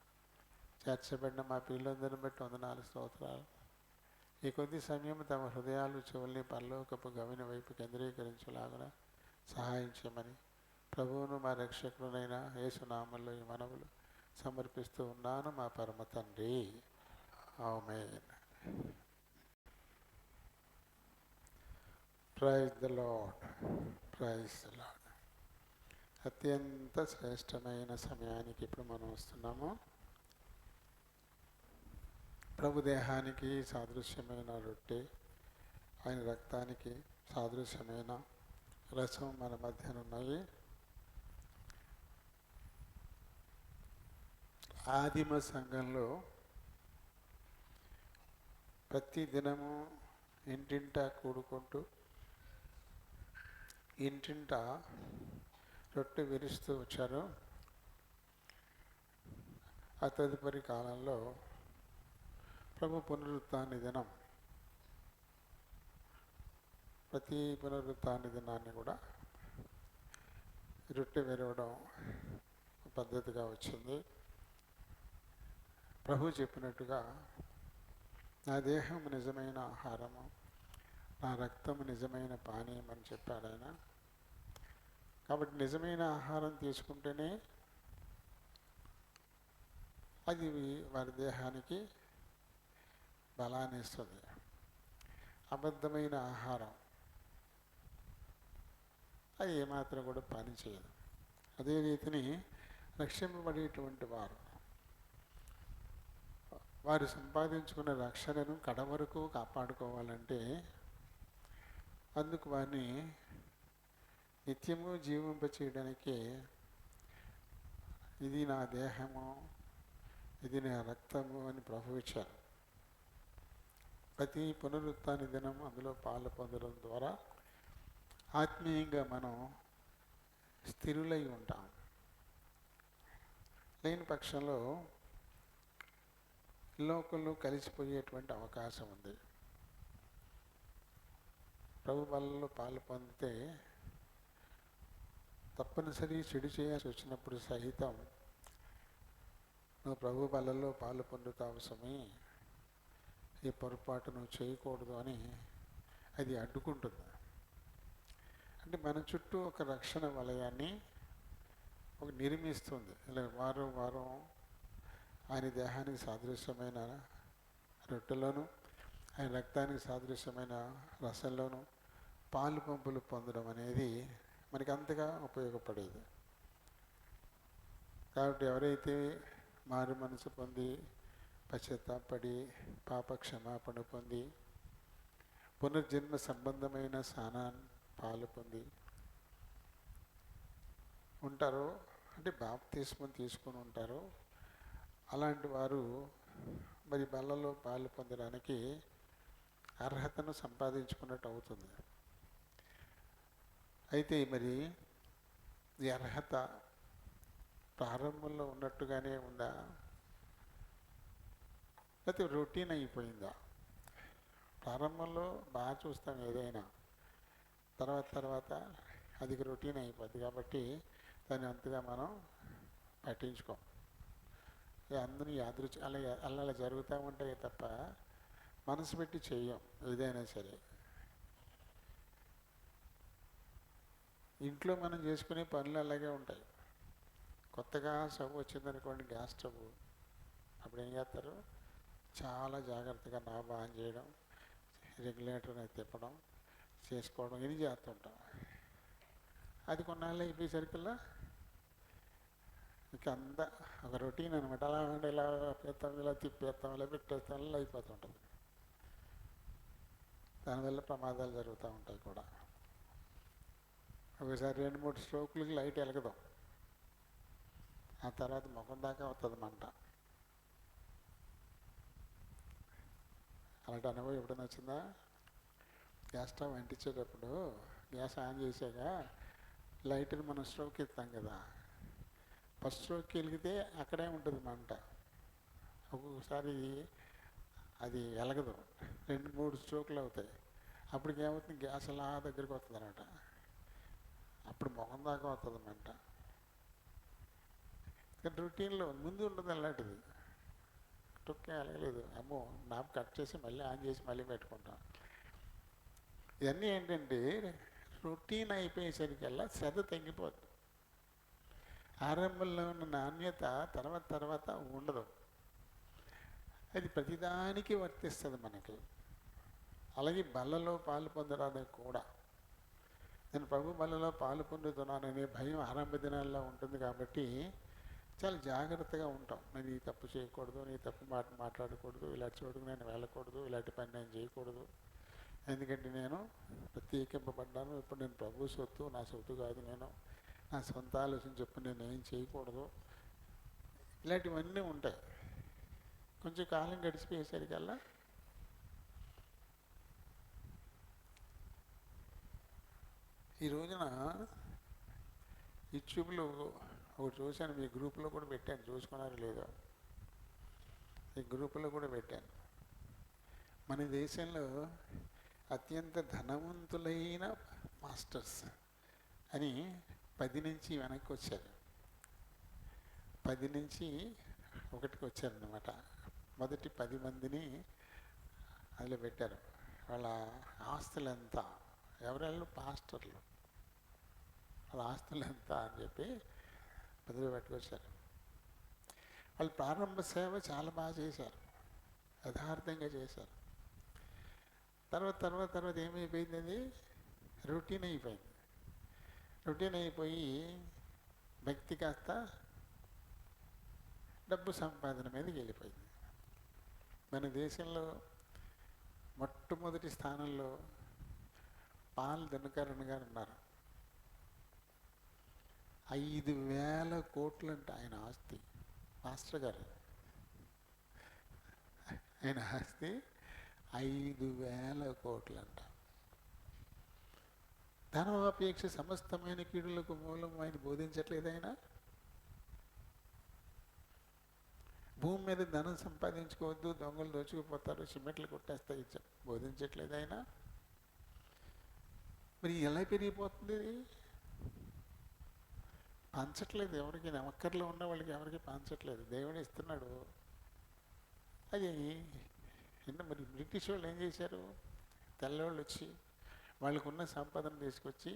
చేర్చబడిన మా పిల్లలందరిని బట్టి వందనాలు స్తోత్రాలు. ఈ కొద్ది సమయం తమ హృదయాలు చెవుల్ని పరలోకపు గవిన వైపు కేంద్రీకరించేలాగున సహాయం చేయమని ప్రభువును మా రక్షకుడునైన యేసునామములో ఈ మనవులు సమర్పిస్తూ ఉన్నాను మా పరమ తండ్రి. Amen. Praise the lord, praise the lord. అత్యంత శ్రేష్టమైన సమయానికి ఇప్పుడు మనం వస్తున్నాము. ప్రభు దేహానికి సాదృశ్యమైన రొట్టె, ఆయన రక్తానికి సాదృశ్యమైన రసం మన మధ్యన ఉన్నాయి. ఆదిమ సంఘంలో ప్రతి దినము ఇంటింటా కూడుకుంటూ ఇంటింటా రొట్టె విరుస్తూ వచ్చారు. ఆ తదుపరి కాలంలో ప్రభు పునరుత్థాన దినం, ప్రతి పునరుత్థాన దినాన్ని కూడా రొట్టె విరవడం పద్ధతిగా వచ్చింది. ప్రభు చెప్పినట్టుగా నా దేహం నిజమైన ఆహారము, నా రక్తం నిజమైన పానీయం అని చెప్పాడు ఆయన. కాబట్టి నిజమైన ఆహారం తీసుకుంటేనే అది వారి దేహానికి బలాన్ని ఇస్తుంది. అబద్ధమైన ఆహారం అది ఏమాత్రం కూడా పని చేయదు. అదే రీతిని రక్షింపబడేటువంటి వారు సంపాదించుకున్న రక్షణను కడవరకు కాపాడుకోవాలంటే అందుకు వారిని నిత్యము జీవింపచేయడానికి ఇది నా దేహము, ఇది నా రక్తము అని ప్రభు ఇచ్చారు. ప్రతి పునరుత్థాన దినం అందులో పాలు పొందడం ద్వారా ఆత్మీయంగా మనం స్థిరులై ఉంటాం. లేని పక్షంలో లోకంలో కలిసిపోయేటువంటి అవకాశం ఉంది. ప్రభు బలలో పాలు పొందితే తప్పనిసరి చెడు చేయాల్సి వచ్చినప్పుడు సహితం నువ్వు ప్రభు బలలో పాలు పొందుతావు సమీ, ఈ పొరపాటు నువ్వు చేయకూడదు అని అది అడ్డుకుంటుంది. అంటే మన చుట్టూ ఒక రక్షణ వలయాన్ని ఒక నిర్మిస్తుంది. ఇలా వారం వారం ఆయన దేహానికి సాదృశ్యమైన రొట్టెలోను, ఆయన రక్తానికి సాదృశ్యమైన రసంలోను పాలు పంపులు పొందడం అనేది మనకి అంతగా ఉపయోగపడేది. కాబట్టి ఎవరైతే మారు మనసు పొంది పశ్చాత్తాపడి పాప క్షమాపణ పొంది పునర్జన్మ సంబంధమైన స్నానాన్ని పాలు పొంది ఉంటారో, అంటే బాప్తిస్మం తీసుకుని ఉంటారో అలాంటి వారు మరి బలలో పాలు పొందడానికి అర్హతను సంపాదించుకున్నట్టు అవుతుంది. అయితే మరి ఈ అర్హత ప్రారంభంలో ఉన్నట్టుగానే ఉందా, లేకపోతే రొటీన్ అయిపోయిందా? ప్రారంభంలో బాగా చూస్తాం ఏదైనా, తర్వాత అది రొటీన్ అయిపోద్ది కాబట్టి దాన్ని అంతగా మనం పట్టించుకోం. అందరూ అలా జరుగుతూ ఉంటాయి తప్ప మనసు పెట్టి చెయ్యం ఏదైనా సరే. ఇంట్లో మనం చేసుకునే పనులు అలాగే ఉంటాయి. కొత్తగా స్టవ్ వచ్చిందనుకోండి, గ్యాస్ స్టవ్, అప్పుడు ఏం చేస్తారు, చాలా జాగ్రత్తగా నాబ్ ఆన్ చేయడం, రెగ్యులేటర్ని తిప్పడం, చేసుకోవడం, ఇది చేస్తుంటాం. అది కొన్నాళ్ళు అయిపోయేసరికల్లా ఇక అంతా ఒక రొటీన్ అనమాట. అలా అంటే ఇలా పెడతాం, ఇలా తిప్పేస్తాం, ఇలా పెట్టేస్తాం, ఇలా అయిపోతుంటుంది. దానివల్ల ప్రమాదాలు జరుగుతూ ఉంటాయి కూడా. ఒకసారి 2-3 స్ట్రోకులకి లైట్ వెలగదాం, ఆ తర్వాత ముఖం దాకా అవుతుంది మంట. అలాంటి అనుభవం ఎప్పుడైనా వచ్చిందా? గ్యాస్ స్టవ్ అంటించేటప్పుడు గ్యాస్ ఆన్ చేసాక లైట్ని మనం స్ట్రోక్ ఇస్తాం కదా, ఫస్ట్ స్ట్రోక్ వెలిగితే అక్కడే ఉంటుంది మంట. ఒక్కొక్కసారి అది వెలగదు, 2-3 స్ట్రోకులు అవుతాయి. అప్పటికి ఏమవుతుంది, గ్యాస్ అలా దగ్గరికి వస్తుంది అనమాట. అప్పుడు ముఖం దాకా వస్తుంది మంట. కానీ రొటీన్లో ముందు ఉండదు అలాంటిది. టొక్కే వెలగలేదు, అమ్మో నాబ్ కట్ చేసి మళ్ళీ ఆన్ చేసి మళ్ళీ పెట్టుకుంటాం. ఇవన్నీ ఏంటంటే రొటీన్ అయిపోయేసరికల్లా శ్రద్ధ తగ్గిపోతుంది. ఆరంభంలో ఉన్న నాణ్యత తర్వాత ఉండదు. అది ప్రతిదానికి వర్తిస్తుంది మనకి. అలాగే బలలో పాలు పొందడానికి కూడా, నేను ప్రభు బలలో పాలు పొందుతున్నాననే భయం ఆరంభ దినాల్లో ఉంటుంది కాబట్టి చాలా జాగ్రత్తగా ఉంటాం. నేను ఈ తప్పు చేయకూడదు, నీ తప్పు మాట్లాడకూడదు, ఇలాంటి చోటుకు నేను వెళ్ళకూడదు, ఇలాంటి పని నేను చేయకూడదు, ఎందుకంటే నేను ప్రత్యేకింపబడ్డాను. ఇప్పుడు నేను ప్రభు సొత్తు, నా సొత్తు కాదు, నేను నా సొంత ఆలోచన చెప్పు నేను ఏం చేయకూడదు, ఇలాంటివన్నీ ఉంటాయి. కొంచెం కాలం గడిచిపోయేసరికల్లా ఈ రోజున యూట్యూబ్లో ఒకటి చూశాను, మీ గ్రూప్లో కూడా పెట్టాను, చూసుకున్నారో లేదో, ఈ గ్రూపులో కూడా పెట్టాను. మన దేశంలో అత్యంత ధనవంతులైన మాస్టర్స్ అని 10 నుంచి వెనక్కి వచ్చారు, 10 నుంచి 1కి వచ్చారన్నమాట. మొదటి 10 మందిని అందులో పెట్టారు. వాళ్ళ ఆస్తులు ఎంత, ఎవరెళ్ళు పాస్టర్లు, వాళ్ళ ఆస్తులు ఎంత అని చెప్పి 10లో పెట్టుకొచ్చారు. వాళ్ళు ప్రారంభ సేవ చాలా బాగా చేశారు, యథార్థంగా చేశారు. తర్వాత ఏమైపోయింది, అది రొటీన్ అయిపోయింది. రొటీన్ అయిపోయి భక్తి కాస్త డబ్బు సంపాదన మీదకి వెళ్ళిపోయింది. మన దేశంలో మొట్టమొదటి స్థానంలో పాల్ దినకరన్ గారు ఉన్నారు. 5,000 కోట్లు అంటే ఆయన ఆస్తి. మాస్టర్ గారు ఆయన ఆస్తి 5,000 కోట్లు అంట. ధనవాపేక్ష సమస్తమైన కీడులకు మూలం ఆయన బోధించట్లేదు. ఆయన భూమి మీద ధనం సంపాదించుకోవద్దు, దొంగలు దోచుకుపోతారు, సిమెంట్లు కొట్టేస్తాయి బోధించట్లేదు ఆయన. మరి ఎలా పెరిగిపోతుంది? పంచట్లేదు ఎవరికి, నమ్మకర్లో ఉన్న వాళ్ళకి ఎవరికి పంచట్లేదు, దేవుడు ఇస్తున్నాడు. అది మరి బ్రిటిష్ వాళ్ళు ఏం చేశారు, తెల్లవాళ్ళు వచ్చి వాళ్ళకున్న సంపదన తీసుకొచ్చి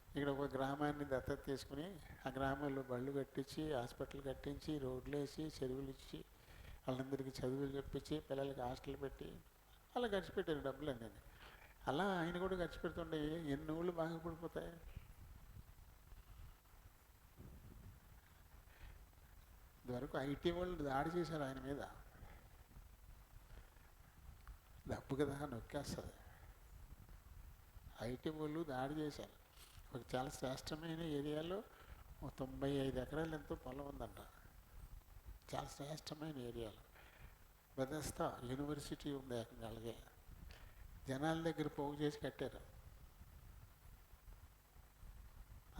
ఇక్కడ ఒక గ్రామాన్ని దత్తత తీసుకుని ఆ గ్రామంలో బళ్ళు కట్టించి, హాస్పిటల్ కట్టించి, రోడ్లు వేసి, చెరువులు ఇచ్చి, వాళ్ళందరికీ చదువులు చెప్పించి, పిల్లలకి హాస్టల్ పెట్టి అలా ఖర్చు పెట్టారు డబ్బులన్నీ. అలా ఆయన కూడా ఖర్చు పెడుతుండే ఎన్ని ఊళ్ళు బాగా పడిపోతాయి. ఇదివరకు ఐటీ వాళ్ళు దాడి చేశారు ఆయన మీద, డబ్బు కదా నొక్కేస్తుంది. ఐటీ వాళ్ళు దాడి చేశారు. ఒక చాలా శ్రేష్టమైన ఏరియాలో ఓ 95 ఎకరాలు ఎంతో పొలం ఉందంట. చాలా శ్రేష్టమైన ఏరియాలో. బెదస్తా యూనివర్సిటీ ఉంది ఏకంగా అలాగే. జనాల దగ్గర పోగు చేసి కట్టారు.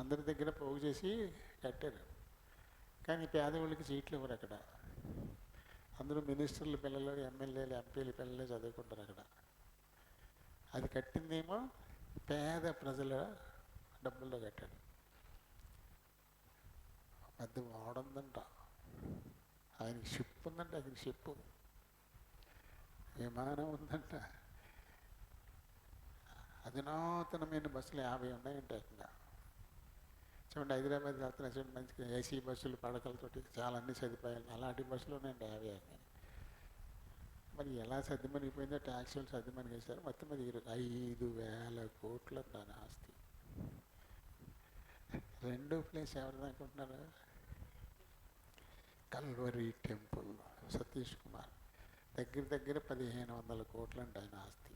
అందరి దగ్గర పోగు చేసి కట్టారు. కానీ పేదవాళ్ళకి సీట్లు ఇవ్వరు అక్కడ. అందరూ మినిస్టర్ల పిల్లలు, ఎమ్మెల్యేలు, ఎంపీల పిల్లలే చదువుకుంటారు అక్కడ. అది కట్టిందేమో పేద ప్రజల డబ్బుల్లో కట్టాడు. పెద్ద వాడుందంట, ఆయనకి షిప్ ఉందంట, ఆయనకి షిప్ విమానం ఉందంట, అధునాతనమైన బస్సులు 50 ఉన్నాయంట ఏకంగా. చూడండి, హైదరాబాద్ వెళ్తున్నా చూడండి, మంచిగా ఏసీ బస్సులు పడకలతోటి చాలా అన్ని సదుపాయాలు, అలాంటి బస్సులు ఉన్నాయండి 50. మరి ఎలా సర్దిమనిగిపోయిందో, ట్యాక్సీలు సర్దిమనిగేశారు. మొత్తం అది 5,000 కోట్ల దాని ఆస్తి. రెండో ప్లేస్ ఎవరిది అనుకుంటున్నారు? Calvary temple, Satish Kumar. దగ్గర దగ్గర 1,500 కోట్లు అంట ఆయన ఆస్తి.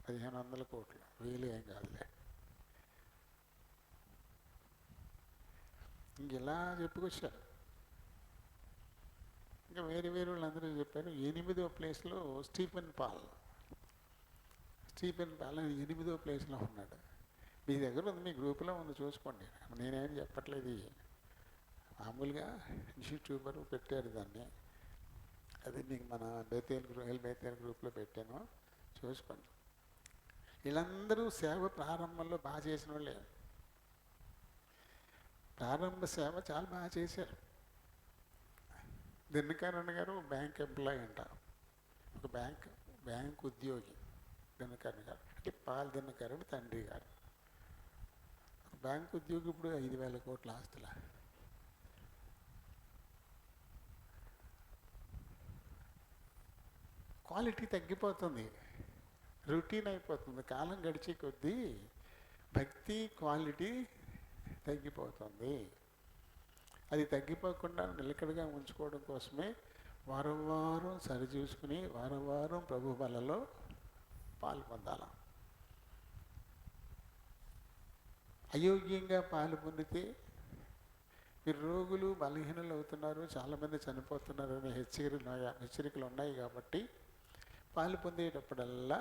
1,500 కోట్లు, వేలు ఏం కాదులే. ఇంకెలా చెప్పుకొచ్చారు. ఇంకా వేరే వేరే వాళ్ళందరూ చెప్పారు. 8వ ప్లేస్లో స్టీఫెన్ పాల్. స్టీఫెన్ పాల్ 8వ ప్లేస్లో ఉన్నాడు. మీ దగ్గర ఉంది, మీ గ్రూప్లో ఉంది, చూసుకోండి. నేనేం చెప్పట్లేదు. మామూలుగా యూట్యూబర్ పెట్టారు దాన్ని. అది మీకు మన బేతేల్ గ్రూప్లో పెట్టాను, చూసుకోండి. వీళ్ళందరూ సేవ ప్రారంభంలో బాగా చేసిన వాళ్ళే. ప్రారంభ సేవ చాలా బాగా చేశారు. దినకరణ్ గారు బ్యాంక్ ఎంప్లాయీ అంట, ఒక బ్యాంక్ ఉద్యోగి. దినకరణ్ గారు అంటే పాల్ దినకరణ్ తండ్రి గారు బ్యాంక్ ఉద్యోగి. ఇప్పుడు 5,000 కోట్ల ఆస్తుల. క్వాలిటీ తగ్గిపోతుంది, రొటీన్ అయిపోతుంది. కాలం గడిచే కొద్దీ భక్తి క్వాలిటీ తగ్గిపోతుంది. అది తగ్గిపోకుండా నిలకడగా ఉంచుకోవడం కోసమే వారం వారం సరిచూసుకుని వారం వారం ప్రభు బలలో పాల్పొందాల. అయోగ్యంగా పాలు పొందితే మీరు రోగులు, బలహీనలు అవుతున్నారు, చాలామంది చనిపోతున్నారు అనే హెచ్చరికలు ఉన్నాయి. కాబట్టి పాలు పొందేటప్పుడల్లా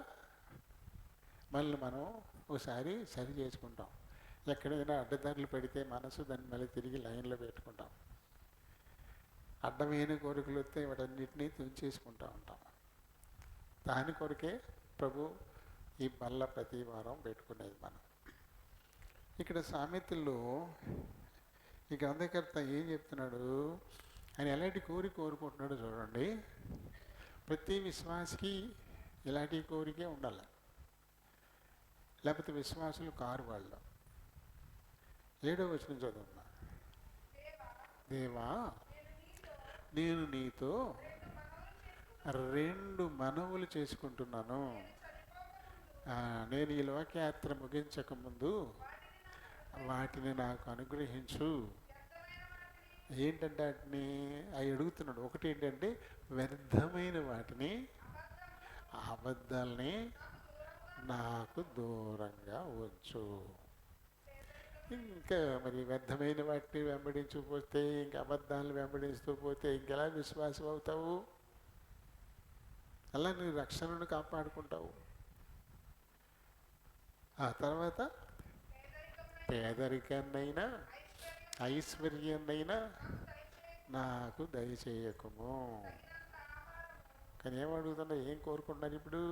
మళ్ళీ మనం ఒకసారి సరి చేసుకుంటాం. ఎక్కడైనా అడ్డదారులు పెడితే మనసు దాన్ని మళ్ళీ తిరిగి లైన్లో పెట్టుకుంటాం. అడ్డమైన కోరికలు వస్తే వాటన్నిటినీ తుంచేసుకుంటూ ఉంటాం. దాని కొరకే ప్రభు ఈ బల్ల ప్రతి వారం పెట్టుకునేది మనం. ఇక్కడ సామెతల్లో ఈ గ్రంథకర్త ఏం చెప్తున్నాడు, ఆయన ఎలాంటి కోరుకుంటున్నాడో చూడండి. ప్రతి విశ్వాసికి ఇలాంటి కోరికే ఉండాలి, లేకపోతే విశ్వాసులు కారు వాళ్ళు. 7వ వచనం చదువున్నా. దేవా, నేను నీతో 2 మనవులు చేసుకుంటున్నాను. నేను ఈ లోకయాత్ర ముగించక ముందు వాటిని నాకు అనుగ్రహించు. ఏంటంటే వాటిని అవి అడుగుతున్నాడు. ఒకటి ఏంటంటే వ్యర్థమైన వాటిని, అబద్ధాలని నాకు దూరంగా ఉంచు. ఇంకా మరి వ్యర్థమైన వాటిని వెంబడించకపోతే, ఇంకా అబద్ధాలను వెంబడిస్తూ పోతే ఇంకెలా విశ్వాసం అవుతావు? అలా నీ రక్షణను కాపాడుకుంటావు. ఆ తర్వాత పేదరికాన్నైనా ఐశ్వర్యాన్నైనా నాకు దయచేయకము. కానీ ఏమడుగుతున్నా, ఏం కోరుకుంటున్నారు ఇప్పుడు?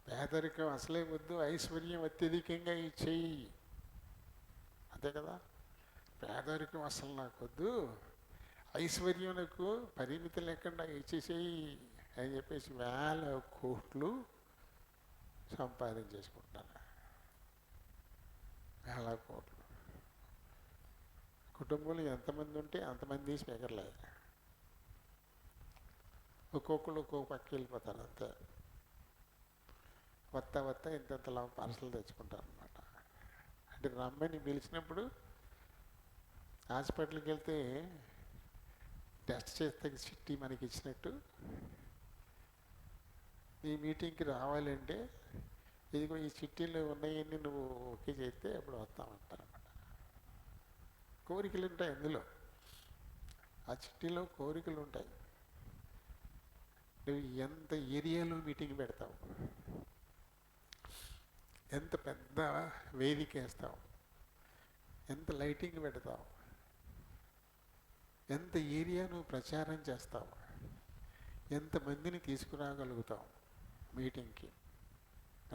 పేదరికం అసలే వద్దు, ఐశ్వర్యం అత్యధికంగా ఇచ్చేయి, అంతే కదా. పేదరికం అసలు నాకు వద్దు, ఐశ్వర్యం నాకు పరిమితి లేకుండా ఇచ్చేసేయి అని చెప్పేసి 1,000 కోట్లు సంపాదించేసుకుంటాను. 1,000 కోట్లు. కుటుంబంలో ఎంతమంది ఉంటే అంతమంది స్పీకర్లే. ఒక్కొక్కరు ఒక్కొక్క పక్కకి వెళ్ళిపోతారు అంతే. వత్త ఇంతలా పార్సల్ తెచ్చుకుంటారు అనమాట. అంటే రమ్మని పిలిచినప్పుడు హాస్పిటల్కి వెళ్తే టెస్ట్ చేస్తే చిట్టి మనకి ఇచ్చినట్టు, ఈ మీటింగ్కి రావాలంటే ఇదిగో ఈ చిట్టీలో ఉన్నాయన్నీ నువ్వు ఓకే చేస్తే అప్పుడు వస్తామంటారన్నమాట. కోరికలు ఉంటాయి అందులో, ఆ చిట్టీలో కోరికలు ఉంటాయి. నువ్వు ఎంత ఏరియాలో మీటింగ్ పెడతావు, ఎంత పెద్ద వేదిక వేస్తావు, ఎంత లైటింగ్ పెడతావు, ఎంత ఏరియా నువ్వు ప్రచారం చేస్తావు, ఎంతమందిని తీసుకురాగలుగుతావు మీటింగ్కి,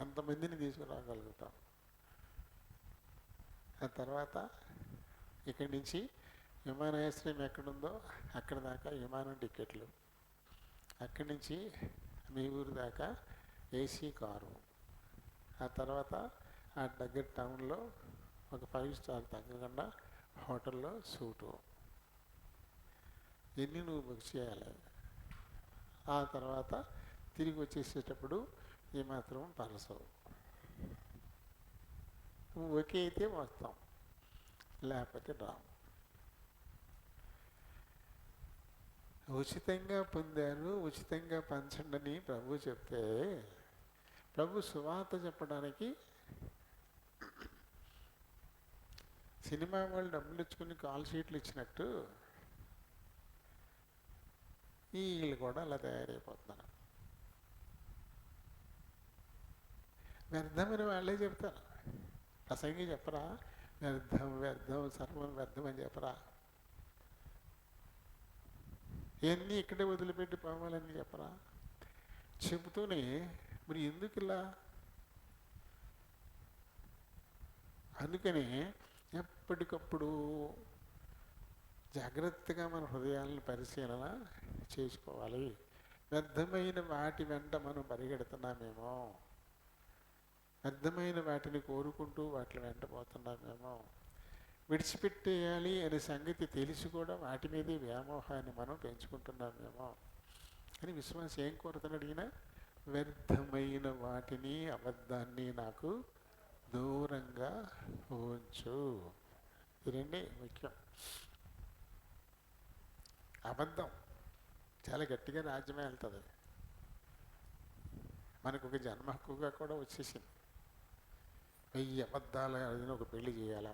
ఎంతమందిని తీసుకురాగలుగుతావు. ఆ తర్వాత ఇక్కడి నుంచి విమానాశ్రయం ఎక్కడుందో అక్కడ దాకా విమానం టికెట్లు, అక్కడి నుంచి మీ ఊరు దాకా ఏసీ కారు, ఆ తర్వాత ఆ దగ్గర టౌన్లో ఒక 5 స్టార్ తగ్గకుండా హోటల్లో సూటు, ఇన్ని నువ్వు బుక్ చేయాలి. ఆ తర్వాత తిరిగి వచ్చేసేటప్పుడు ఏమాత్రం పరసవు. నువ్వు ఓకే అయితే వస్తాం, లేకపోతే రావు. ఉచితంగా పొందారు, ఉచితంగా పంచండి అని ప్రభు చెప్తే, ప్రభు సువార్త చెప్పడానికి సినిమా వాళ్ళు డబ్బులు ఇచ్చుకుని కాల్ షీట్లు ఇచ్చినట్టు వీళ్ళు కూడా అలా తయారైపోతున్నారు. వ్యర్థమని వాళ్ళే చెప్తారు. ప్రసంగి చెప్పరా, వ్యర్థం వ్యర్థం సర్వం వ్యర్థం అని చెప్పరా? ఇవన్నీ ఇక్కడే వదిలిపెట్టి పోవాలని చెప్పరా? చెబుతూనే మరి ఎందుకు ఇలా? అందుకని ఎప్పటికప్పుడు జాగ్రత్తగా మన హృదయాలను పరిశీలన చేసుకోవాలి. వ్యర్థమైన వాటి వెంట మనం పరిగెడుతున్నామేమో, వ్యర్థమైన వాటిని కోరుకుంటూ వాటి వెంట పోతున్నామేమో, విడిచిపెట్టేయాలి అనే సంగతి తెలిసి కూడా వాటి మీదే వ్యామోహాన్ని మనం పెంచుకుంటున్నామేమో అని విశ్వాసం ఏం కోరుతాను అడిగినా, వ్యర్థమైన వాటిని అబద్ధాన్ని నాకు దూరంగా ఉంచు. ఇది రెండే ముఖ్యం. అబద్ధం చాలా గట్టిగా రాజ్యమే వెళ్తుంది. మనకు ఒక జన్మ హక్కుగా కూడా వచ్చేసింది. 1000 అబద్ధాలు అడిగిన ఒక పెళ్లి చేయాలా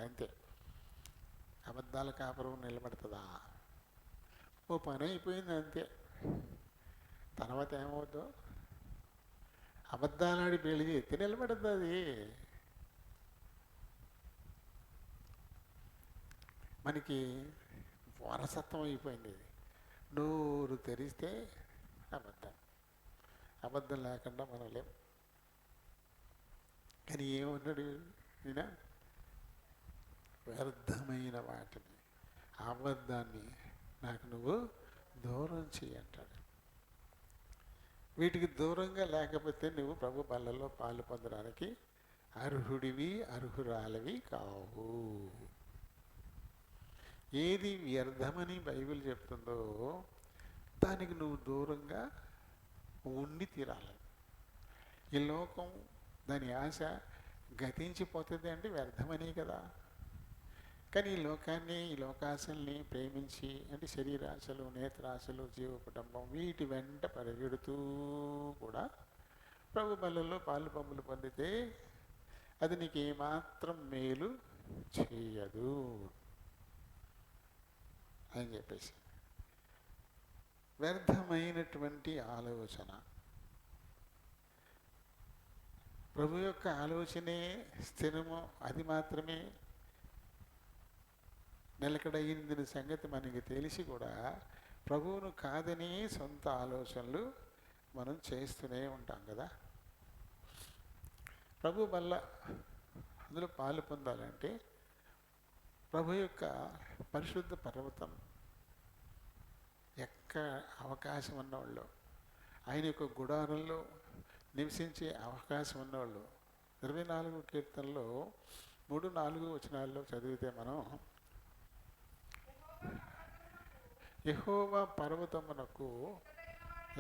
అంతే. అబద్ధాల కాపురం నిలబడుతుందా? ఓ పని అయిపోయింది అంతే. తర్వాత ఏమవుతుందో అబద్ధాలాడి పెళ్లి చేస్తే నిలబడుతుంది. మనకి వారసత్వం అయిపోయింది ఇది. నోరు తెరిస్తే అబద్ధం, అబద్ధం లేకుండా మనం లేం. కానీ ఏమన్నాడు ఈయన? వ్యర్థమైన వాటిని, అబద్ధాన్ని నాకు నువ్వు దూరం చేయంటాడు. వీటికి దూరంగా లేకపోతే నువ్వు ప్రభు బల్లలో పాలు పొందడానికి అర్హుడివి, అర్హురాలివి కావు. ఏది వ్యర్థమని బైబిల్ చెప్తుందో దానికి నువ్వు దూరంగా ఉండి తీరాలి. ఈ లోకం దాని ఆశ గతించిపోతుంది అంటే వ్యర్థమనే కదా. కానీ ఈ లోకాన్ని, ఈ లోకాశల్ని ప్రేమించి, అంటే శరీరాశలు, నేత్రాశలు, జీవ కుటుంబం, వీటి వెంట పరిగెడుతూ కూడా ప్రభు బలలో పాలు పంపులు పొందితే అది నీకు ఏమాత్రం మేలు చేయదు అని చెప్పేసి. వ్యర్థమైనటువంటి ఆలోచన, ప్రభు యొక్క ఆలోచనే స్థిరము, అది మాత్రమే నిలకడైంది సంగతి మనకి తెలిసి కూడా ప్రభువును కాదని సొంత ఆలోచనలు మనం చేస్తూనే ఉంటాం కదా. ప్రభు వల్ల అందులో పాలు పొందాలంటే ప్రభు యొక్క పరిశుద్ధ పర్వతం అవకాశం ఉన్నవాళ్ళు, ఆయన యొక్క గుడారంలో నివసించే అవకాశం ఉన్నవాళ్ళు 24 కీర్తనలో 3-4 వచనాల్లో చదివితే మనం, యెహోవా పర్వతమునకు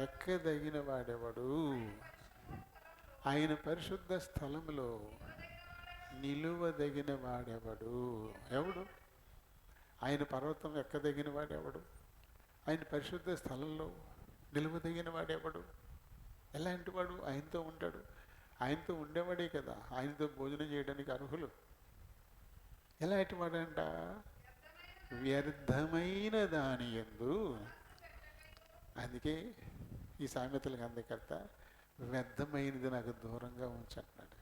ఎక్కదగిన వాడెవడు, ఆయన పరిశుద్ధ స్థలములో నిలువదగిన వాడెవడు. ఎవడు ఆయన పర్వతం ఎక్కదగిన వాడెవడు? ఆయన పరిశుద్ధ స్థలంలో నిలువదగిన వాడెవడు? ఎలాంటి వాడు? ఆయనతో ఉంటాడు. ఆయనతో ఉండేవాడే కదా, ఆయనతో భోజనం చేయడానికి అర్హులు. ఎలాంటి వాడంట? వ్యర్థమైన దాని యందు, అందుకే ఈ సామెతలకు అందకర్త వ్యర్థమైనది నాకు దూరంగా ఉంచన్నాడు.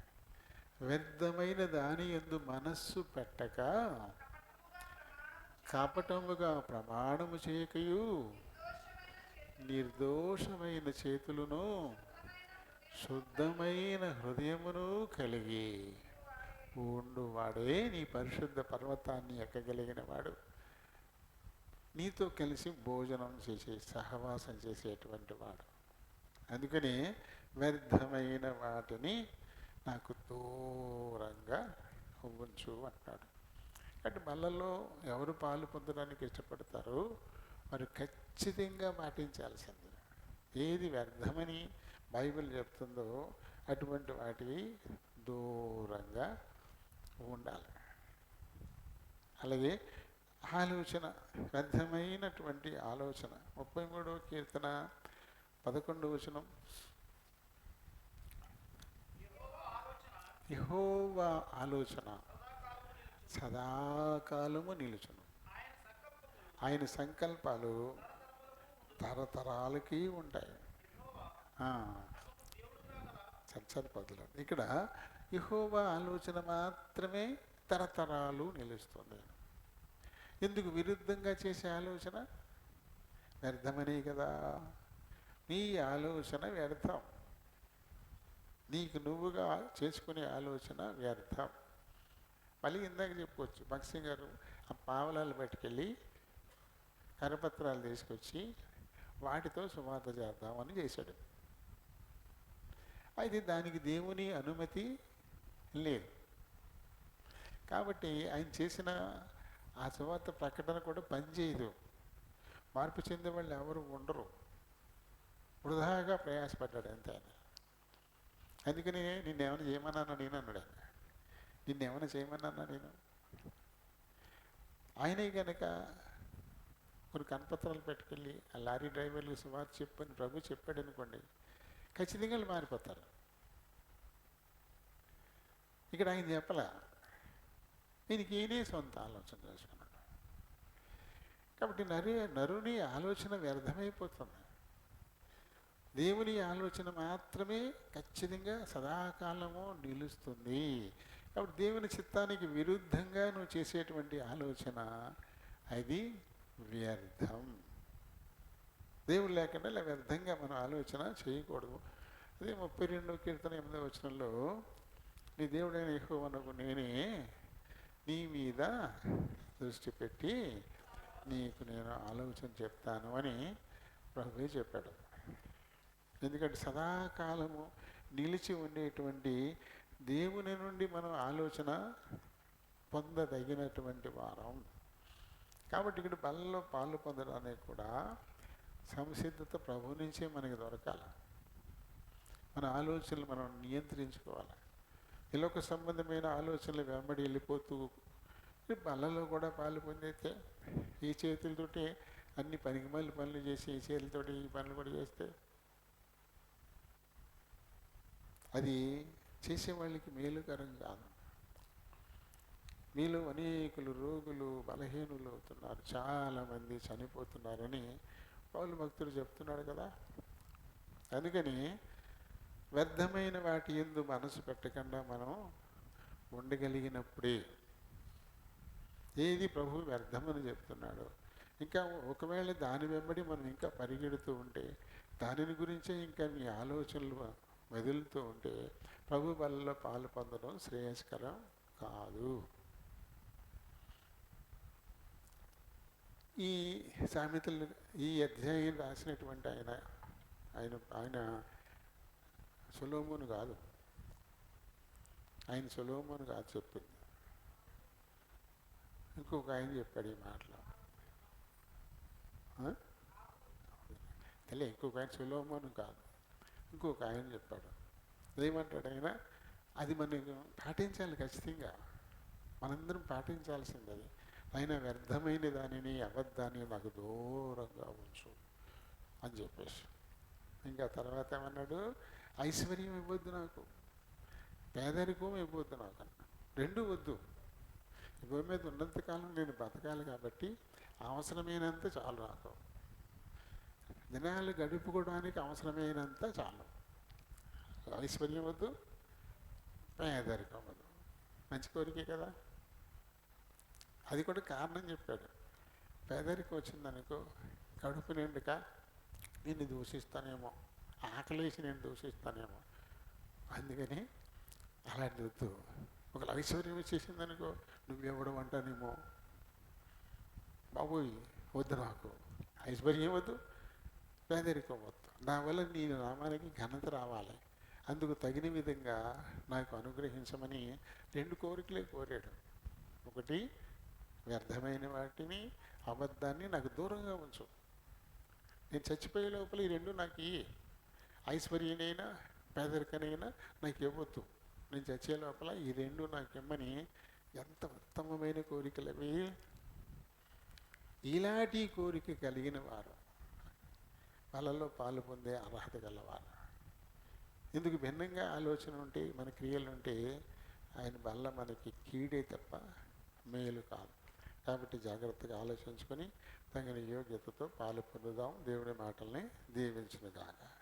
వ్యర్థమైన దాని యందు మనస్సు పెట్టక కపటముగా ప్రమాణము చేయకయు నిర్దోషమైన చేతులను శుద్ధమైన హృదయమును కలిగి ఉండువాడే నీ పరిశుద్ధ పర్వతాన్ని ఎక్కగలిగిన వాడు, నీతో కలిసి భోజనం చేసే సహవాసం చేసేటువంటి వాడు. అందుకని వ్యర్థమైన వాటిని నాకు దూరంగా ఉంచు అంటాడు. అంటే బల్లలో ఎవరు పాలు పొందడానికి ఇష్టపడతారో వారు ఖచ్చితంగా పాటించాల్సింది. ఏది వ్యర్థమని బైబిల్ చెప్తుందో అటువంటి వాటికి దూరంగా ఉండాలి. అలాగే ఆలోచన, వ్యర్థమైనటువంటి ఆలోచన. 33వ కీర్తన 11వ వచనం, యెహోవా ఆలోచన సదాకాలము నిలుచును, ఆయన సంకల్పాలు తరతరాలకి ఉంటాయి. సరిపదులు ఇక్కడ యెహోవా ఆలోచన మాత్రమే తరతరాలు నిలుస్తుంది. ఎందుకు? విరుద్ధంగా చేసే ఆలోచన వ్యర్థమనే కదా. నీ ఆలోచన వ్యర్థం, నీకు నువ్వుగా చేసుకునే ఆలోచన వ్యర్థం. మళ్ళీ ఇందాక చెప్పుకోవచ్చు, భక్సింగ్ గారు ఆ పావలాలు పట్టుకెళ్ళి కరపత్రాలు తీసుకొచ్చి వాటితో సువార్త చేద్దామని చేశాడు. అయితే దానికి దేవుని అనుమతి లేదు కాబట్టి ఆయన చేసిన ఆ సువార్త ప్రకటన కూడా పనిచేయదు. మార్పు చెందే వాళ్ళు ఎవరు ఉండరు, వృధాగా ప్రయాసపడ్డాడు అంతే ఆయన. అందుకని నిన్నేమైనా చేయమన్నాను నేను అన్నాడు ఆయన. నిన్నేమైనా చేయమన్నా నేను? ఆయనే కనుక కొన్ని కనపత్రాలు పెట్టుకెళ్ళి ఆ లారీ డ్రైవర్లు సువార్త చెప్పని ప్రభు చెప్పాడు అనుకోండి, ఖచ్చితంగా మారిపోతారు. ఇక్కడ ఆయన చెప్పలా, దీనికి ఈయనే సొంత ఆలోచన చేసుకున్నాడు. కాబట్టి నరుని ఆలోచన వ్యర్థమైపోతుంది. దేవుని ఆలోచన మాత్రమే ఖచ్చితంగా సదాకాలము నిలుస్తుంది. కాబట్టి దేవుని చిత్తానికి విరుద్ధంగా నువ్వు చేసేటువంటి ఆలోచన అది వ్యర్థం. దేవుడు లేకుండా ఇలా వ్యర్థంగా మనం ఆలోచన చేయకూడదు. అదే 32వ కీర్తన 8వ వచనంలో, నీ దేవుడైన యెహోవానగు నేనే నీ మీద దృష్టి పెట్టి నీకు నేను ఆలోచన చెప్తాను అని ప్రభువే చెప్పాడు. ఎందుకంటే సదాకాలము నిలిచి ఉండేటువంటి దేవుని నుండి మనం ఆలోచన పొందదగినటువంటి వారం. కాబట్టి ఇక్కడ బలలో పాలు పొందడానికి కూడా సంసిద్ధత ప్రభు నుంచే మనకి దొరకాలి. మన ఆలోచనలు మనం నియంత్రించుకోవాలి. ఇలోక సంబంధమైన ఆలోచనలు వెంబడి వెళ్ళిపోతూ బలలో కూడా పాలు పొందితే ఈ చేతులతోటి అన్ని పనికిమాలిన పనులు చేసి ఈ చేతులతోటి ఈ పనులు కూడా చేస్తే అది చేసేవాళ్ళకి మేలుకరం కాదు. మీలో అనేకులు రోగులు బలహీనులు అవుతున్నారు, చాలామంది చనిపోతున్నారని పౌలు భక్తుడు చెప్తున్నాడు కదా. అందుకని వ్యర్థమైన వాటి యందు మనసు పెట్టకుండా మనం ఉండగలిగినప్పుడే, ఏది ప్రభు వ్యర్థమని చెప్తున్నాడు, ఇంకా ఒకవేళ దాని వెంబడి మనం ఇంకా పరిగెడుతూ ఉంటే, దానిని గురించే ఇంకా మీ ఆలోచనలు మెదులుతూ ఉంటే ప్రభు బలలో పాలు పొందడం శ్రేయస్కరం కాదు. ఈ సామెతలు ఈ అధ్యాయం రాసినటువంటి ఆయన ఆయన ఆయన సొలొమోను కాదు, ఆయన సొలొమోను కాదు చెప్పింది, ఇంకొక ఆయన చెప్పాడు ఈ మాటలు. తెలియ ఇంకొక ఆయన సొలొమోను కాదు, ఇంకొక ఆయన చెప్పాడు. ఏమంటాడు ఆయన? అది మనం పాటించాలి ఖచ్చితంగా, మనందరం పాటించాల్సింది అది. ఆయన వ్యర్థమైన దానిని అబద్ధాన్ని నాకు దూరంగా ఉంచు అని చెప్పేసి, ఇంకా తర్వాత ఏమన్నాడు? ఐశ్వర్యం ఇవ్వద్దు నాకు, పేదరికం అయిపోద్దు నాకు. రెండు వద్దు. ఈ భూమి మీద ఉన్నంతకాలం నేను బతకాలి కాబట్టి అవసరమైనంత చాలు నాకు. దినాలు గడుపుకోవడానికి అవసరమైనంత చాలు. ఐశ్వర్యం వద్దు, పేదరికం వద్దు. మంచి కోరికే కదా. అది కూడా కారణం చెప్పాడు. పేదరికం వచ్చిందనుకో కడుపు నిండుక నిన్ను దూషిస్తానేమో, ఆకలేసి నేను దూషిస్తానేమో. అందుకని అలాంటి వద్దు. ఒక ఐశ్వర్యం వచ్చేసిందనుకో నువ్వెవడం అంటానేమో. బాబోయ్ వద్దు నాకు. ఐశ్వర్యం వద్దు, పేదరికం వద్దు. నా వల్ల నీ నామానికి ఘనత రావాలి, అందుకు తగిన విధంగా నాకు అనుగ్రహించమని రెండు కోరికలే కోరాడు. ఒకటి, వ్యర్థమైన వాటిని అబద్ధాన్ని నాకు దూరంగా ఉంచు. నేను చచ్చిపోయే లోపల ఈ రెండు నాకు ఇయ్యి. ఐశ్వర్యనైనా పేదరికనైనా నాకు ఇవ్వద్దు. నేను చచ్చే లోపల ఈ రెండు నాకు ఇమ్మని. ఎంత ఉత్తమమైన కోరికలు అవి. ఇలాంటి కోరిక కలిగిన వారు వాళ్ళలో పాలు పొందే అర్హత గలవారు. ఇందుకు భిన్నంగా ఆలోచన ఉంటే, మన క్రియలు ఉంటే ఆయన వల్ల మనకి కీడే తప్ప మేలు కాదు. కాబట్టి జాగ్రత్తగా ఆలోచించుకొని తగిన యోగ్యతతో పాలు పొందుదాం. దేవుడి మాటల్ని దీవించునుగాక.